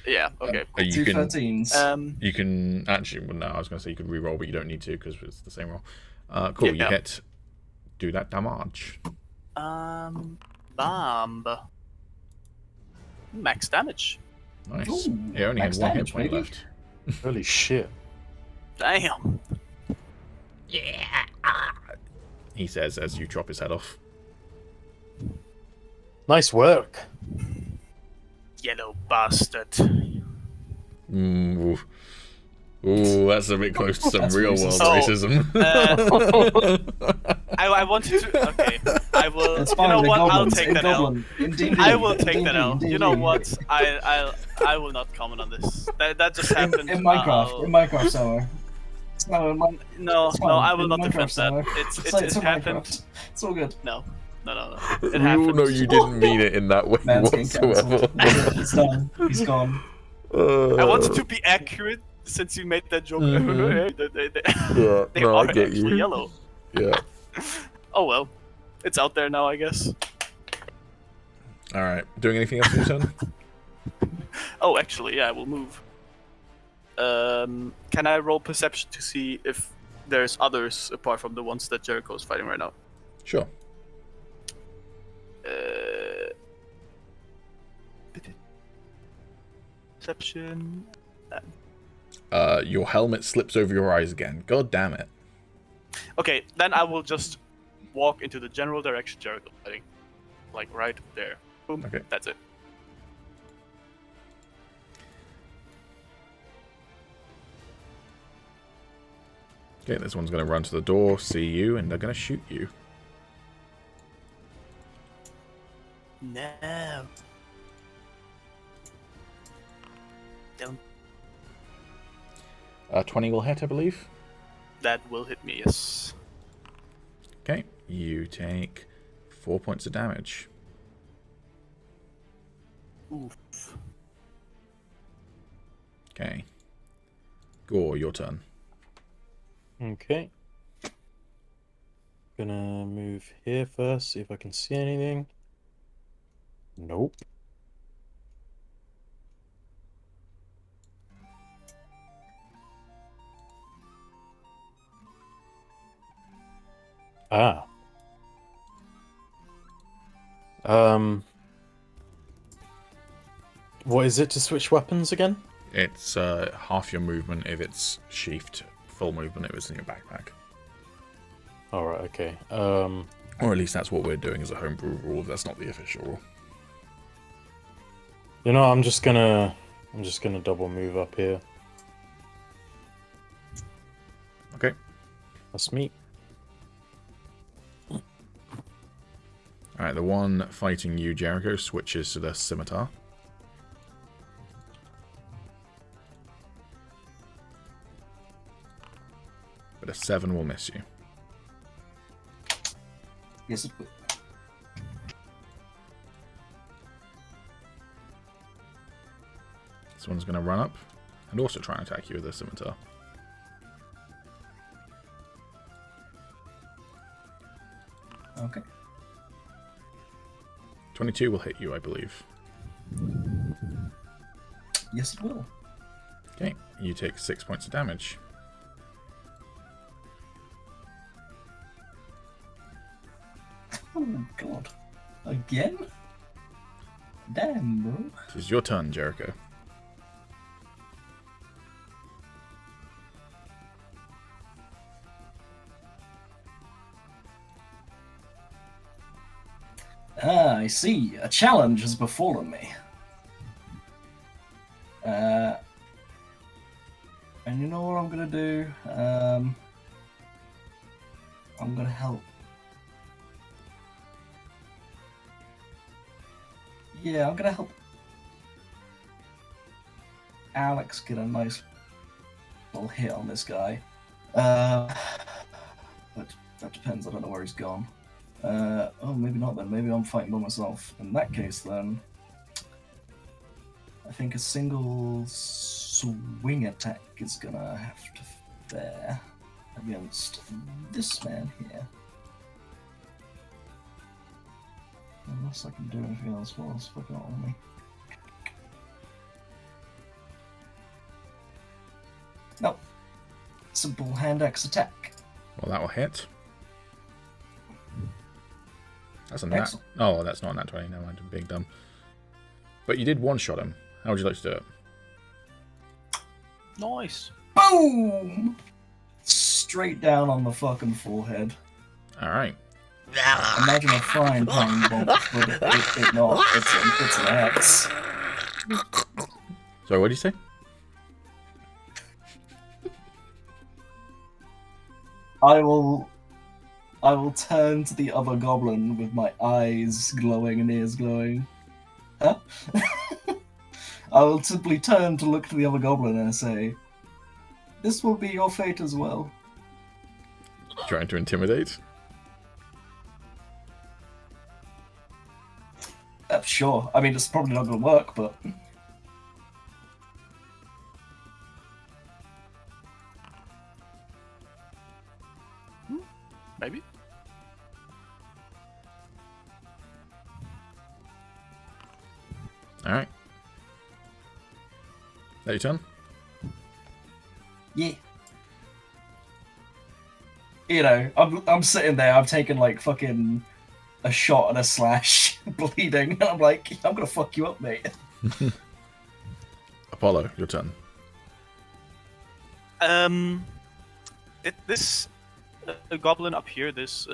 Yeah, okay. You Two can 13s. you can actually, well, no, I was going to say you could re-roll, but you don't need to because it's the same roll. Cool. Yeah. You hit. Do that damage. Bomb. Max damage. Nice. Ooh, He only had max one hit damage, point baby. left. Holy shit. Damn. He says as you chop his head off. Nice work. Yellow bastard. Ooh, that's a bit close to some That's real world racist. racism. I wanted to. Okay, I will. It's You fine. know they're what? I'll goblins. take In that L. Goblin. In D&D. I will take In that L. D&D. You know what? I will not comment on this. That just happened. In Minecraft. I'll- In Minecraft somewhere. No, in Min- No, it's no, fine. I will In not Minecraft defend that. somewhere. It's in happened. Minecraft. It's all good. No. It Oh, happened. no, you didn't mean it in that way Man's getting whatsoever. cancelled. He's done. He's gone. I wanted to be accurate since you made that joke. Mhm. Yeah, They no, are I get actually you. yellow. Yeah. Oh well, it's out there now, I guess. All right. Doing anything else for your turn? Oh, actually, yeah, I will move. Can I roll perception to see if there's others apart from the ones that Jericho is fighting right now? Sure. Perception. Your helmet slips over your eyes again. God damn it. Okay, then I will just walk into the general direction Jericho is fighting, like right there. Boom. Okay. That's it. Okay, this one's going to run to the door, see you, and they're going to shoot you. No. Don't. 20 will hit, I believe. That will hit me, yes. Okay, you take 4 points of damage. Oof. Okay. Gore, your turn. Okay. Gonna move here first, see if I can see anything. Nope. Ah. What is it to switch weapons again? It's half your movement if it's sheathed, full movement if it's in your backpack. Alright, okay. Or at least that's what we're doing as a homebrew rule. That's not the official rule. You know, I'm just gonna double move up here. Okay. That's me. Alright, the one fighting you, Jericho, switches to the scimitar. But a 7 will miss you. Yes, it will. This one's going to run up and also try and attack you with a scimitar. Okay. 22 will hit you, I believe. Yes, it will. Okay, you take 6 points of damage. Oh, God. Again? Damn, bro. It is your turn, Jericho. Ah, I see. A challenge has befallen me. And you know what I'm gonna do? I'm gonna help. Yeah, I'm gonna help Alex get a nice little hit on this guy. But that depends. I don't know where he's gone. Oh, maybe not then. Maybe I'm fighting by myself. In that case, then, I think a single swing attack is gonna have to fare against this man here. Unless I can do anything else while it's fucking on me. No. Simple hand axe attack. Well, that will hit. That's a nat. Excellent. Oh, that's not a nat 20. Never mind, I'm being dumb. But you did one-shot him. How would you like to do it? Nice. Boom! Straight down on the fucking forehead. Alright. Imagine a frying pan bolt, but it not. It's an axe. Sorry, what did you say? I will turn to the other goblin with my eyes glowing and ears glowing. Huh? I will simply turn to look to the other goblin and say, "This will be your fate as well." Trying to intimidate? Sure. I mean, it's probably not going to work, but... Maybe. Alright. That your turn? Yeah. You know, I'm sitting there, I've taken like fucking a shot and a slash, bleeding, and I'm like, I'm gonna fuck you up, mate. Apollo, your turn. This goblin up here, this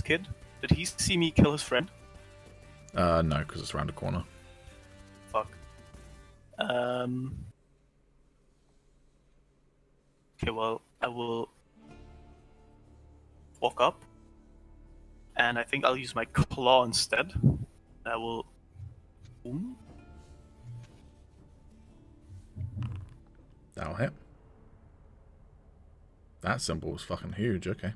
kid, did he see me kill his friend? No, because it's around the corner. Fuck. Okay, well, I will walk up, and I think I'll use my claw instead. I will. Boom. That'll hit. That symbol was fucking huge, okay.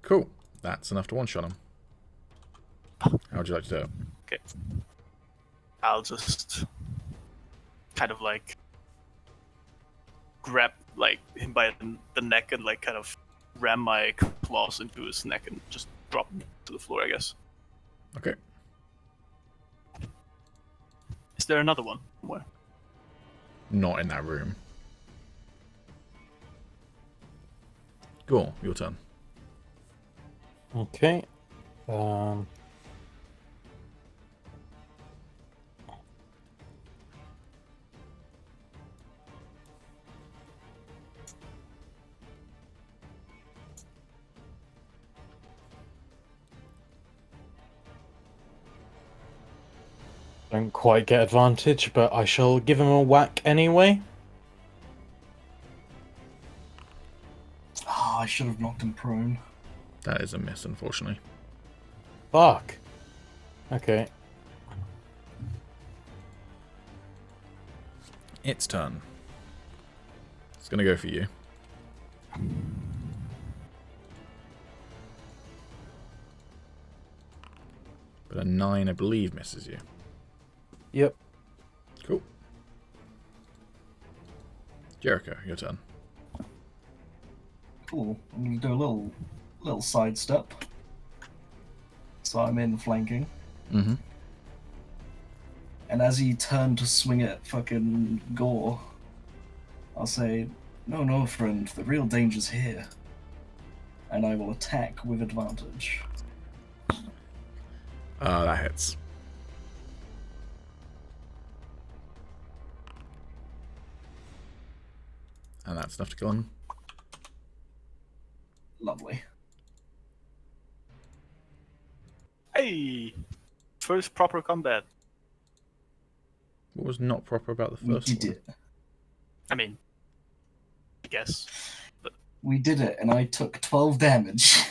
Cool. That's enough to one-shot him. How would you like to do it? Okay. I'll just kind of like grab like him by the neck and like kind of ram my claws into his neck and just drop him to the floor, I guess. Okay. Is there another one somewhere? Not in that room. Cool, your turn. Okay. Don't quite get advantage, but I shall give him a whack anyway. Oh, I should have knocked him prone. That is a miss, unfortunately. Fuck. Okay. Its turn. It's gonna go for you. But a 9, I believe, misses you. Yep. Cool. Jericho, your turn. Cool. I'm gonna do a little sidestep. So I'm in flanking. Mm-hmm. And as he turned to swing at fucking Gore, I'll say, no, friend, the real danger's here. And I will attack with advantage. That hits. And that's enough to kill him. Lovely. Hey! First proper combat. What was not proper about the We first did one? it. I mean, I guess. We did it, and I took 12 damage.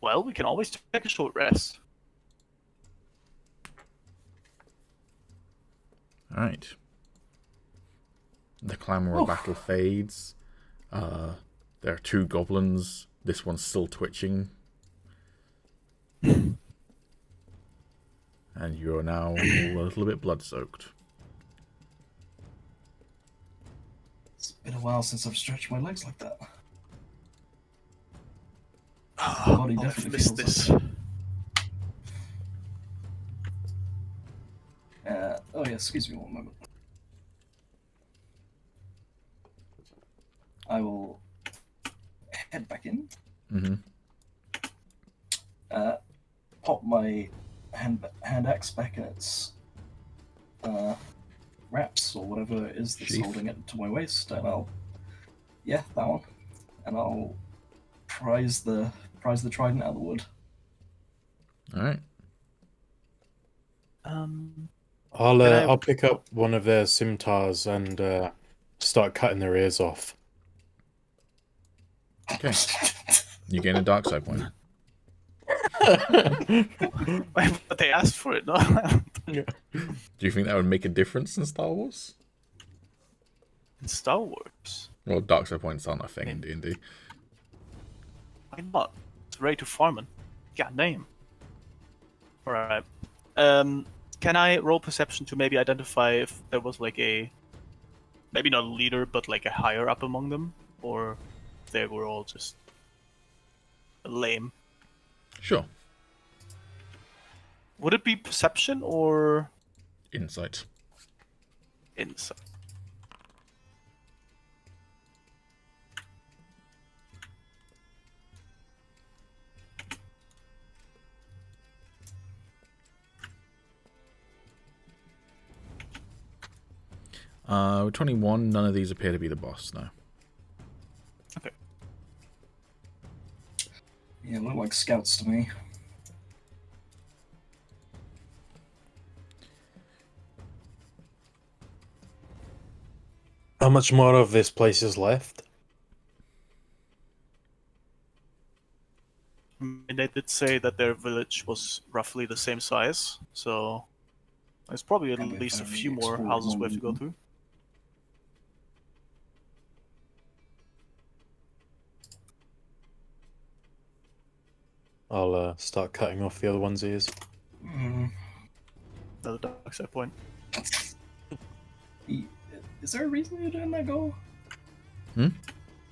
Well, we can always take a short rest. Alright. The clamor of battle fades. There are 2 goblins. This one's still twitching. And you are now all a little bit blood-soaked. It's been a while since I've stretched my legs like that. My body I've definitely missed feels this. Oh yeah, excuse me one moment. I will head back in. Mm-hmm. Pop my hand axe back in its wraps or whatever it is that's Sheath. holding it to my waist, and I'll that one, and I'll prize the trident out of the wood. Alright. I'll pick up one of their scimitars and start cutting their ears off. Okay. You gain a dark side point. But they asked for it, no? Do you think that would make a difference in Star Wars? In Star Wars? Well, dark side points aren't a thing in D&D. Why not? It's ready to farming. God damn. Alright. Can I roll perception to maybe identify if there was like a... Maybe not a leader, but like a higher up among them? Or if they were all just... lame? Sure. Would it be perception or... Insight. insight? 21, none of these appear to be the boss, no. Okay. Yeah, look like scouts to me. How much more of this place is left? And they did say that their village was roughly the same size, so there's probably at And we've least a only few more explored houses we one have to go of them. through. I'll start cutting off the other one's ears. Another dark side point. Is there a reason you're doing that, Go?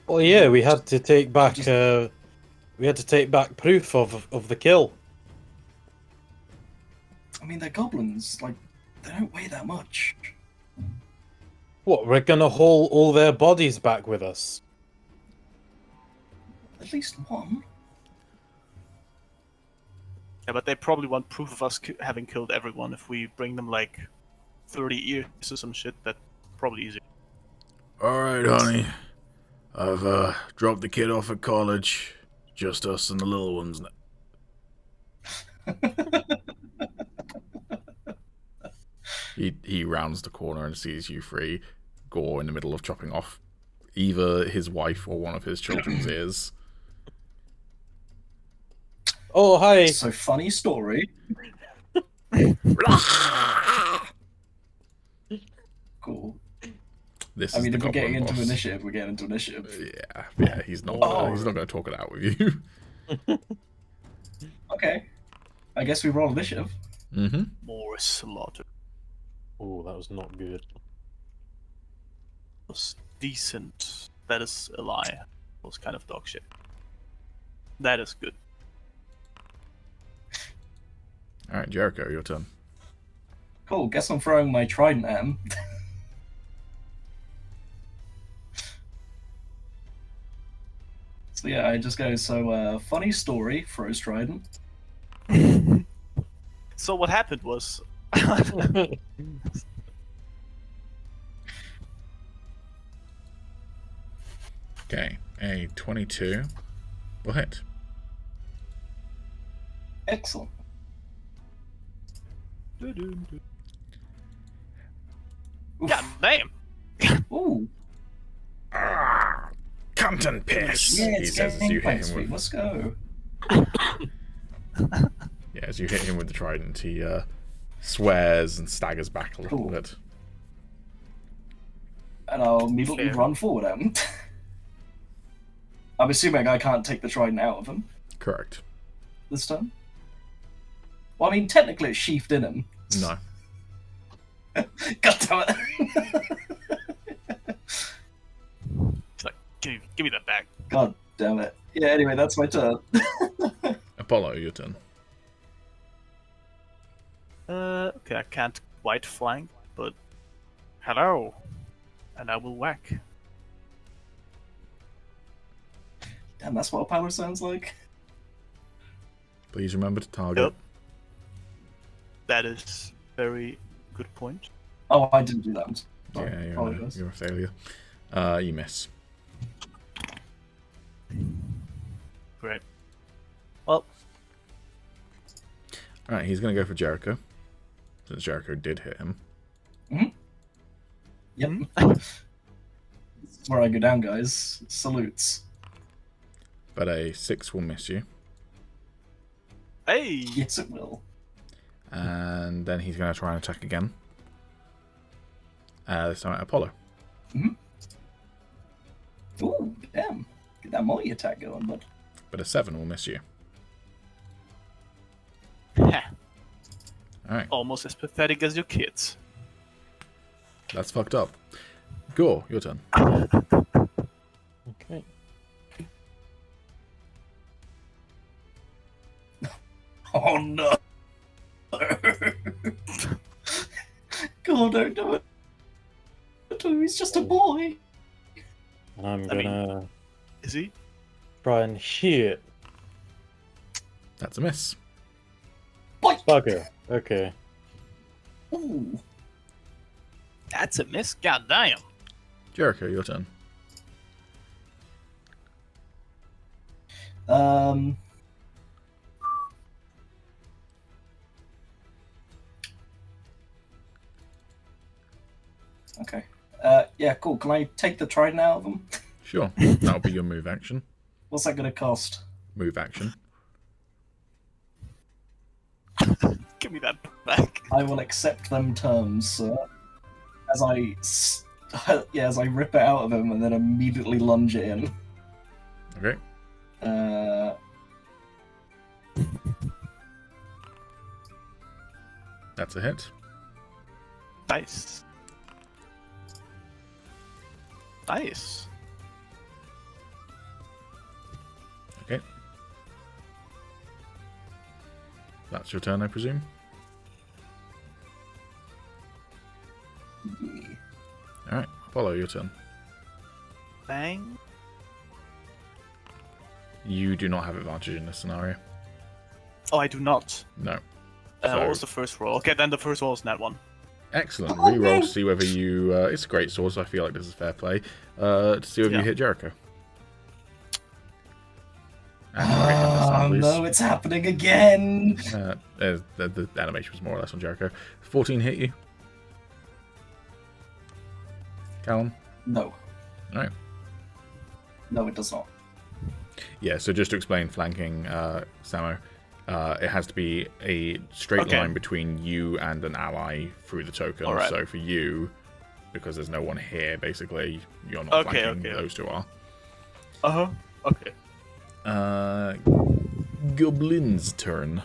Well, yeah, we had to take back. We had to take back proof of the kill. I mean, they're goblins. Like, they don't weigh that much. What? We're gonna haul all their bodies back with us? At least one. Yeah, but they probably want proof of us having killed everyone. If we bring them like 30 ears or some shit, that's probably easy. Alright, honey. I've dropped the kid off at college. Just us and the little ones now. He rounds the corner and sees you three, Gore in the middle of chopping off either his wife or one of his children's ears. Oh, hi. So, funny story. Cool. This I is mean, the if we're getting Goblin into boss. initiative, we're getting into initiative. Yeah, he's not going to talk it out with you. Okay. I guess we roll initiative. Mm-hmm. More slaughter. Oh, that was not good. Was decent. That is a lie. It was kind of dog shit. That is good. Alright, Jericho, your turn. Cool, guess I'm throwing my trident at him. So yeah, I just go, funny story, throws trident. So what happened was... Okay, a 22 will hit. Excellent. God damn! Ooh, Cunt and piss! yeah, He it's says as you hit gameplay him sweet, with... let's go. Yeah, as you hit him with the trident, he swears and staggers back a little Cool. bit. And I'll immediately Fair. run forward at him. I'm assuming I can't take the trident out of him Correct. this time. Well, I mean, technically it's sheathed in him. No. God damn it! It's like, give me that back. God damn it. Yeah, anyway, that's my turn. Apollo, your turn. Okay, I can't quite flank, but... Hello! And I will whack. Damn, that's what a power sounds like. Please remember to target. Yep. That is very good point. Oh, I didn't do that. I'm sorry. Yeah, Apologize. you're a failure. You miss. Great. Well, Alright, he's going to go for Jericho. Since Jericho did hit him. Yep. This is where I go down, guys. Salutes. But a 6 will miss you. hey! Yes, it will. And then he's going to try and attack again. This time at Apollo. Ooh, damn. Get that multi attack going, bud. But a 7 will miss you. Alright, Almost as pathetic as your kids. that's fucked up. Gore, your turn. Okay. Oh no! God, don't do it. He's just a boy. I'm I mean- gonna Is he? try and hit. That's a miss. Bugger. Okay. Ooh. That's a miss? God damn. Jericho, your turn. Okay. Yeah, cool. Can I take the trident out of him? Sure. That'll be your move action. What's that gonna cost? Move action. Give me that back. I will accept them terms, sir. As I rip it out of him and then immediately lunge it in. Okay. That's a hit. Nice. Nice. Okay. That's your turn, I presume? Yeah. Alright, Apollo, your turn. Bang. You do not have advantage in this scenario. Oh, I do not. No. What was the first roll? Okay, then the first roll is that one. Excellent. Oh, Reroll no. to see whether you... it's a great sword, so I feel like this is fair play. To see whether you Yeah. hit Jericho. And you hit him this time, Oh please. no, it's happening again! The animation was more or less on Jericho. 14 hit you. Calum? No. Alright. No, it does not. Yeah, so just to explain flanking, Samo, it has to be a straight Okay. line between you and an ally through the token. Alright. So for you, because there's no one here, basically, you're not Okay, flanking, okay. those two are. Uh-huh. Okay. Goblin's turn.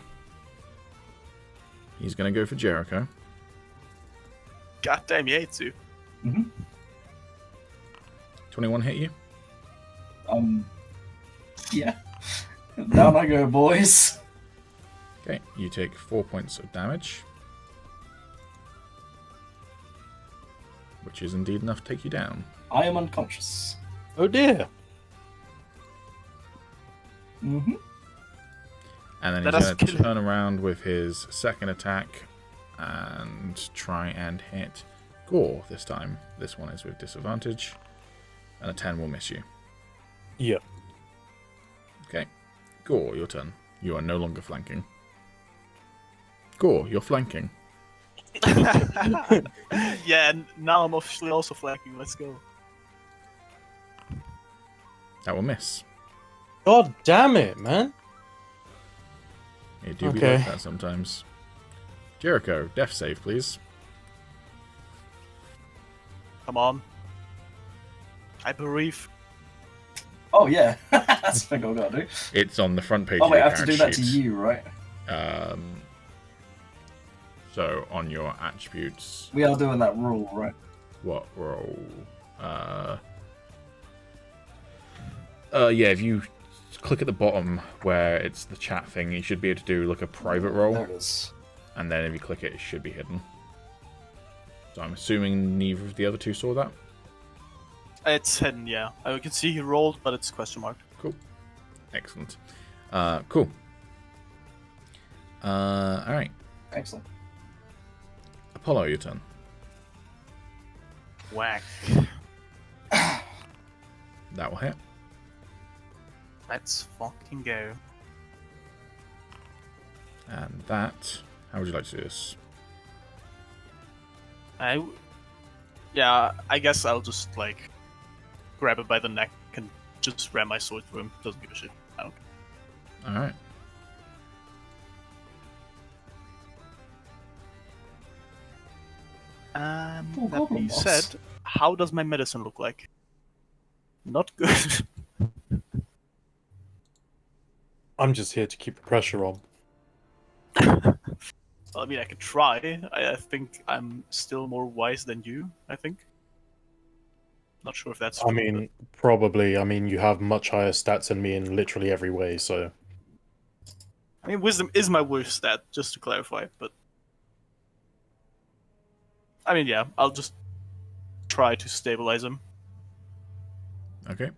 He's going to go for Jericho. God damn, you hate to. 21 hit you? Yeah. Down I go, boys. Okay, you take 4 points of damage, which is indeed enough to take you down. I am unconscious. Oh dear. Mm-hmm. And then Let he's us going to kill him. turn around with his second attack and try and hit Gore this time. This one is with disadvantage, and a 10 will miss you. Yeah. Okay, Gore, your turn. You are no longer flanking. Gore, you're flanking. Yeah, and now I'm officially also flanking. Let's go. That will miss. God damn it, man. It do be Okay. like that sometimes. Jericho, death save, please. Come on. I believe. Oh yeah, that's the thing I've got to do. It's on the front page Oh of wait, your I have to do character that to sheet. you, right? So on your attributes, We are doing that rule, right? what role? Yeah, if you click at the bottom where it's the chat thing, you should be able to do like a private There role, it is. and then if you click it, it should be hidden. So I'm assuming neither of the other two saw that. It's hidden, yeah. I can see he rolled, but it's question mark. Cool. Excellent. Cool. Alright. Excellent. Apollo, your turn. Whack. That will hit. Let's fucking go. And that... How would you like to do this? Yeah, I guess I'll just, like, grab it by the neck and just ram my sword through him. Doesn't give a shit. I don't care. Alright. Oh, That Goblin being boss. said, how does my medicine look like? Not good. I'm just here to keep the pressure on. Well, I mean, I could try. I think I'm still more wise than you, I think. Not sure if that's I true, mean, probably. I mean, you have much higher stats than me in literally every way, so. I mean, wisdom is my worst stat, just to clarify, but... I mean, yeah, I'll just try to stabilize him. Okay.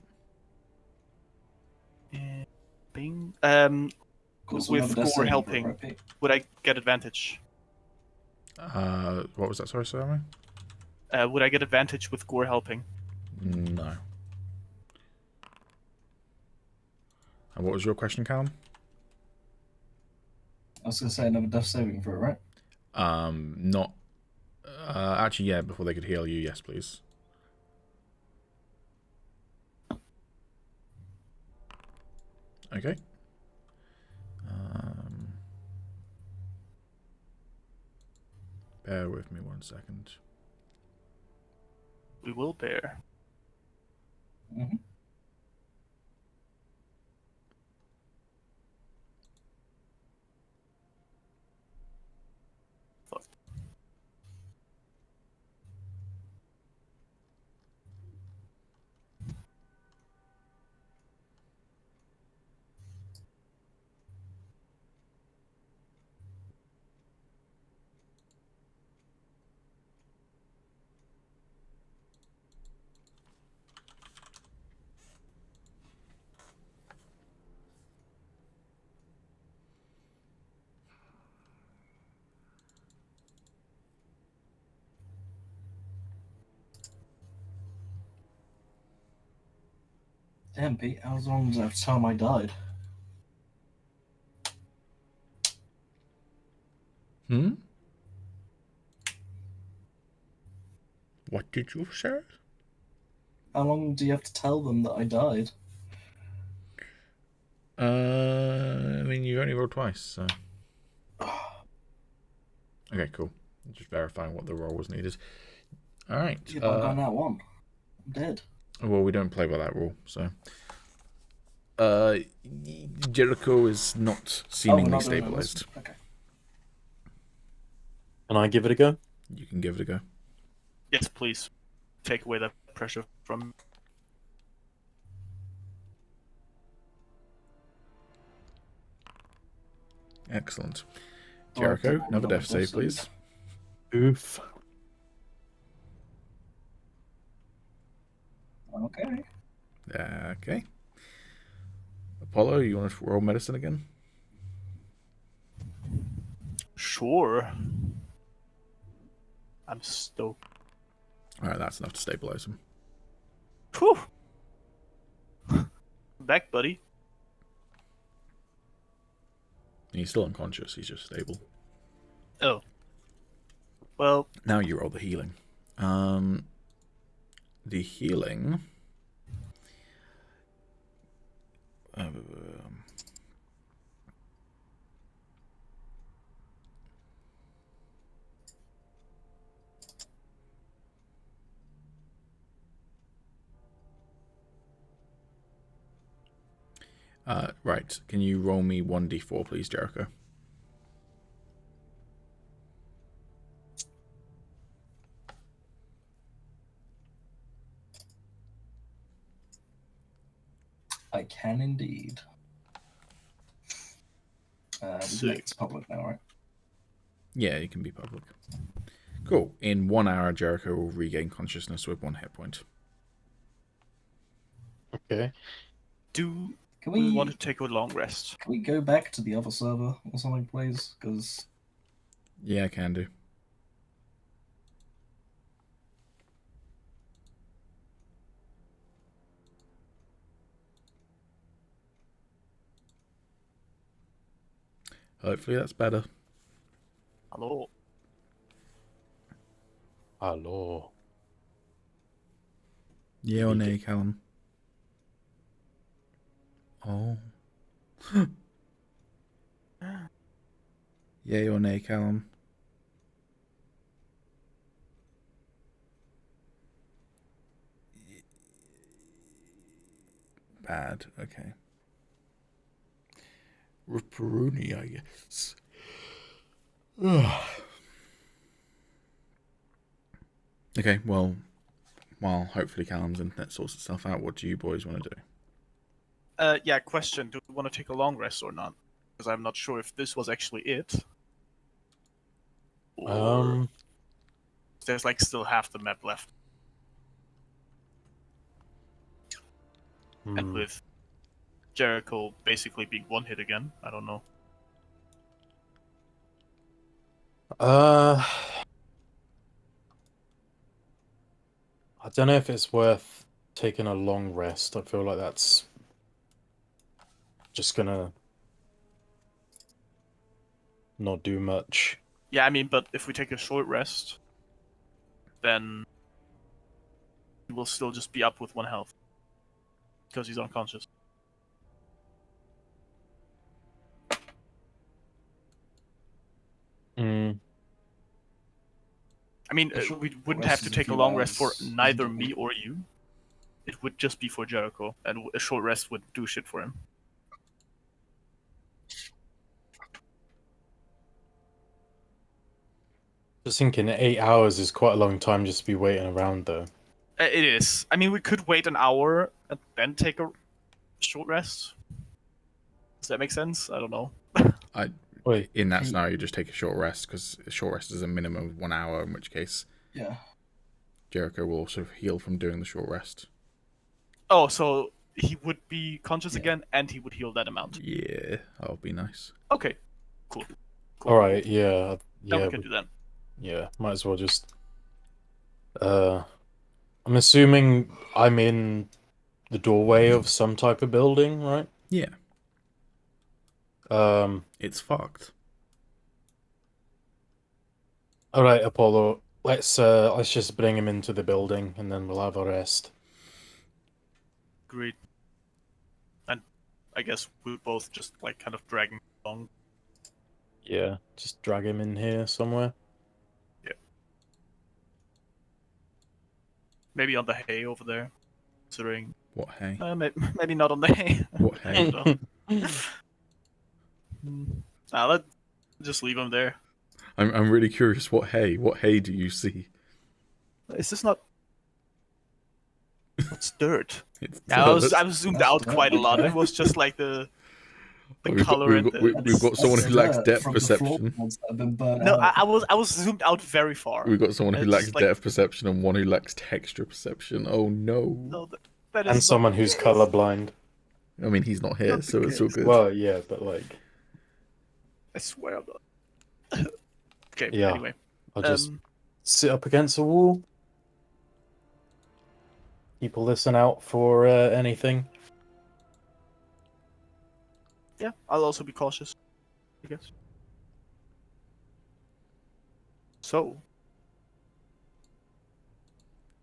Bing. Of course, we have With a death Gore saving helping, throw, right, Pete? would I get advantage? What was that? Sorry? Would I get advantage with Gore helping? No. And what was your question, Calum? I was going to say another death saving throw, right? Not... actually, yeah, before they could heal you, yes, please. Okay. Bear with me 1 second. We will bear. Mm-hmm. Fuck. Damn, Pete, how long was that time I died? Hmm? What did you say? How long do you have to tell them that I died? I mean, you only rolled twice, so... Okay, cool. Just verifying what the roll was needed. Alright. Yeah, but I got that one. I'm dead. Well, we don't play by that rule, so... Jericho is not seemingly not doing that, stabilized. Okay. Can I give it a go? You can give it a go. Yes, please. Take away that pressure from... Excellent. Oh, Jericho, another death save, please. Oof. Okay. Okay. Apollo, you want to roll medicine again? Sure. I'm stoked. Alright, that's enough to stabilize him. Whew. Back, buddy. He's still unconscious, he's just stable. Oh. Well, Now you roll the healing. The healing... right, can you roll me 1d4, please, Jericho? I can indeed. Sick. It's public now, right? Yeah, you can be public. Cool. In 1 hour, Jericho will regain consciousness with 1 hit point. Okay. Do Can we we want to take a long rest? Can we go back to the other server or something, please? Because Yeah, I can do. Hopefully that's better. Hello. Hello. Yeah or nay, Calum? Oh. Yay or nay, Calum? Bad, okay. Ripperoni, I guess. Okay, well, while hopefully Calum's internet sorts itself out, what do you boys want to do? Yeah, question. Do we want to take a long rest or not? Because I'm not sure if this was actually it. Or there's like still half the map left. And with Jericho basically being one hit again, I don't know. I don't know if it's worth taking a long rest. I feel like that's just gonna not do much. Yeah, I mean, but if we take a short rest, then he will still just be up with 1 health. Because he's unconscious. I mean, we wouldn't have to take a long rest for neither me or you. It would just be for Jericho, and a short rest would do shit for him. Just thinking 8 hours is quite a long time just to be waiting around, though. It is. I mean, we could wait an hour and then take a short rest. Does that make sense? I don't know. In that scenario, you just take a short rest, because a short rest is a minimum of 1 hour, in which case Jericho will also heal from doing the short rest. Oh, so he would be conscious again, and he would heal that amount. Yeah, that'll be nice. Okay, cool. Alright, yeah. Then we can do that. Yeah, might as well just... I'm assuming I'm in the doorway of some type of building, right? Yeah. It's fucked. Alright, Apollo. Let's just bring him into the building and then we'll have a rest. Great. And I guess we'll both just like kind of drag him along. Yeah, just drag him in here somewhere. Yeah. Maybe on the hay over there. Considering. What hay? Maybe not on the hay. What hay? Let's just leave him there. I'm really curious. What hay? What hay do you see? Is this not? It's dirt. It's Yeah, I was dirt. zoomed out quite a lot. It was just like the the We've got, color we've and got, the. we've got someone who lacks depth from the perception. floorboards that have been burnt No, out. I was zoomed out very far. We've got someone who It's lacks just like- depth perception and one who lacks texture perception. Oh no. No, that is And someone who's colorblind. I mean, he's not here, Not the so it's all case. good. Well, yeah, but like, I swear I'm not. Okay. Yeah. Anyway, I'll just sit up against a wall. Keep a listen out for anything. yeah, I'll also be cautious, I guess. So,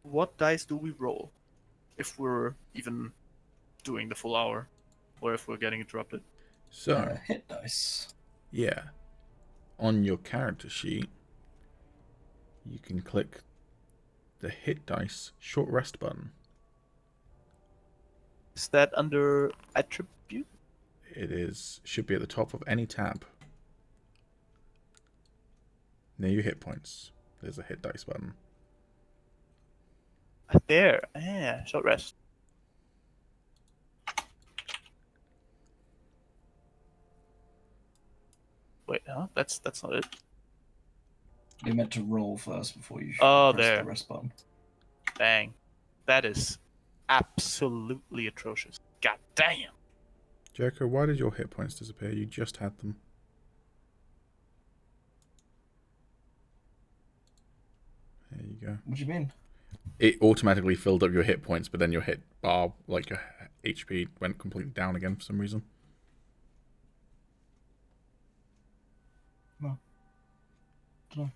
what dice do we roll if we're even doing the full hour, or if we're getting interrupted? So, Hit dice. yeah. On your character sheet, you can click the hit dice short rest button. Is that under attribute? It is should be at the top of any tab. Near your hit points, there's a hit dice button. There. Yeah, short rest. Wait, huh? That's not it. You're meant to roll first before you Oh, press there. the rest button. Dang. That is absolutely atrocious. God damn. Jericho, why did your hit points disappear? You just had them. There you go. What do you mean? It automatically filled up your hit points, but then your hit bar, like your HP, went completely down again for some reason. No. Dunno.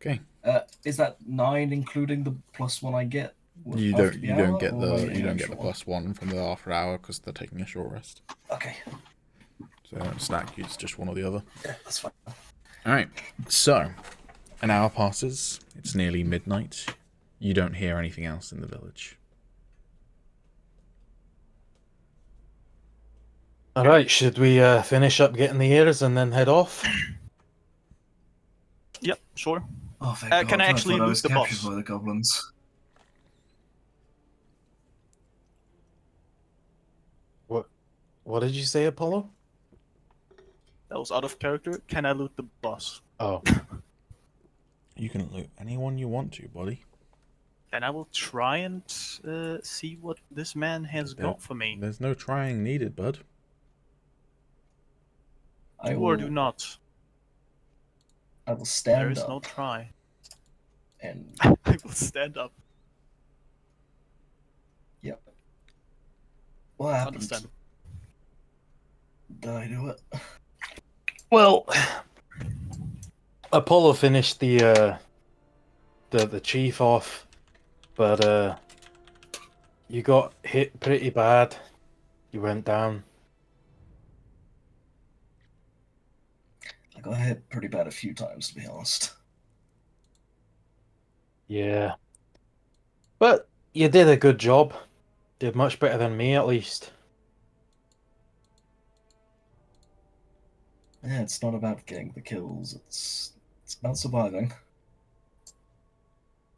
Okay. Is that 9 including the +1 I get? You after don't the you hour, don't get or the am I you don't get the sure? +1 from the after hour because they're taking a short rest. Okay, So they don't stack you. It's just one or the other. yeah, that's fine. All right. So an hour passes. It's nearly midnight. You don't hear anything else in the village. All right, should we finish up getting the ears and then head off? Yep, sure. Oh, thank Can God. I actually thought I loot was the captured boss? by the goblins. What did you say, Apollo? That was out of character. Can I loot the boss? Oh, You can loot anyone you want to, buddy. Then I will try and see what this man has Yeah. got for me. There's no trying needed, bud. I Do or do will, not. I will There stand is up no try. and I will stand up. yep. What happened? Understand. Did I do it? well, Apollo finished the chief off, but you got hit pretty bad. You went down. I got hit pretty bad a few times, to be honest. Yeah, but you did a good job. Did much better than me, at least. Yeah, it's not about getting the kills. It's about surviving.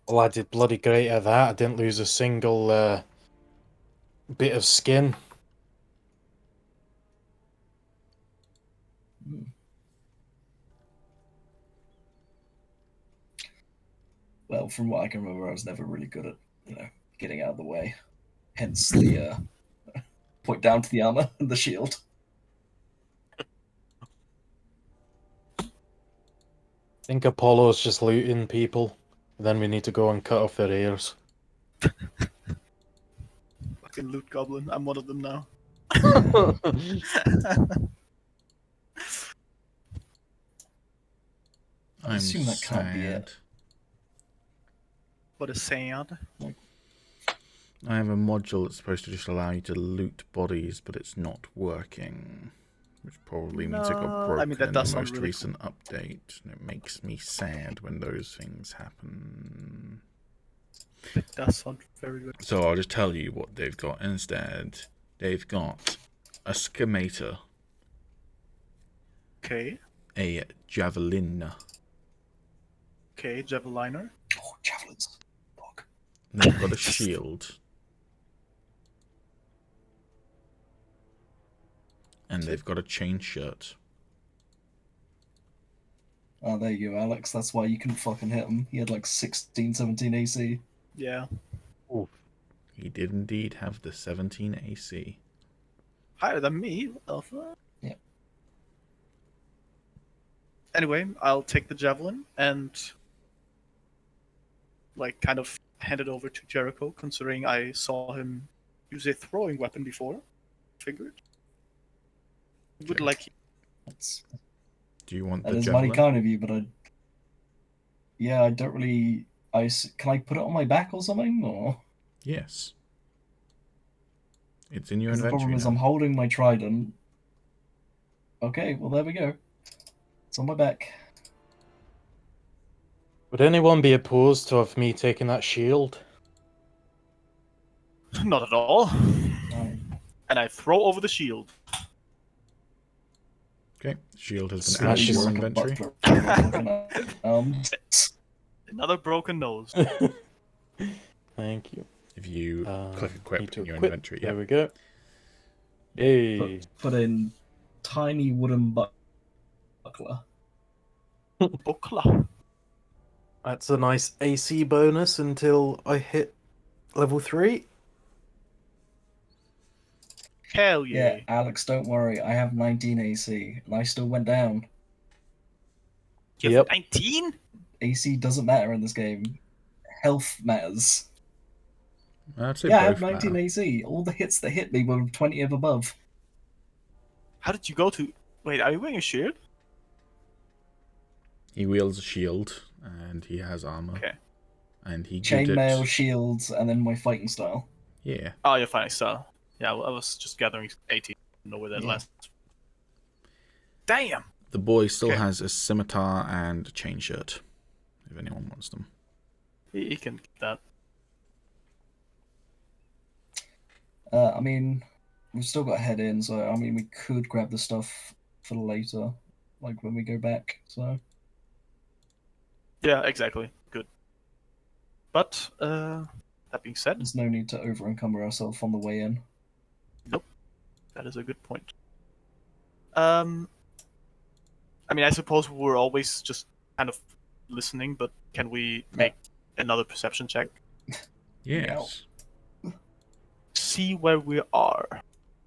Well, I did bloody great at that. I didn't lose a single bit of skin. Hmm. Well, from what I can remember, I was never really good at, getting out of the way. Hence the point down to the armor and the shield. I think Apollo's just looting people. Then we need to go and cut off their ears. Fucking loot goblin. I'm one of them now. I assume that can't be it. What is sad? I have a module that's supposed to just allow you to loot bodies, but it's not working. Which probably means it got No, broken I mean, that in does the sound most really recent update. And it makes me sad when those things happen. It does sound very good. So I'll just tell you what they've got instead. They've got a scamator, Okay. a javelin, Okay, javeliner. Oh, javelins. Fuck. they've got a shield, And they've got a chain shirt. Oh, there you go, Alex. That's why you couldn't fucking hit him. He had like 16, 17 AC. Yeah. He did indeed have the 17 AC. Higher than me. What the fuck? Yeah. Anyway, I'll take the javelin and like kind of hand it over to Jericho, considering I saw him use a throwing weapon before. Figured. Would Okay. like. That's, Do you want that the is javelin? mighty kind of you, but I don't really... Can I put it on my back or something? Or... Yes. It's in your 'Cause the problem inventory is now. I'm holding my trident. Okay, well there we go. It's on my back. Would anyone be opposed to of me taking that shield? Not at all. Right. And I throw over the shield. Okay, shield has been Smash added to his your like a inventory. butler. Another broken nose. Thank you. If you click Need equip to in your equip. inventory, There yeah. we go. Hey. Put in tiny wooden buckler. Buckler. That's a nice AC bonus until I hit level 3. Hell Yeah, yeah. Alex, don't worry. I have 19 AC, and I still went down. You have Yep. 19? AC doesn't matter in this game. Health matters. I'd say Yeah, I have both 19 matter. AC. All the hits that hit me were 20 of above. How did you go to... Wait, are you wearing a shield? He wields a shield, and he has armor. Okay. And he Chainmail, good shields, and then my fighting style. Yeah. Oh, you're fine, so... Yeah, well, I was just gathering 18. I don't know where that Yeah. last... Damn! The boy still Okay. has a scimitar and a chain shirt, if anyone wants them. He can keep that. I mean, we've still got to head in, so I mean, we could grab the stuff for later, like when we go back. So Yeah, exactly. Good. But, that being said, there's no need to over encumber ourselves on the way in. that is a good point. I mean, I suppose we're always just kind of listening, but can we make another perception check? Yes. See where we are.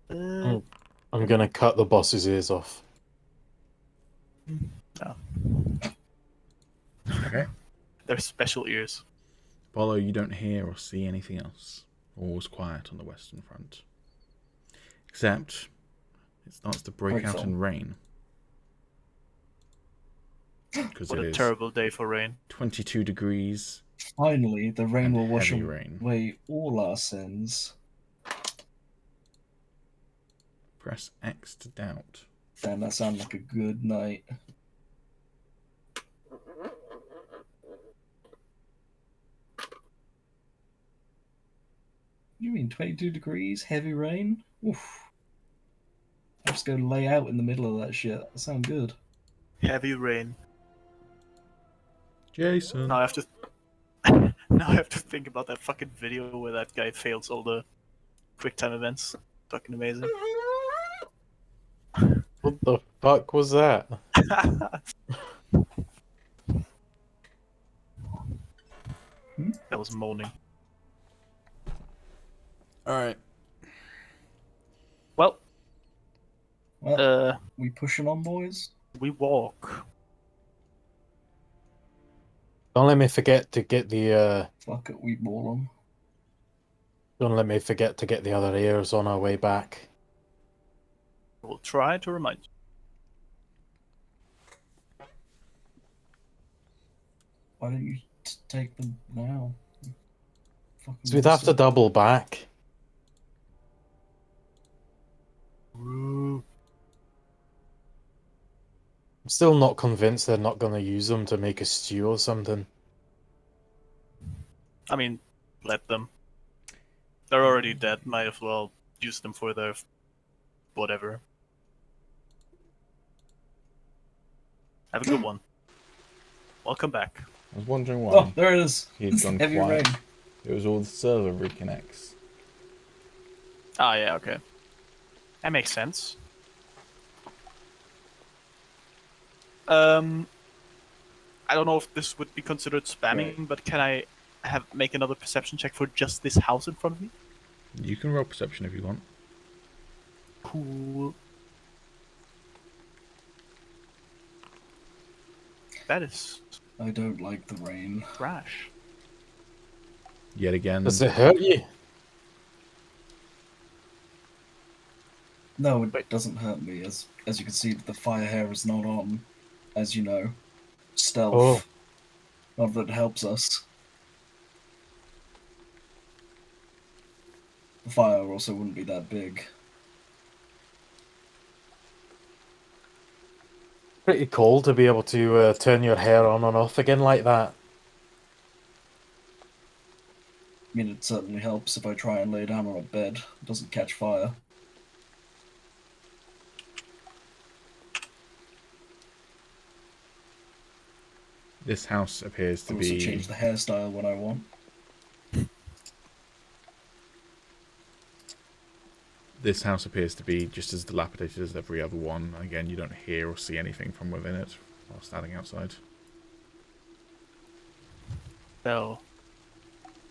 I'm gonna cut the boss's ears off. No. Okay. They're special ears. Apollo, you don't hear or see anything else. All's quiet on the Western Front. Except, it starts to break Great out film. in rain. Because What it a is terrible day for rain. 22 degrees. Finally, the rain And will wash heavy rain. away all our sins. Press X to doubt. Damn, that sounds like a good night. You mean 22 degrees, heavy rain? Oof. I'll just go lay out in the middle of that shit. That sounds good. Heavy rain. Jason. Now I have to... now I have to think about that fucking video where that guy fails all the quick time events. Fucking amazing. What the fuck was that? That was moaning. Alright. Well, Well, we pushing on, boys? we walk. Don't let me forget to get the Fuck it, we ball them. don't let me forget to get the other ears on our way back. We'll try to remind you. Why don't you take them now? Fucking So we'd have to bastard. double back. Woo. I'm still not convinced they're not gonna use them to make a stew or something. I mean, let them. They're already dead. Might as well use them for their whatever. Have a good one. Welcome back. I was wondering why Oh, there it is. he'd It's gone heavy quiet. rain. It was all the server reconnects. Ah, yeah, okay. That makes sense. I don't know if this would be considered spamming, Right. but can I make another perception check for just this house in front of me? You can roll perception if you want. Cool. That is I don't like the rain. trash. Yet again. Does it hurt you? No, it Wait. doesn't hurt me. As you can see, the fire hair is not on, as you know, stealth. Oh. Not that it helps us. The fire also wouldn't be that big. Pretty cool to be able to turn your hair on and off again like that. I mean, it certainly helps if I try and lay down on a bed. It doesn't catch fire. This house appears I to also be... change the hairstyle when I want. This house appears to be just as dilapidated as every other one. Again, you don't hear or see anything from within it while standing outside. So,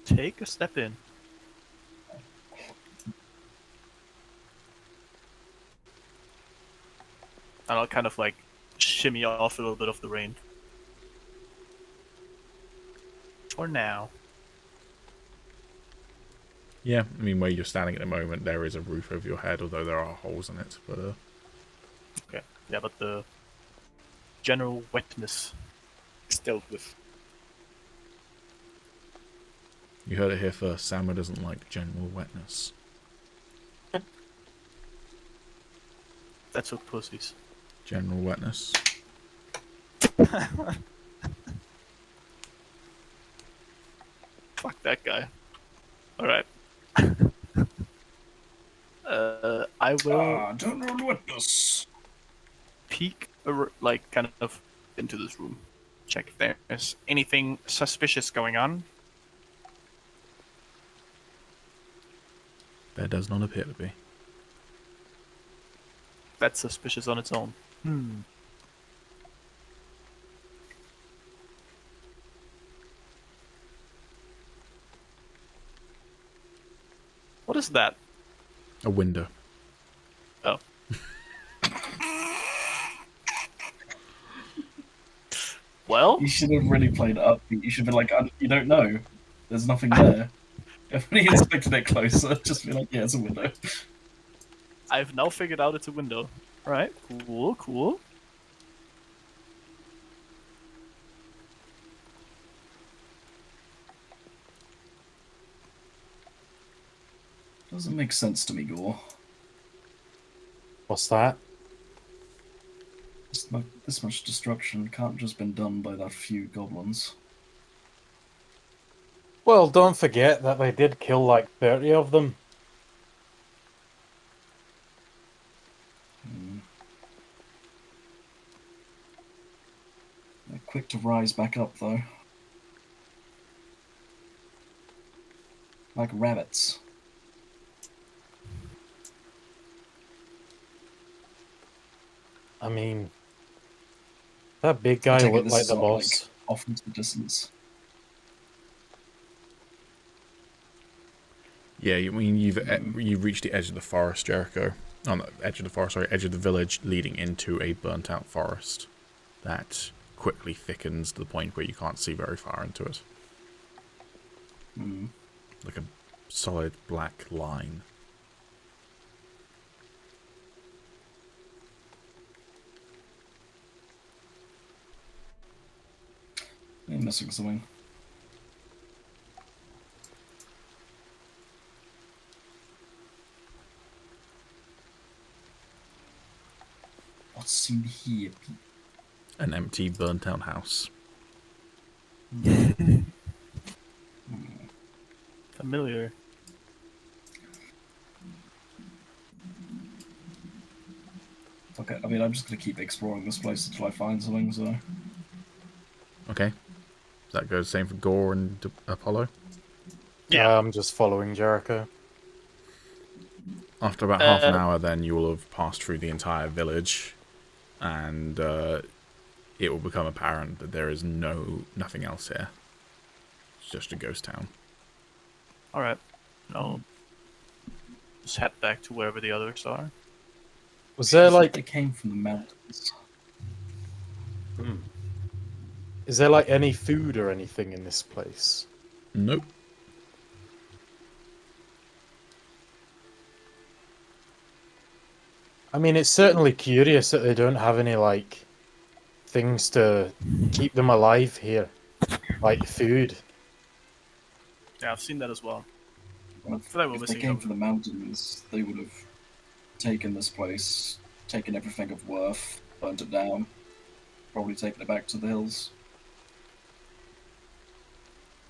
take a step in. And I'll kind of like shimmy off a little bit of the rain. For now. Yeah, I mean, where you're standing at the moment, there is a roof over your head, although there are holes in it. But Okay. Yeah, but the general wetness is dealt with. you heard it here first. Sama doesn't like general wetness. That's what pussies. General wetness. Fuck that guy. Alright. I will General witness. peek, like, kind of into this room. Check if there's anything suspicious going on. There does not appear to be. That's suspicious on its own. What is that? A window. Oh. Well, You should have really played it up. You should be like, you don't know. There's nothing there. If he inspected it closer, just be like, yeah, it's a window. I've now figured out it's a window. Alright, cool, cool. Doesn't make sense to me, Gore. What's that? This much destruction can't just been done by that few goblins. Well, don't forget that they did kill like 30 of them. They're quick to rise back up, though. Like rabbits. I mean, that big guy Take it looked this like is the not, boss. like, off into the distance. Yeah, I mean, you've reached the edge of the forest, Jericho. On the edge of the forest, sorry, edge of the village, leading into a burnt-out forest that quickly thickens to the point where you can't see very far into it. Like a solid black line. You're missing something. What's in here? An empty, burnt-out house. Familiar. Okay, I mean, I'm just gonna keep exploring this place until I find something, so... Okay. That goes same for Gore and Apollo. Yeah. I'm just following Jericho. After about half an hour, then you will have passed through the entire village, and it will become apparent that there is nothing else here. It's just a ghost town. All right. I'll just head back to wherever the others are. Was there They like, came from the mountains. is there like any food or anything in this place? Nope. I mean, it's certainly curious that they don't have any like things to keep them alive here, like food. Yeah, I've seen that as well. Well, I feel like we're if they missing came something. from the mountains, they would have taken this place, taken everything of worth, burnt it down, probably taken it back to the hills.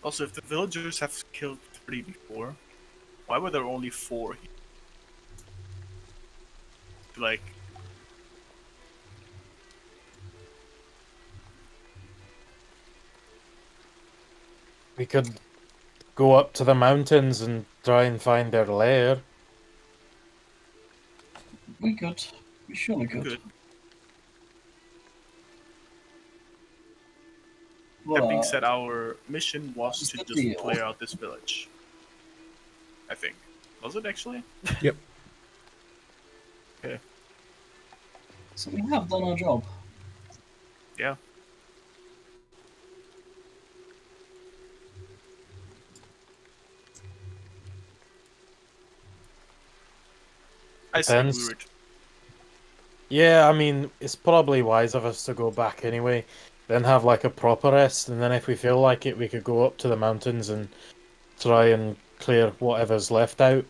Also, if the villagers have killed 3 before, why were there only 4 here? Like, We could go up to the mountains and try and find their lair. We could. We surely could. good. That being But said, our mission was What's to the just deal? clear out this village. I think. Was it actually? Yep. Okay. so we have done our job. Yeah. I say we Depends. were. Yeah, I mean, it's probably wise of us to go back anyway, then have like a proper rest, and then if we feel like it, we could go up to the mountains and try and clear whatever's left out.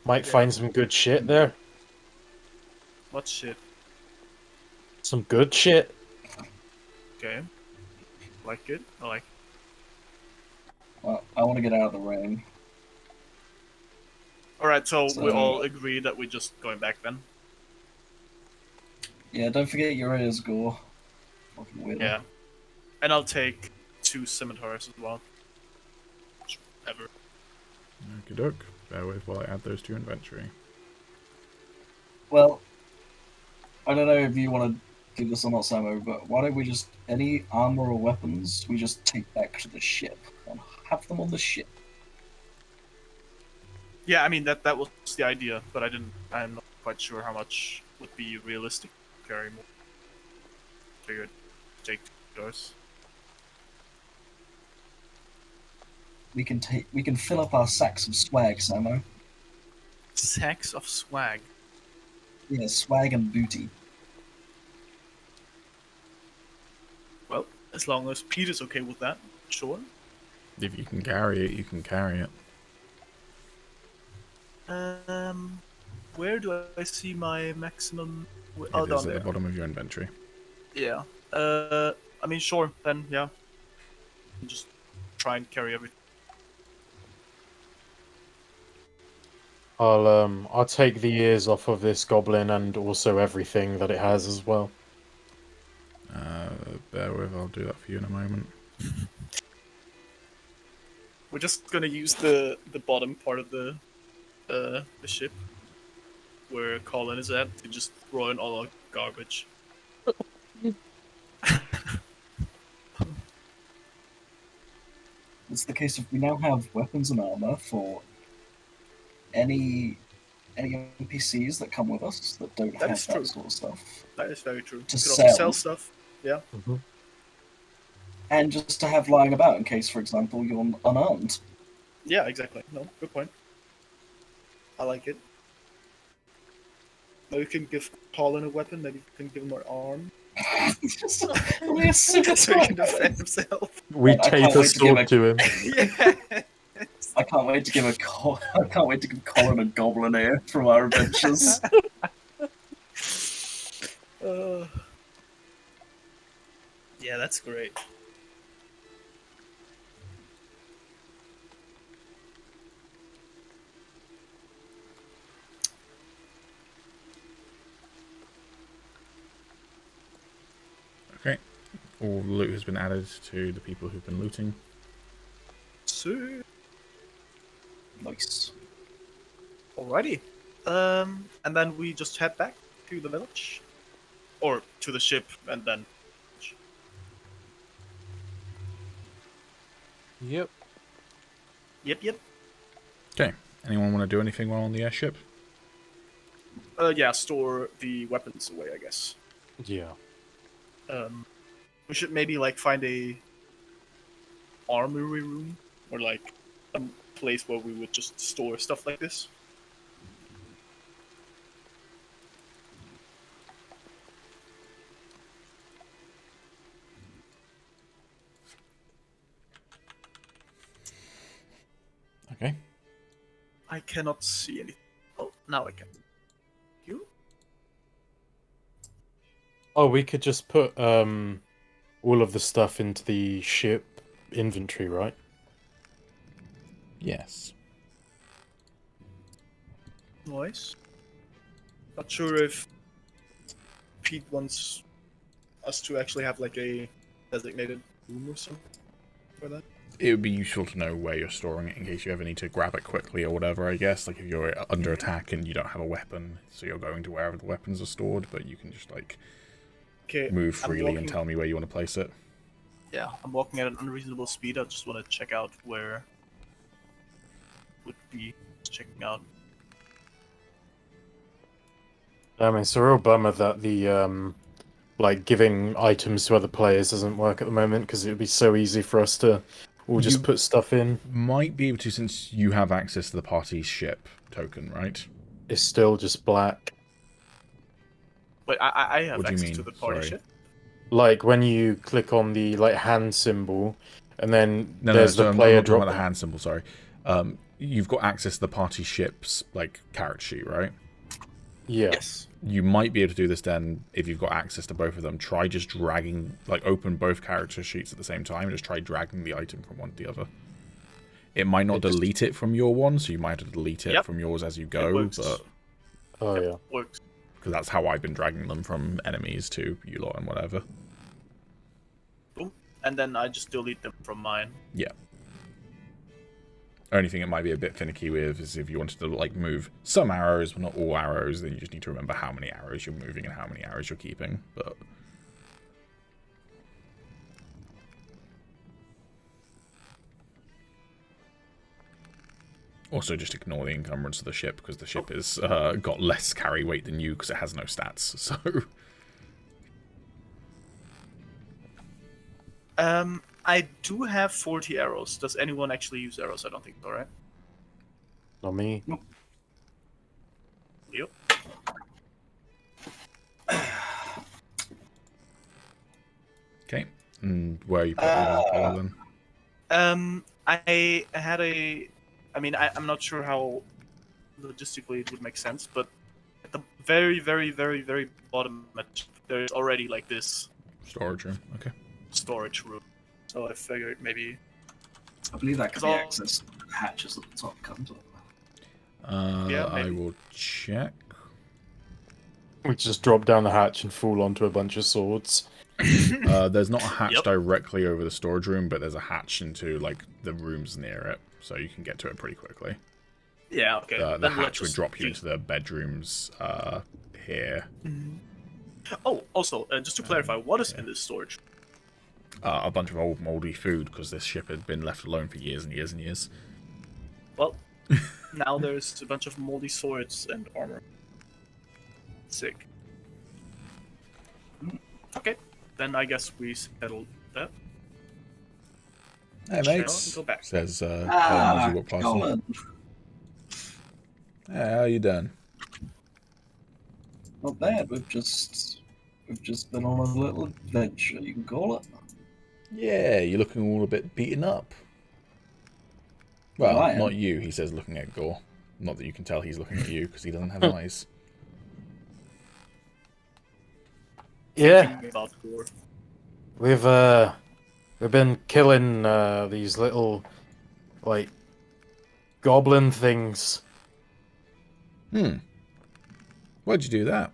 Might Yeah. find some good shit there. What shit? Some good shit. Okay. Like it? I like. Well, I want to get out of the rain. Alright, so we So- all agree that we're just going back then? Yeah, don't forget your ears, Gore. Fucking weirdo. Yeah. And I'll take 2 scimitars as well. Ever. Okie doke. Bear with while I add those to your inventory. Well, I don't know if you want to do this or not, Samo, but why don't we just any armor or weapons we just take back to the ship and have them on the ship? Yeah, I mean that was the idea, but I'm not quite sure how much would be realistic to carry more. Figured take 2 doors. We can fill up our sacks of swag, Samo. Sacks of swag. Yeah, swag and booty. Well, as long as Peter's okay with that, sure. If you can carry it, you can carry it. Where do I see my maximum? It Oh, is down at there. the bottom of your inventory. Yeah. I mean, sure. Then, yeah. Just try and carry everything. I'll take the ears off of this goblin and also everything that it has as well. Bear with, I'll do that for you in a moment. We're just gonna use the bottom part of the ship where Colin is at to just throw in all our garbage. It's the case of we now have weapons and armor for any NPCs that come with us that don't That have is that true. sort of stuff. That is very true. To You could sell. also sell stuff. Yeah. And just to have lying about in case, for example, you're unarmed. Yeah, exactly. No, good point. I like it. Maybe we can give Colin a weapon. Maybe we can give him an arm. It's just only a super So he can defend himself. We I tape can't a wait to give sword to him. Yeah. I can't wait to give I can't wait to give Colin a goblin ear from our adventures. Yeah, that's great. Okay. All the loot has been added to the people who've been looting. Sweet. Nice. Alrighty. And then we just head back to the village, or to the ship, and then. Yep. Yep. Okay. Anyone want to do anything while on the airship? Yeah, store the weapons away, I guess. Yeah. We should maybe like find a armory room or like a place where we would just store stuff like this. Okay. I cannot see anything. Oh, now I can. You? Oh, we could just put all of the stuff into the ship inventory, right? Yes. Nice. Not sure if Pete wants us to actually have like a designated room or something for that. It would be useful to know where you're storing it in case you ever need to grab it quickly or whatever, I guess. Like if you're under attack and you don't have a weapon, so you're going to wherever the weapons are stored, but you can just like move freely and tell me where you want to place it. Yeah, I'm walking at an unreasonable speed. I just want to check out where would be checking out. I mean, it's a real bummer that the like giving items to other players doesn't work at the moment because it would be so easy for us to all just put stuff in. Might be able to since you have access to the party's ship token, right? It's still just black. Wait, I have What do you access mean? to the party Sorry. ship. Like when you click on the like hand symbol, and then No, there's so the I'm player not talking drop. about the hand symbol, sorry. You've got access to the party ship's like character sheet, right? Yeah. Yes. You might be able to do this then if you've got access to both of them. Try just dragging, like open both character sheets at the same time and just try dragging the item from one to the other. It might not delete it from your one, so you might have to delete it from yours as you go, but... Oh, yeah. Works. Because that's how I've been dragging them from enemies to you lot and whatever. Boom. And then I just delete them from mine. Yeah. Only thing it might be a bit finicky with is if you wanted to like move some arrows, but not all arrows, then you just need to remember how many arrows you're moving and how many arrows you're keeping. But also just ignore the encumbrance of the ship because the ship is got less carry weight than you because it has no stats. So I do have 40 arrows. Does anyone actually use arrows? I don't think so, right? Not me. Yep. okay, and where are you putting the color then? I had a. I mean, I'm not sure how logistically it would make sense, but at the very, very, very, very bottom, there's already like this Storage room. Okay. storage room. So I figured maybe. I believe that can be accessed through the hatches at the top, can't it? Yeah, I maybe. will check. We just drop down the hatch and fall onto a bunch of swords. There's not a hatch Yep. directly over the storage room, but there's a hatch into like the rooms near it, so you can get to it pretty quickly. Yeah. Okay. The Then hatch let's would just drop you use- into the bedrooms here. Oh, also, just to clarify, what is in this storage? A bunch of old moldy food because this ship had been left alone for years and years and years. Well, now there's a bunch of moldy swords and armor. Sick. Okay, then I guess we settled that. Hey mates, Go back. says Calum as you walk past him. Goblin. Hey, how you doing? Not bad. We've just been on a little adventure, you can call it. Yeah, you're looking all a bit beaten up. Well, I am. not you, he says, looking at Gore. Not that you can tell he's looking at you because he doesn't have eyes. Yeah, Thinking about Gore. we've been killing these little like goblin things. Why'd you do that?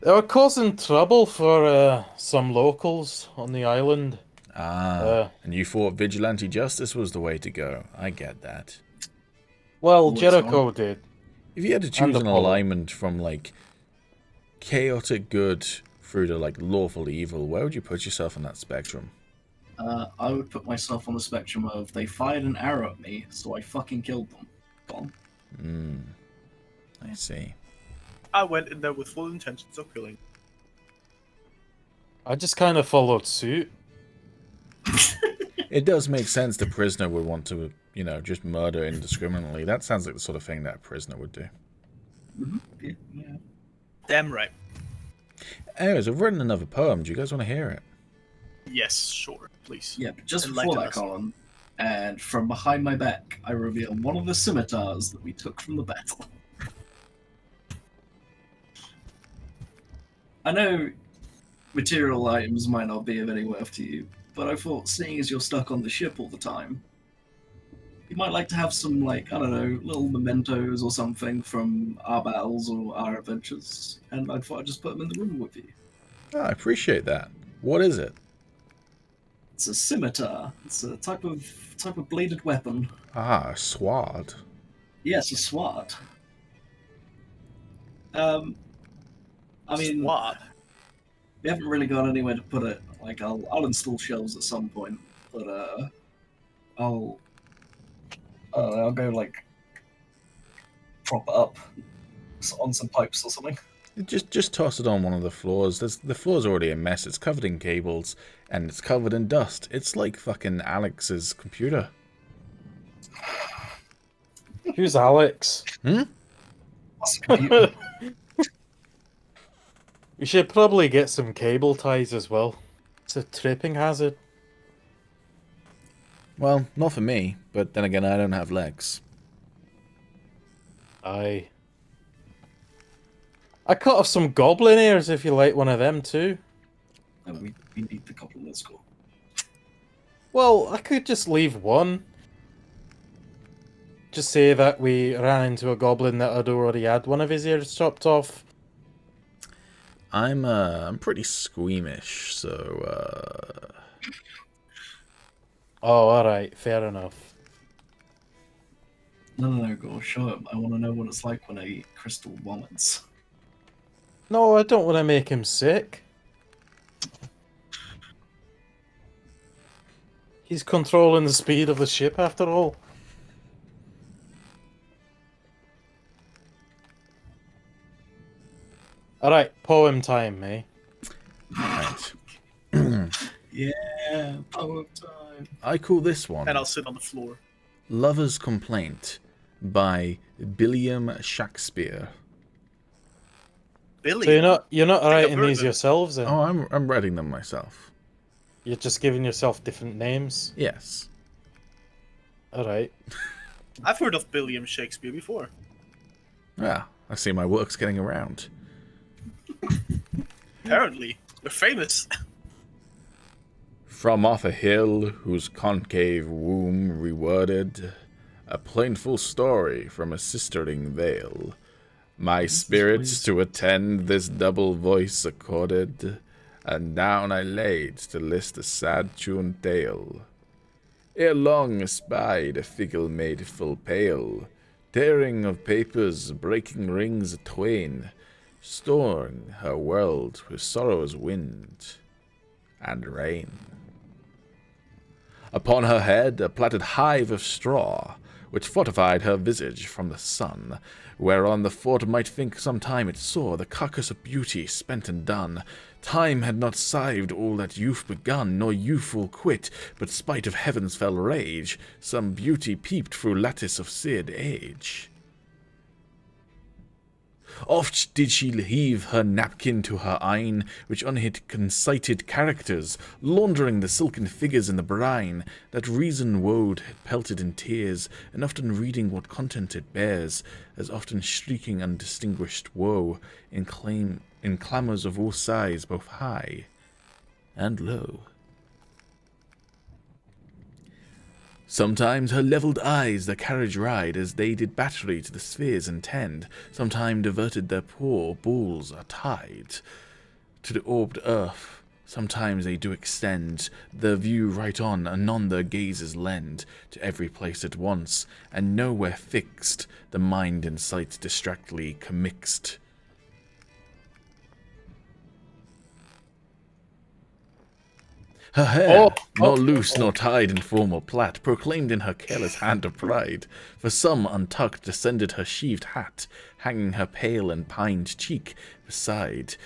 They were causing trouble for some locals on the island. And you thought vigilante justice was the way to go. I get that. Well, it's Jericho did. If you had to choose an Apollo. alignment from, like, chaotic good through to, like, lawful evil, where would you put yourself on that spectrum? I would put myself on the spectrum of they fired an arrow at me, so I fucking killed them. Gone. I see. I went in there with full intentions of killing. I just kind of followed suit. It does make sense the prisoner would want to, you know, just murder indiscriminately. That sounds like the sort of thing that a prisoner would do. Yeah. Damn right. Anyways, I've written another poem. Do you guys want to hear it? Yes, sure, please. Yeah, but just Enlighten before that, us. Colin, and from behind my back, I reveal one of the scimitars that we took from the battle. I know material items might not be of any worth to you, but I thought, seeing as you're stuck on the ship all the time, you might like to have some, like, I don't know, little mementos or something from our battles or our adventures, and I thought I'd just put them in the room with you. Oh, I appreciate that. What is it? It's a scimitar. It's a type of bladed weapon. Ah, a sword. Yes, a sword. I mean, What? we haven't really got anywhere to put it. Like, I'll install shelves at some point, but I'll go like prop it up on some pipes or something. Just toss it on one of the floors. The floor's already a mess. It's covered in cables and it's covered in dust. It's like fucking Alex's computer. Who's Alex? What's the computer? We should probably get some cable ties as well. It's a tripping hazard. Well, not for me, but then again, I don't have legs. Aye. I cut off some goblin ears if you like one of them too. No, we need the couple of score. Well, I could just leave one. Just say that we ran into a goblin that had already had one of his ears chopped off. I'm pretty squeamish, so Oh, alright, fair enough. No, go show him. I want to know what it's like when I eat crystal vomits. No, I don't want to make him sick. He's controlling the speed of the ship after all. Alright, poem time, eh? right. Yeah, poem time. I call this one And I'll sit on the floor. Lover's Complaint by William Shakespeare. Billy. So you're not I've writing heard these of it. yourselves then? Oh, I'm writing them myself. You're just giving yourself different names? Yes. Alright. I've heard of William Shakespeare before. Yeah, I see my work's getting around. Apparently, you're famous. From off a hill whose concave womb reworded a plainful story from a sistering vale, my spirits to attend this double voice accorded, and down I laid to list a sad tuned tale. Ere long espied a fickle maid full pale, tearing of papers, breaking rings atwain, storing her world with sorrow's wind and rain. Upon her head a plaited hive of straw, which fortified her visage from the sun, whereon the fort might think some time it saw the carcass of beauty spent and done. Time had not sived all that youth begun, nor youthful quit, but spite of heaven's fell rage, some beauty peeped through lattice of seared age. Oft did she heave her napkin to her eyne, which unhid concited characters, laundering the silken figures in the brine, that reason wode had pelted in tears, and often reading what content it bears, as often shrieking undistinguished woe, in clamours of all sighs both high and low. Sometimes her levelled eyes the carriage ride, as they did battery to the spheres intend, sometime diverted their poor balls are tied to the orbed earth, sometimes they do extend their view right on, anon their gazes lend to every place at once, and nowhere fixed, the mind and sight distractedly commixed. Her hair, Oh, nor oh, loose oh. nor tied in formal plait, proclaimed in her careless hand of pride. For some untucked descended her sheaved hat, hanging her pale and pined cheek beside.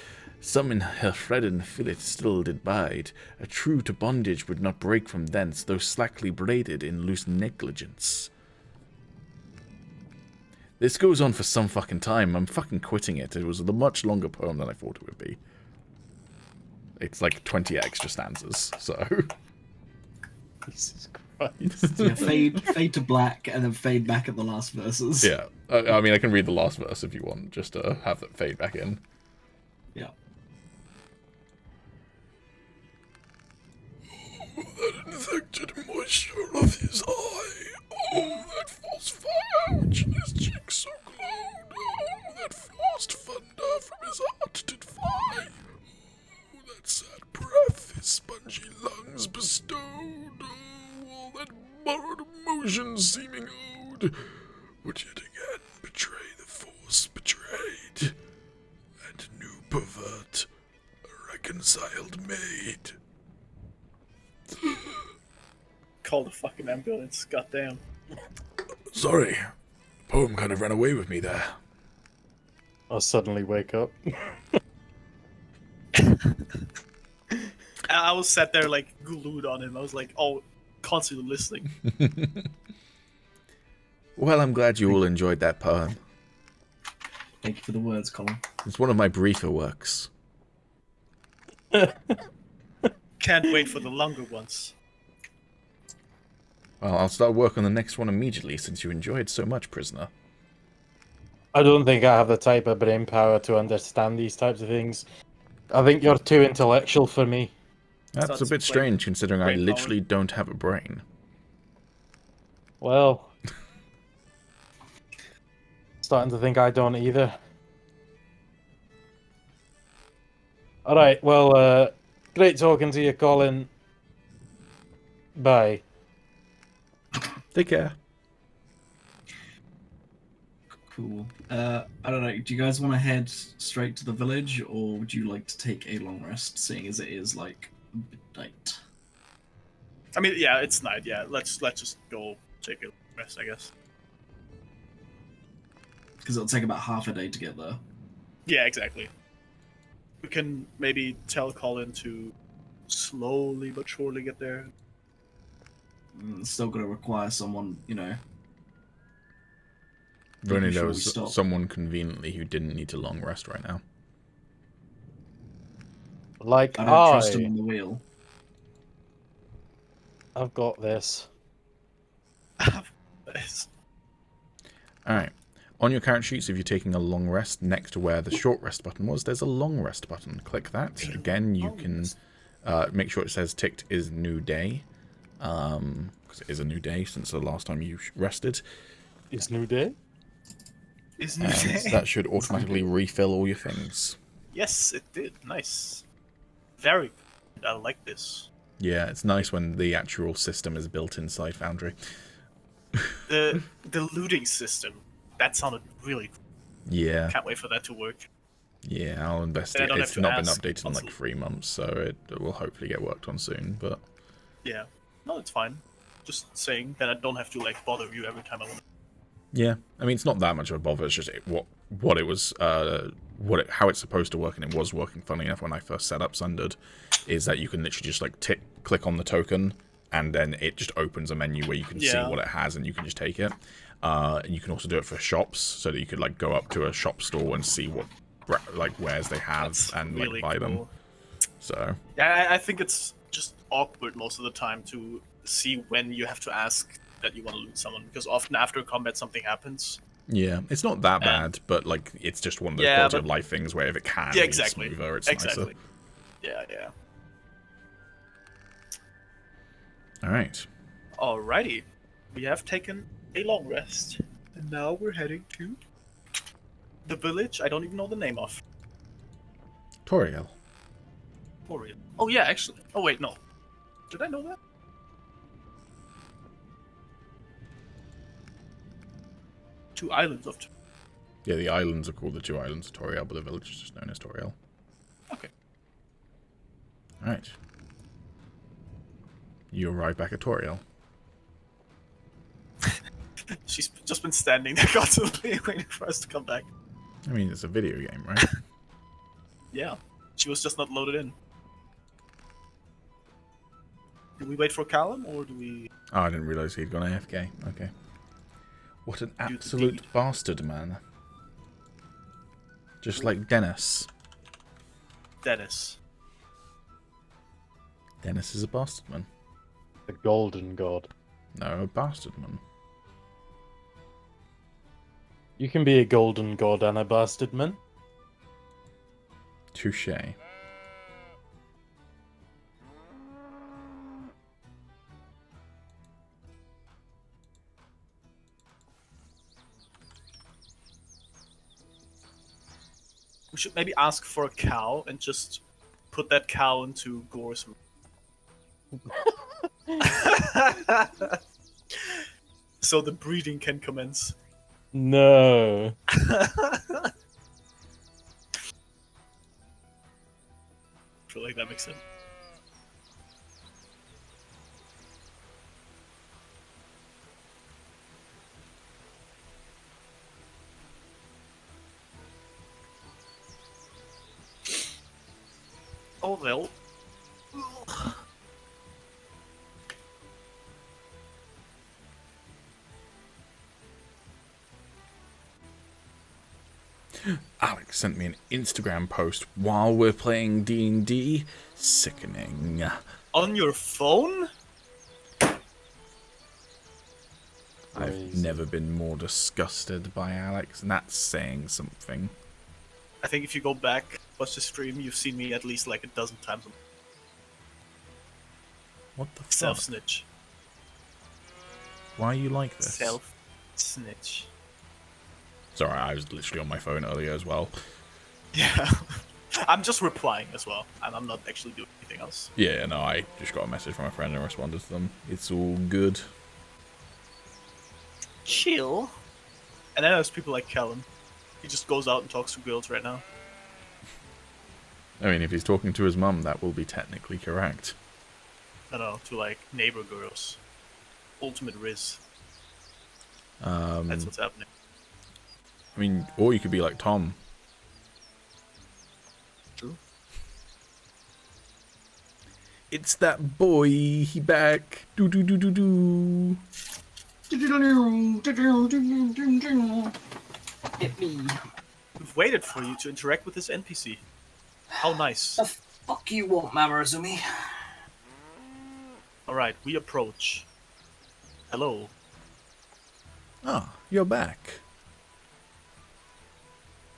Some in her threaden fillet still did bide, a true to bondage would not break from thence, though slackly braided in loose negligence. This goes on for some fucking time. I'm fucking quitting it. It was a much longer poem than I thought it would be. It's like 20 extra stanzas, so... Jesus Christ. Yeah, fade to black and then fade back at the last verses. Yeah. I mean, I can read the last verse if you want, just to have that fade back in. Yeah. That infected moisture of his eye. Oh, that false fire which in his cheek so glowed. Oh, that forced thunder from his heart did fly. Oh, that sad breath his spongy lungs bestowed. Oh, all that borrowed emotion seeming owed would yet again betray the force betrayed, and new pervert a reconciled maid. Call the fucking ambulance, goddamn. Sorry, poem kind of ran away with me there. I'll suddenly wake up. I was sat there like glued on him. I was like, oh, constantly listening. Well, I'm glad you all enjoyed that poem. Thank you for the words, Colin. It's one of my briefer works. Can't wait for the longer ones. Well, I'll start work on the next one immediately since you enjoyed so much, prisoner. I don't think I have the type of brain power to understand these types of things. I think you're too intellectual for me. That's Sounds a bit like strange considering I brain power. literally don't have a brain. Well, starting to think I don't either. Alright, well, great talking to you, Colin. Bye. Take care. Cool. I don't know. Do you guys want to head straight to the village, or would you like to take a long rest, seeing as it is like midnight? I mean, yeah, it's night. Yeah, let's just go take a rest, I guess. Because it'll take about half a day to get there. Yeah, exactly. We can maybe tell Colin to slowly but surely get there. It's still going to require someone, you know. If only making there sure we was stop. someone conveniently who didn't need a long rest right now. Like I don't trust him on the wheel. I've got this. Alright. On your character sheets, if you're taking a long rest, next to where the short rest button was, there's a long rest button. Click that. Again, you can make sure it says ticked is new day. Because it is a new day since the last time you rested. It's new day? Is And that should automatically refill all your things. Yes, it did. Nice. Very good. I like this. Yeah, it's nice when the actual system is built inside Foundry. The looting system. That sounded really cool. Yeah. Can't wait for that to work. Yeah, I'll investigate. don't have It's to not been ask updated in like constantly. 3 months, so it will hopefully get worked on soon, but... Yeah. No, it's fine. Just saying that I don't have to like bother you every time I want. Yeah, I mean, it's not that much of a bother, it's just what it was, how it's supposed to work, and it was working, funny enough, when I first set up Sundered, is that you can literally just like click on the token, and then it just opens a menu where you can see what it has, and you can just take it. And you can also do it for shops, so that you could like go up to a shop store and see what like wares they have. That's and really like buy them. cool. So Yeah, I think it's just awkward most of the time to see when you have to ask that you want to loot someone, because often after combat something happens. yeah, it's not that bad, but like it's just one of those quality of life things where if it can be smoother, it's nicer. Yeah. Alright. Alrighty. We have taken a long rest, and now we're heading to the village I don't even know the name of. Toriel. Oriel. Oh yeah, actually. Oh wait, no. Did I know that? Two islands of... Yeah, the islands are called the 2 islands of Toriel, but the village is just known as Toriel. Okay. Alright. You arrive back at Toriel. She's just been standing there constantly waiting for us to come back. I mean, it's a video game, right? Yeah, she was just not loaded in. Do we wait for Calum, or do we... Oh, I didn't realise he'd gone AFK. Okay. What an the absolute deed. bastard, man. Just like Dennis. Dennis? Dennis is a bastard man. The golden god. No, a bastard man. You can be a golden god and a bastard man. Touche. We should maybe ask for a cow and just put that cow into Gore's so the breeding can commence. No. I feel like that makes sense. Oh well. Alex sent me an Instagram post while we're playing D&D. Sickening. On your phone? I've Crazy. never been more disgusted by Alex, and that's saying something. I think if you go back, watch the stream, you've seen me at least like a dozen times. What the fuck? Self-snitch. Why are you like this? Self-snitch. Sorry, I was literally on my phone earlier as well. Yeah. I'm just replying as well, and I'm not actually doing anything else. Yeah, no, I just got a message from a friend and responded to them. It's all good. Chill. And then there's people like Calum. He just goes out and talks to girls right now. I mean, if he's talking to his mum, that will be technically correct. I don't know, to like neighbor girls. Ultimate Riz. That's what's happening. I mean, or you could be like Tom. True. It's that boy, he back. Do do do do do. Hit me. We've waited for you to interact with this NPC. How nice. The fuck you want, Mamarazumi? Alright, we approach. Hello. Ah, you're back.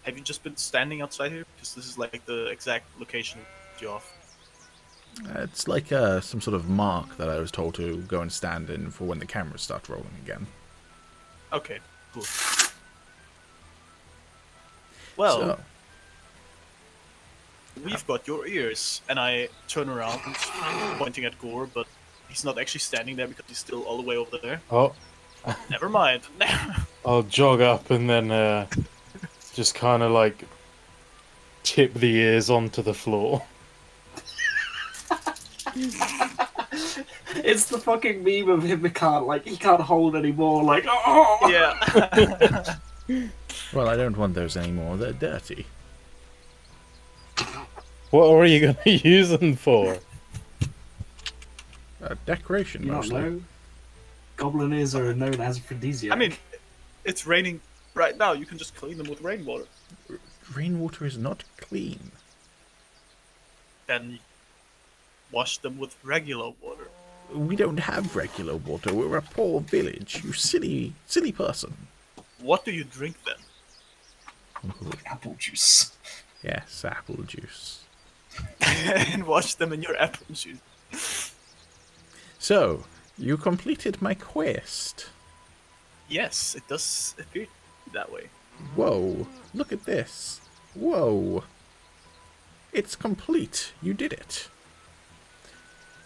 Have you just been standing outside here? Because this is like the exact location you're off. It's like some sort of mark that I was told to go and stand in for when the cameras start rolling again. Okay, cool. Well, So, we've got your ears. And I turn around, pointing at Gore, but he's not actually standing there because he's still all the way over there. Oh, Never mind. I'll jog up and then just kind of like tip the ears onto the floor. It's the fucking meme of him. He can't hold anymore. Like, oh Yeah. well, I don't want those anymore. They're dirty. What are you going to use them for? Decoration, You don't mostly. know. Goblin ears are known as aphrodisiac. I mean, it's raining right now. You can just clean them with rainwater. Rainwater is not clean. Then wash them with regular water. We don't have regular water. We're a poor village. You silly, silly person. What do you drink then? Apple juice. Yes, apple juice. And wash them in your apple juice. So, you completed my quest. Yes, it does appear that way. Whoa, look at this. Whoa. It's complete. You did it.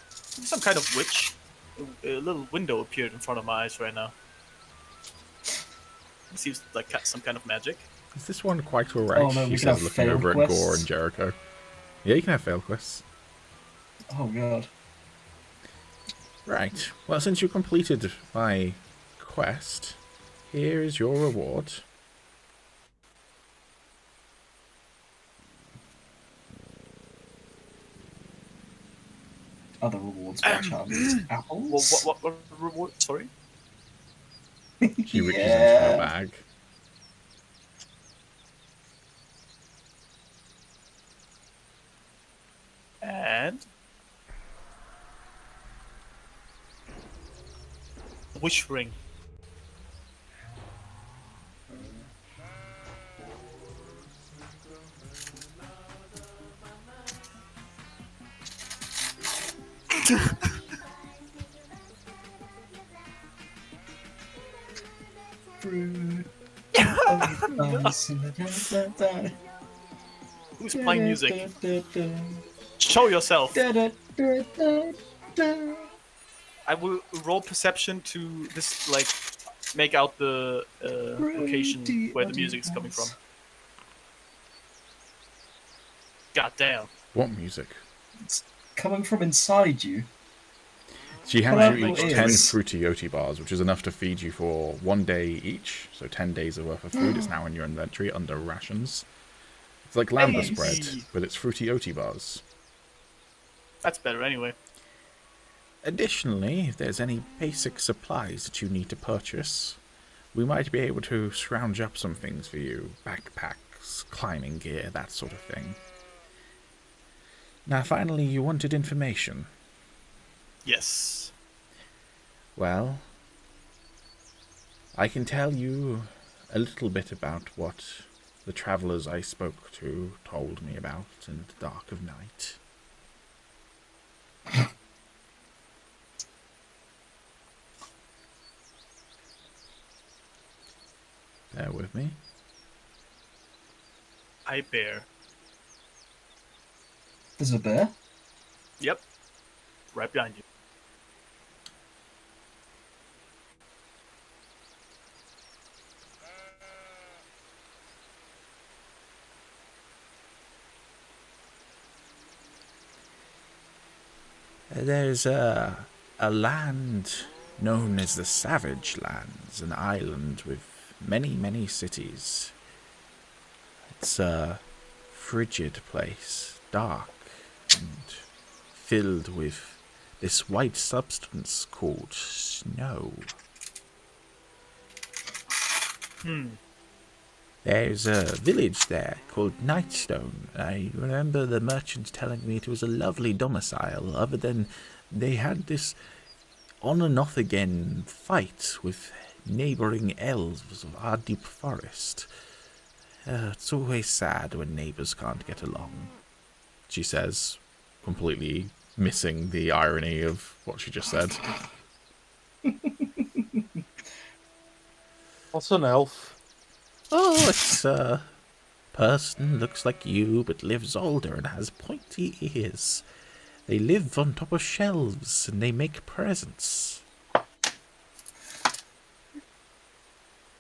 Some kind of witch. A little window appeared in front of my eyes right now. It seems like some kind of magic. Is this one quite alright? Oh, no, we He can says, have looking failed over at quests. Gore and Jericho. Yeah, you can have fail quests. Oh god. Right. Well, since you completed my quest, here is your reward. Other rewards by chance? Apples? What reward? Sorry. She reaches into her Yeah. bag. And wish ring. Who's playing music? Show yourself. I will roll perception to this, like, make out the location where the music is coming from. God damn. What music? It's coming from inside you. She Pull hands out you your each 10 ears. fruity Yoti bars, which is enough to feed you for 1 day each. So 10 days of worth of food is now in your inventory under rations. It's like lambus Hey. bread, but it's fruity Yoti bars. That's better anyway. Additionally, if there's any basic supplies that you need to purchase, we might be able to scrounge up some things for you. Backpacks, climbing gear, that sort of thing. Now, finally, you wanted information. Yes. Well, I can tell you a little bit about what the travellers I spoke to told me about in the dark of night. Bear with me. I bear. There's a bear? Yep. Right behind you. There's a land known as the Savage Lands, an island with many, many cities. It's a frigid place, dark and filled with this white substance called snow. There's a village there called Nightstone. I remember the merchant telling me it was a lovely domicile, other than they had this on and off again fight with neighbouring elves of our deep forest. It's always sad when neighbours can't get along, she says, completely missing the irony of what she just said. What's an elf? Oh, it's a person, looks like you, but lives older and has pointy ears. They live on top of shelves and they make presents.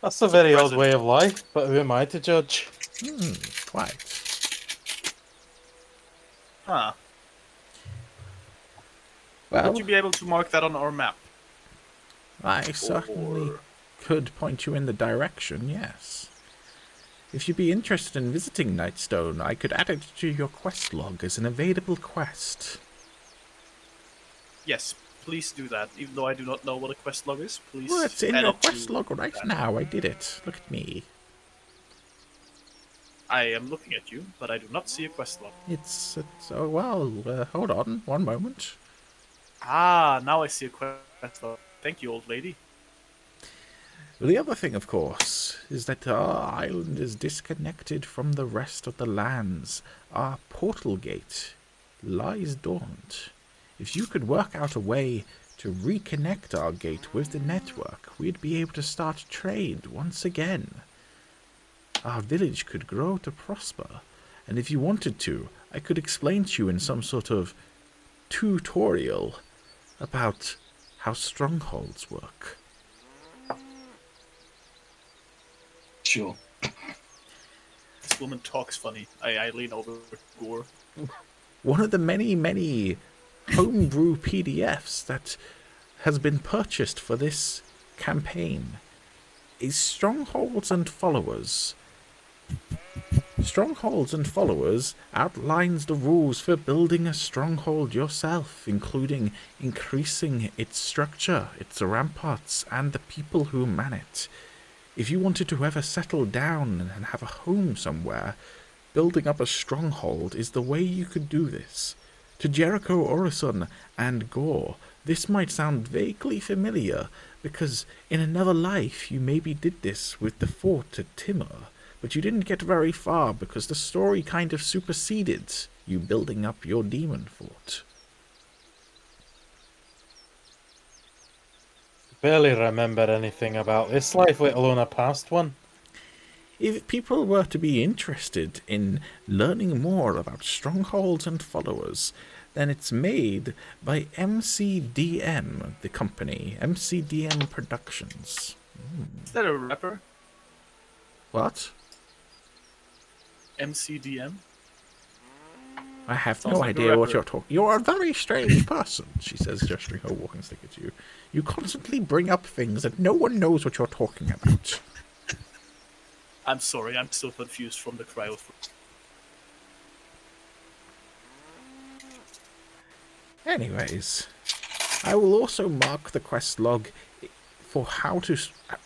That's a very odd present. way of life, but who am I to judge? Quite. Huh. Well, Would you be able to mark that on our map? I certainly Or- could point you in the direction, yes. If you'd be interested in visiting Nightstone, I could add it to your quest log as an available quest. Yes, please do that. Even though I do not know what a quest log is, please. Well, it's in add your it to quest log right that. now. I did it. Look at me. I am looking at you, but I do not see a quest log. It's oh well. Hold on, one moment. Ah, now I see a quest log. Thank you, old lady. The other thing, of course, is that our island is disconnected from the rest of the lands. Our portal gate lies dormant. If you could work out a way to reconnect our gate with the network, we'd be able to start trade once again. Our village could grow to prosper, and if you wanted to, I could explain to you in some sort of tutorial about how strongholds work. Sure. This woman talks funny. I lean over Gore. One of the many, many homebrew PDFs that has been purchased for this campaign is Strongholds and Followers. Strongholds and Followers outlines the rules for building a stronghold yourself, including increasing its structure, its ramparts, and the people who man it. If you wanted to ever settle down and have a home somewhere, building up a stronghold is the way you could do this. To Jericho, Uhroson, and Gore, this might sound vaguely familiar, because in another life you maybe did this with the fort at Timur, but you didn't get very far because the story kind of superseded you building up your demon fort. Barely remember anything about this life, let alone a past one. If people were to be interested in learning more about Strongholds and Followers, then it's made by MCDM, the company, MCDM Productions. Is that a rapper? What? MCDM? I have Sounds no like a idea what rapper. you're talking. You're a very strange person, she says, gesturing her walking stick at you. You constantly bring up things that no one knows what you're talking about. I'm sorry, I'm still confused from the cryo. Anyways, I will also mark the quest log for how to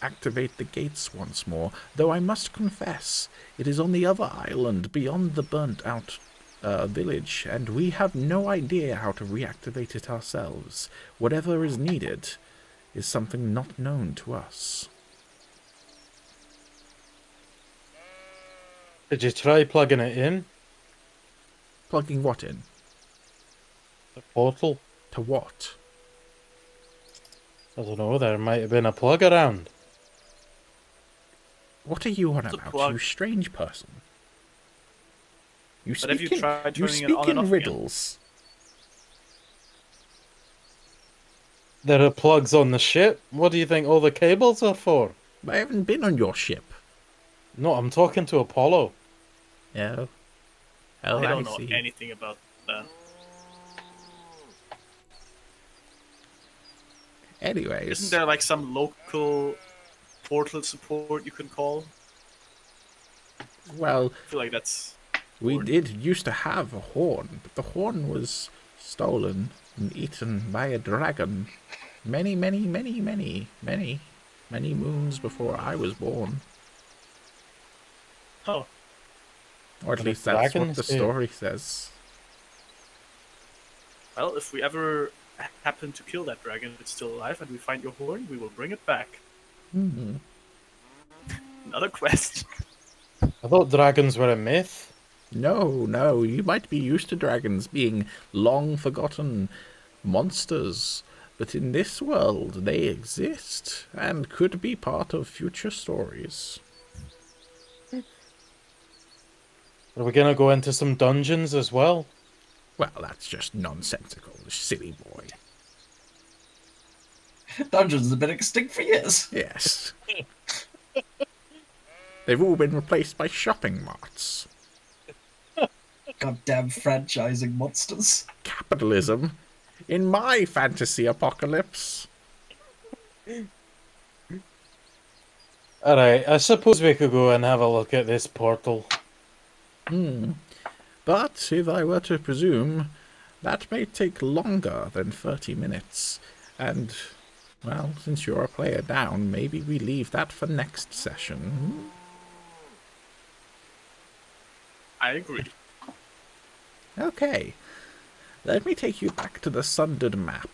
activate the gates once more, though I must confess, it is on the other island beyond the burnt-out village, and we have no idea how to reactivate it ourselves. Whatever is needed is something not known to us. Did you try plugging it in? Plugging what in? The portal? To what? I don't know, there might have been a plug around. What are you on The about, plug. you strange person? You But have you tried turning it speak on and in off again? riddles. There are plugs on the ship. What do you think all the cables are for? I haven't been on your ship. No, I'm talking to Apollo. Oh. I Oh, don't know see. anything about that. Anyways. Isn't there like some local portal support you can call? Well, I feel like that's... we did used to have a horn, but the horn was stolen and eaten by a dragon many moons before I was born. Oh, Or at The least that's what dragons the did. story says. well, if we ever happen to kill that dragon if it's still alive and we find your horn, we will bring it back. Hmm. Another quest. I thought dragons were a myth. No, you might be used to dragons being long-forgotten monsters, but in this world they exist and could be part of future stories. Are we gonna go into some dungeons as well? Well, that's just nonsensical, silly boy. Dungeons have been extinct for years. Yes. They've all been replaced by shopping marts. Goddamn franchising monsters. Capitalism in my fantasy apocalypse. Alright, I suppose we could go and have a look at this portal. But if I were to presume, that may take longer than 30 minutes. And, well, since you're a player down, maybe we leave that for next session. I agree. Okay. Let me take you back to the Sundered map.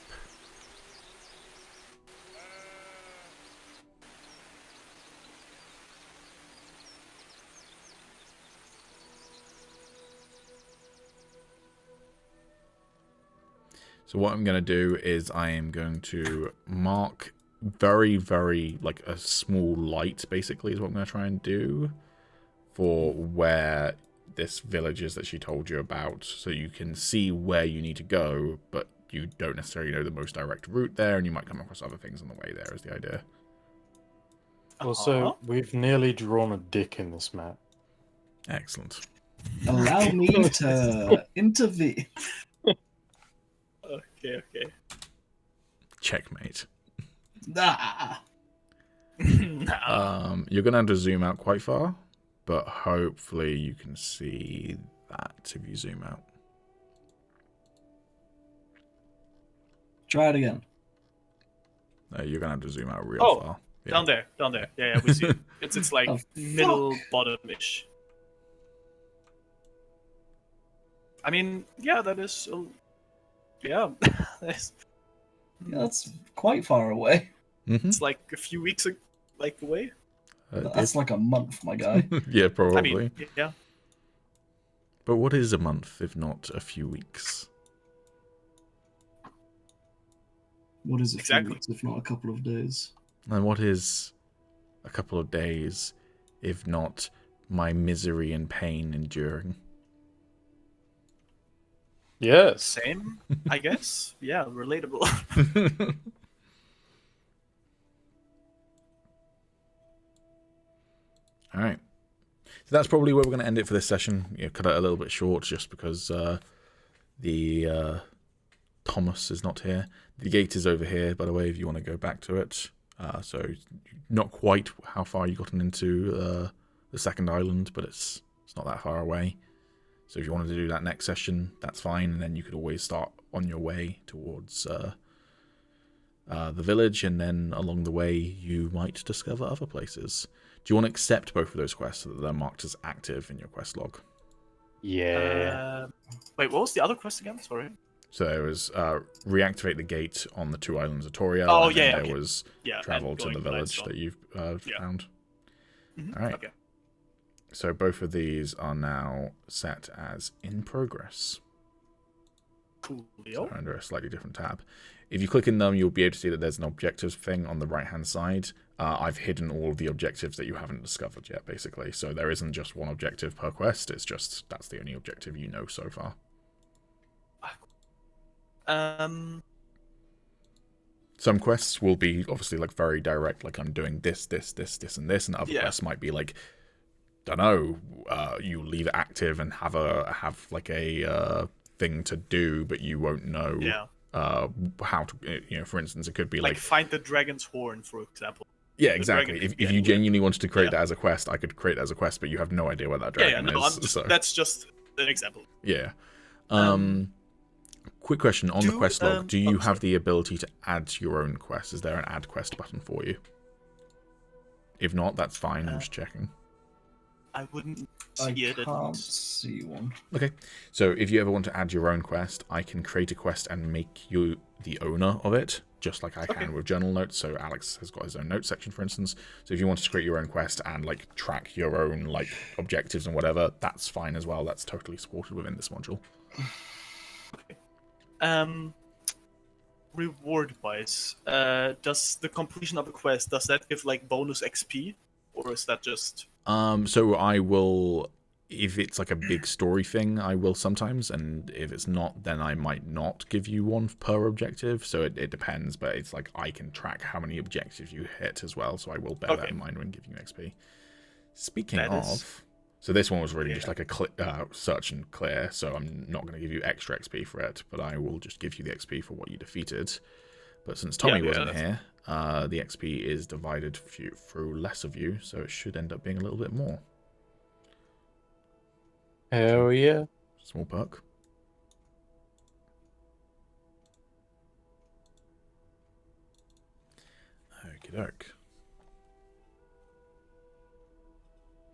So what I'm going to do is I am going to mark very, like a small light, basically, is what I'm going to try and do for where this village is that she told you about, so you can see where you need to go, but you don't necessarily know the most direct route there, and you might come across other things on the way there, is the idea. Also, we've nearly drawn a dick in this map. Excellent. Allow me to intervene. Okay. Checkmate. Ah. You're gonna have to zoom out quite far, but hopefully you can see that if you zoom out. Try it again. You're gonna have to zoom out real Oh, far. Yeah. Down there. Yeah, we see it. It's like Oh, middle fuck. bottom-ish. I mean, yeah, that is. Yeah, it's Yeah, that's quite far away. Mm-hmm. like a few weeks away. That's like a month, my guy. Yeah, probably. I mean, yeah. But what is a month if not a few weeks? What is a Exactly. few weeks, if not a couple of days? And what is a couple of days if not my misery and pain enduring? Yes. Same, I guess. Yeah, relatable. All right. So that's probably where we're going to end it for this session. Cut it a little bit short just because the Thomas is not here. The gate is over here, by the way, if you want to go back to it. So not quite how far you've gotten into the second island, but it's not that far away. So if you wanted to do that next session, that's fine. And then you could always start on your way towards the village, and then along the way you might discover other places. Do you want to accept both of those quests so that they're marked as active in your quest log? Yeah. Wait, what was the other quest again? Sorry. So there was reactivate the gate on the two islands of Toriel. Oh, and then yeah, there okay. was Yeah. travel and to the going village Nightstone. that you've found. Mhm, All right. Okay. So both of these are now set as in progress. Cool. So they're under a slightly different tab. If you click in them, you'll be able to see that there's an objectives thing on the right-hand side. I've hidden all of the objectives that you haven't discovered yet, basically. So there isn't just one objective per quest. It's just that's the only objective you know so far. Some quests will be obviously like very direct, like I'm doing this, and this, and other Yeah. quests might be like, don't know, you leave it active and have like a thing to do, but you won't know Yeah. how to, for instance, it could be Like like find the dragon's horn, for example. yeah, the exactly. dragon If could be you anywhere. genuinely wanted to create Yeah. that as a quest, I could create it as a quest, but you have no idea where that dragon No, is. So that's just an example. yeah. Quick question on the quest log: do you have the ability to add your own quest? Is there an add quest button for you? If not, that's fine. I'm just checking. I wouldn't I see it. can't see one. Okay, so if you ever want to add your own quest, I can create a quest and make you the owner of it, just like I can with journal notes. So Alex has got his own notes section, for instance. So if you wanted to create your own quest and like track your own like objectives and whatever, that's fine as well. That's totally supported within this module. Reward wise, does the completion of a quest, does that give like bonus XP, or is that just So I will, if it's like a big story thing, I will sometimes, and if it's not, then I might not give you one per objective. So it depends, but it's like I can track how many objectives you hit as well, so I will bear that in mind when giving you XP. Speaking of, so this one was really just like a search and clear, so I'm not going to give you extra XP for it, but I will just give you the XP for what you defeated. But since Tommy wasn't here, the XP is divided through less of you, so it should end up being a little bit more. Hell yeah. Small perk. Okie doke.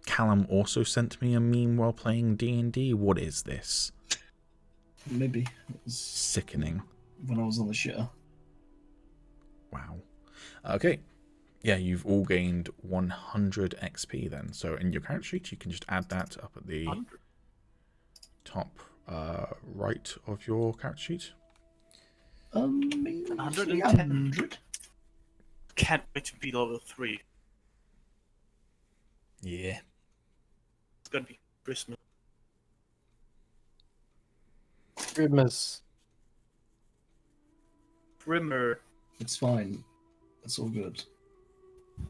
Calum also sent me a meme while playing D&D. What is this? Maybe it was Sickening. when I was on the shitter. Wow. Okay. Yeah, you've all gained 100 XP then. So in your character sheet, you can just add that up at the top right of your character sheet. 110. Can't wait to be level 3. Yeah. It's gonna be Christmas. Goodness. Grimmer. It's fine. It's all good.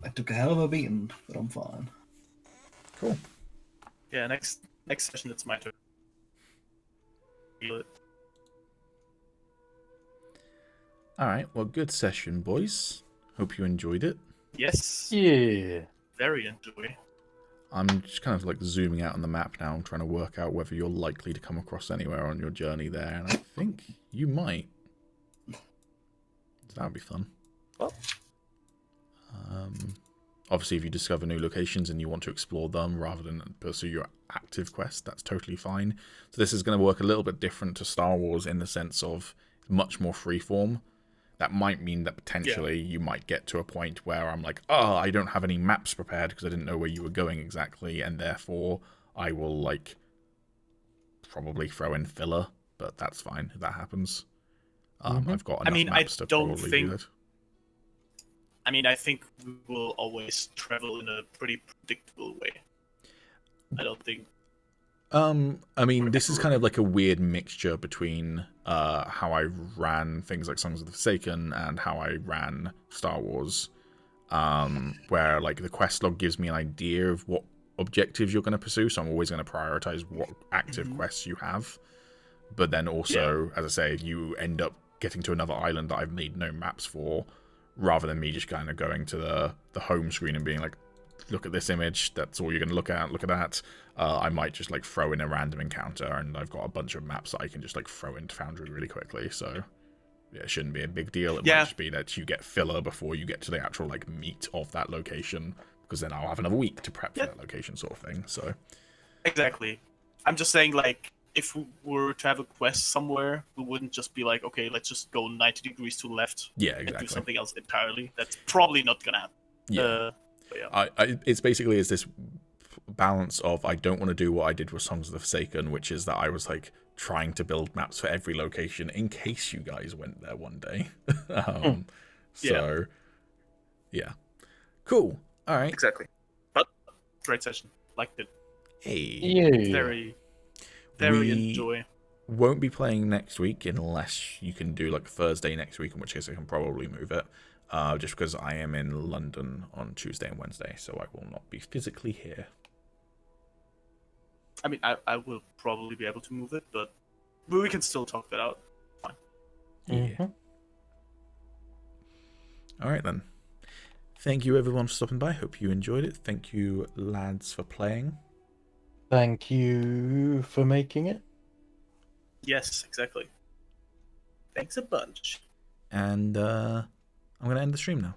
I took a hell of a beating, but I'm fine. Cool. Yeah, next session it's my turn. Feel it. All right. Well, good session, boys. Hope you enjoyed it. Yes. Yeah. Very enjoy. I'm just kind of like zooming out on the map now. I'm trying to work out whether you're likely to come across anywhere on your journey there, and I think you might. So that would be fun. Well. Obviously, if you discover new locations and you want to explore them rather than pursue your active quest, that's totally fine. So this is going to work a little bit different to Star Wars in the sense of much more freeform. That might mean that potentially you might get to a point where I'm like, oh, I don't have any maps prepared because I didn't know where you were going exactly, and therefore I will, like, probably throw in filler, but that's fine if that happens. I've got enough maps to probably do that. I mean, I think we will always travel in a pretty predictable way. I don't think... I mean, this is kind of like a weird mixture between how I ran things like Songs of the Forsaken and how I ran Star Wars, where like the quest log gives me an idea of what objectives you're going to pursue, so I'm always going to prioritize what active quests you have. But then also, as I say, if you end up getting to another island that I've made no maps for, rather than me just kind of going to the home screen and being like, look at this image, that's all you're going to look at that. I might just like throw in a random encounter, and I've got a bunch of maps that I can just like throw into Foundry really quickly, so yeah, it shouldn't be a big deal. It might just be that you get filler before you get to the actual like meat of that location, because then I'll have another week to prep for that location sort of thing, so. Exactly. I'm just saying, like, if we were to have a quest somewhere, we wouldn't just be like, okay, let's just go 90 degrees to the left and do something else entirely. That's probably not going to happen. Yeah. It's basically is this balance of I don't want to do what I did with Songs of the Forsaken, which is that I was like trying to build maps for every location in case you guys went there one day. So, yeah. Cool. All right. Exactly. But great session. Liked it. Hey. Yeah. Very enjoy. Won't be playing next week unless you can do like Thursday next week, in which case I can probably move it. Just because I am in London on Tuesday and Wednesday, so I will not be physically here. I mean, I will probably be able to move it, but we can still talk that out. Fine. Yeah. All right, then. Thank you, everyone, for stopping by. Hope you enjoyed it. Thank you, lads, for playing. Thank you for making it. Yes, exactly. Thanks a bunch. And I'm going to end the stream now.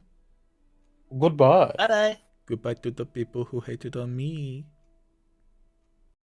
Goodbye. Bye-bye. Goodbye to the people who hated on me.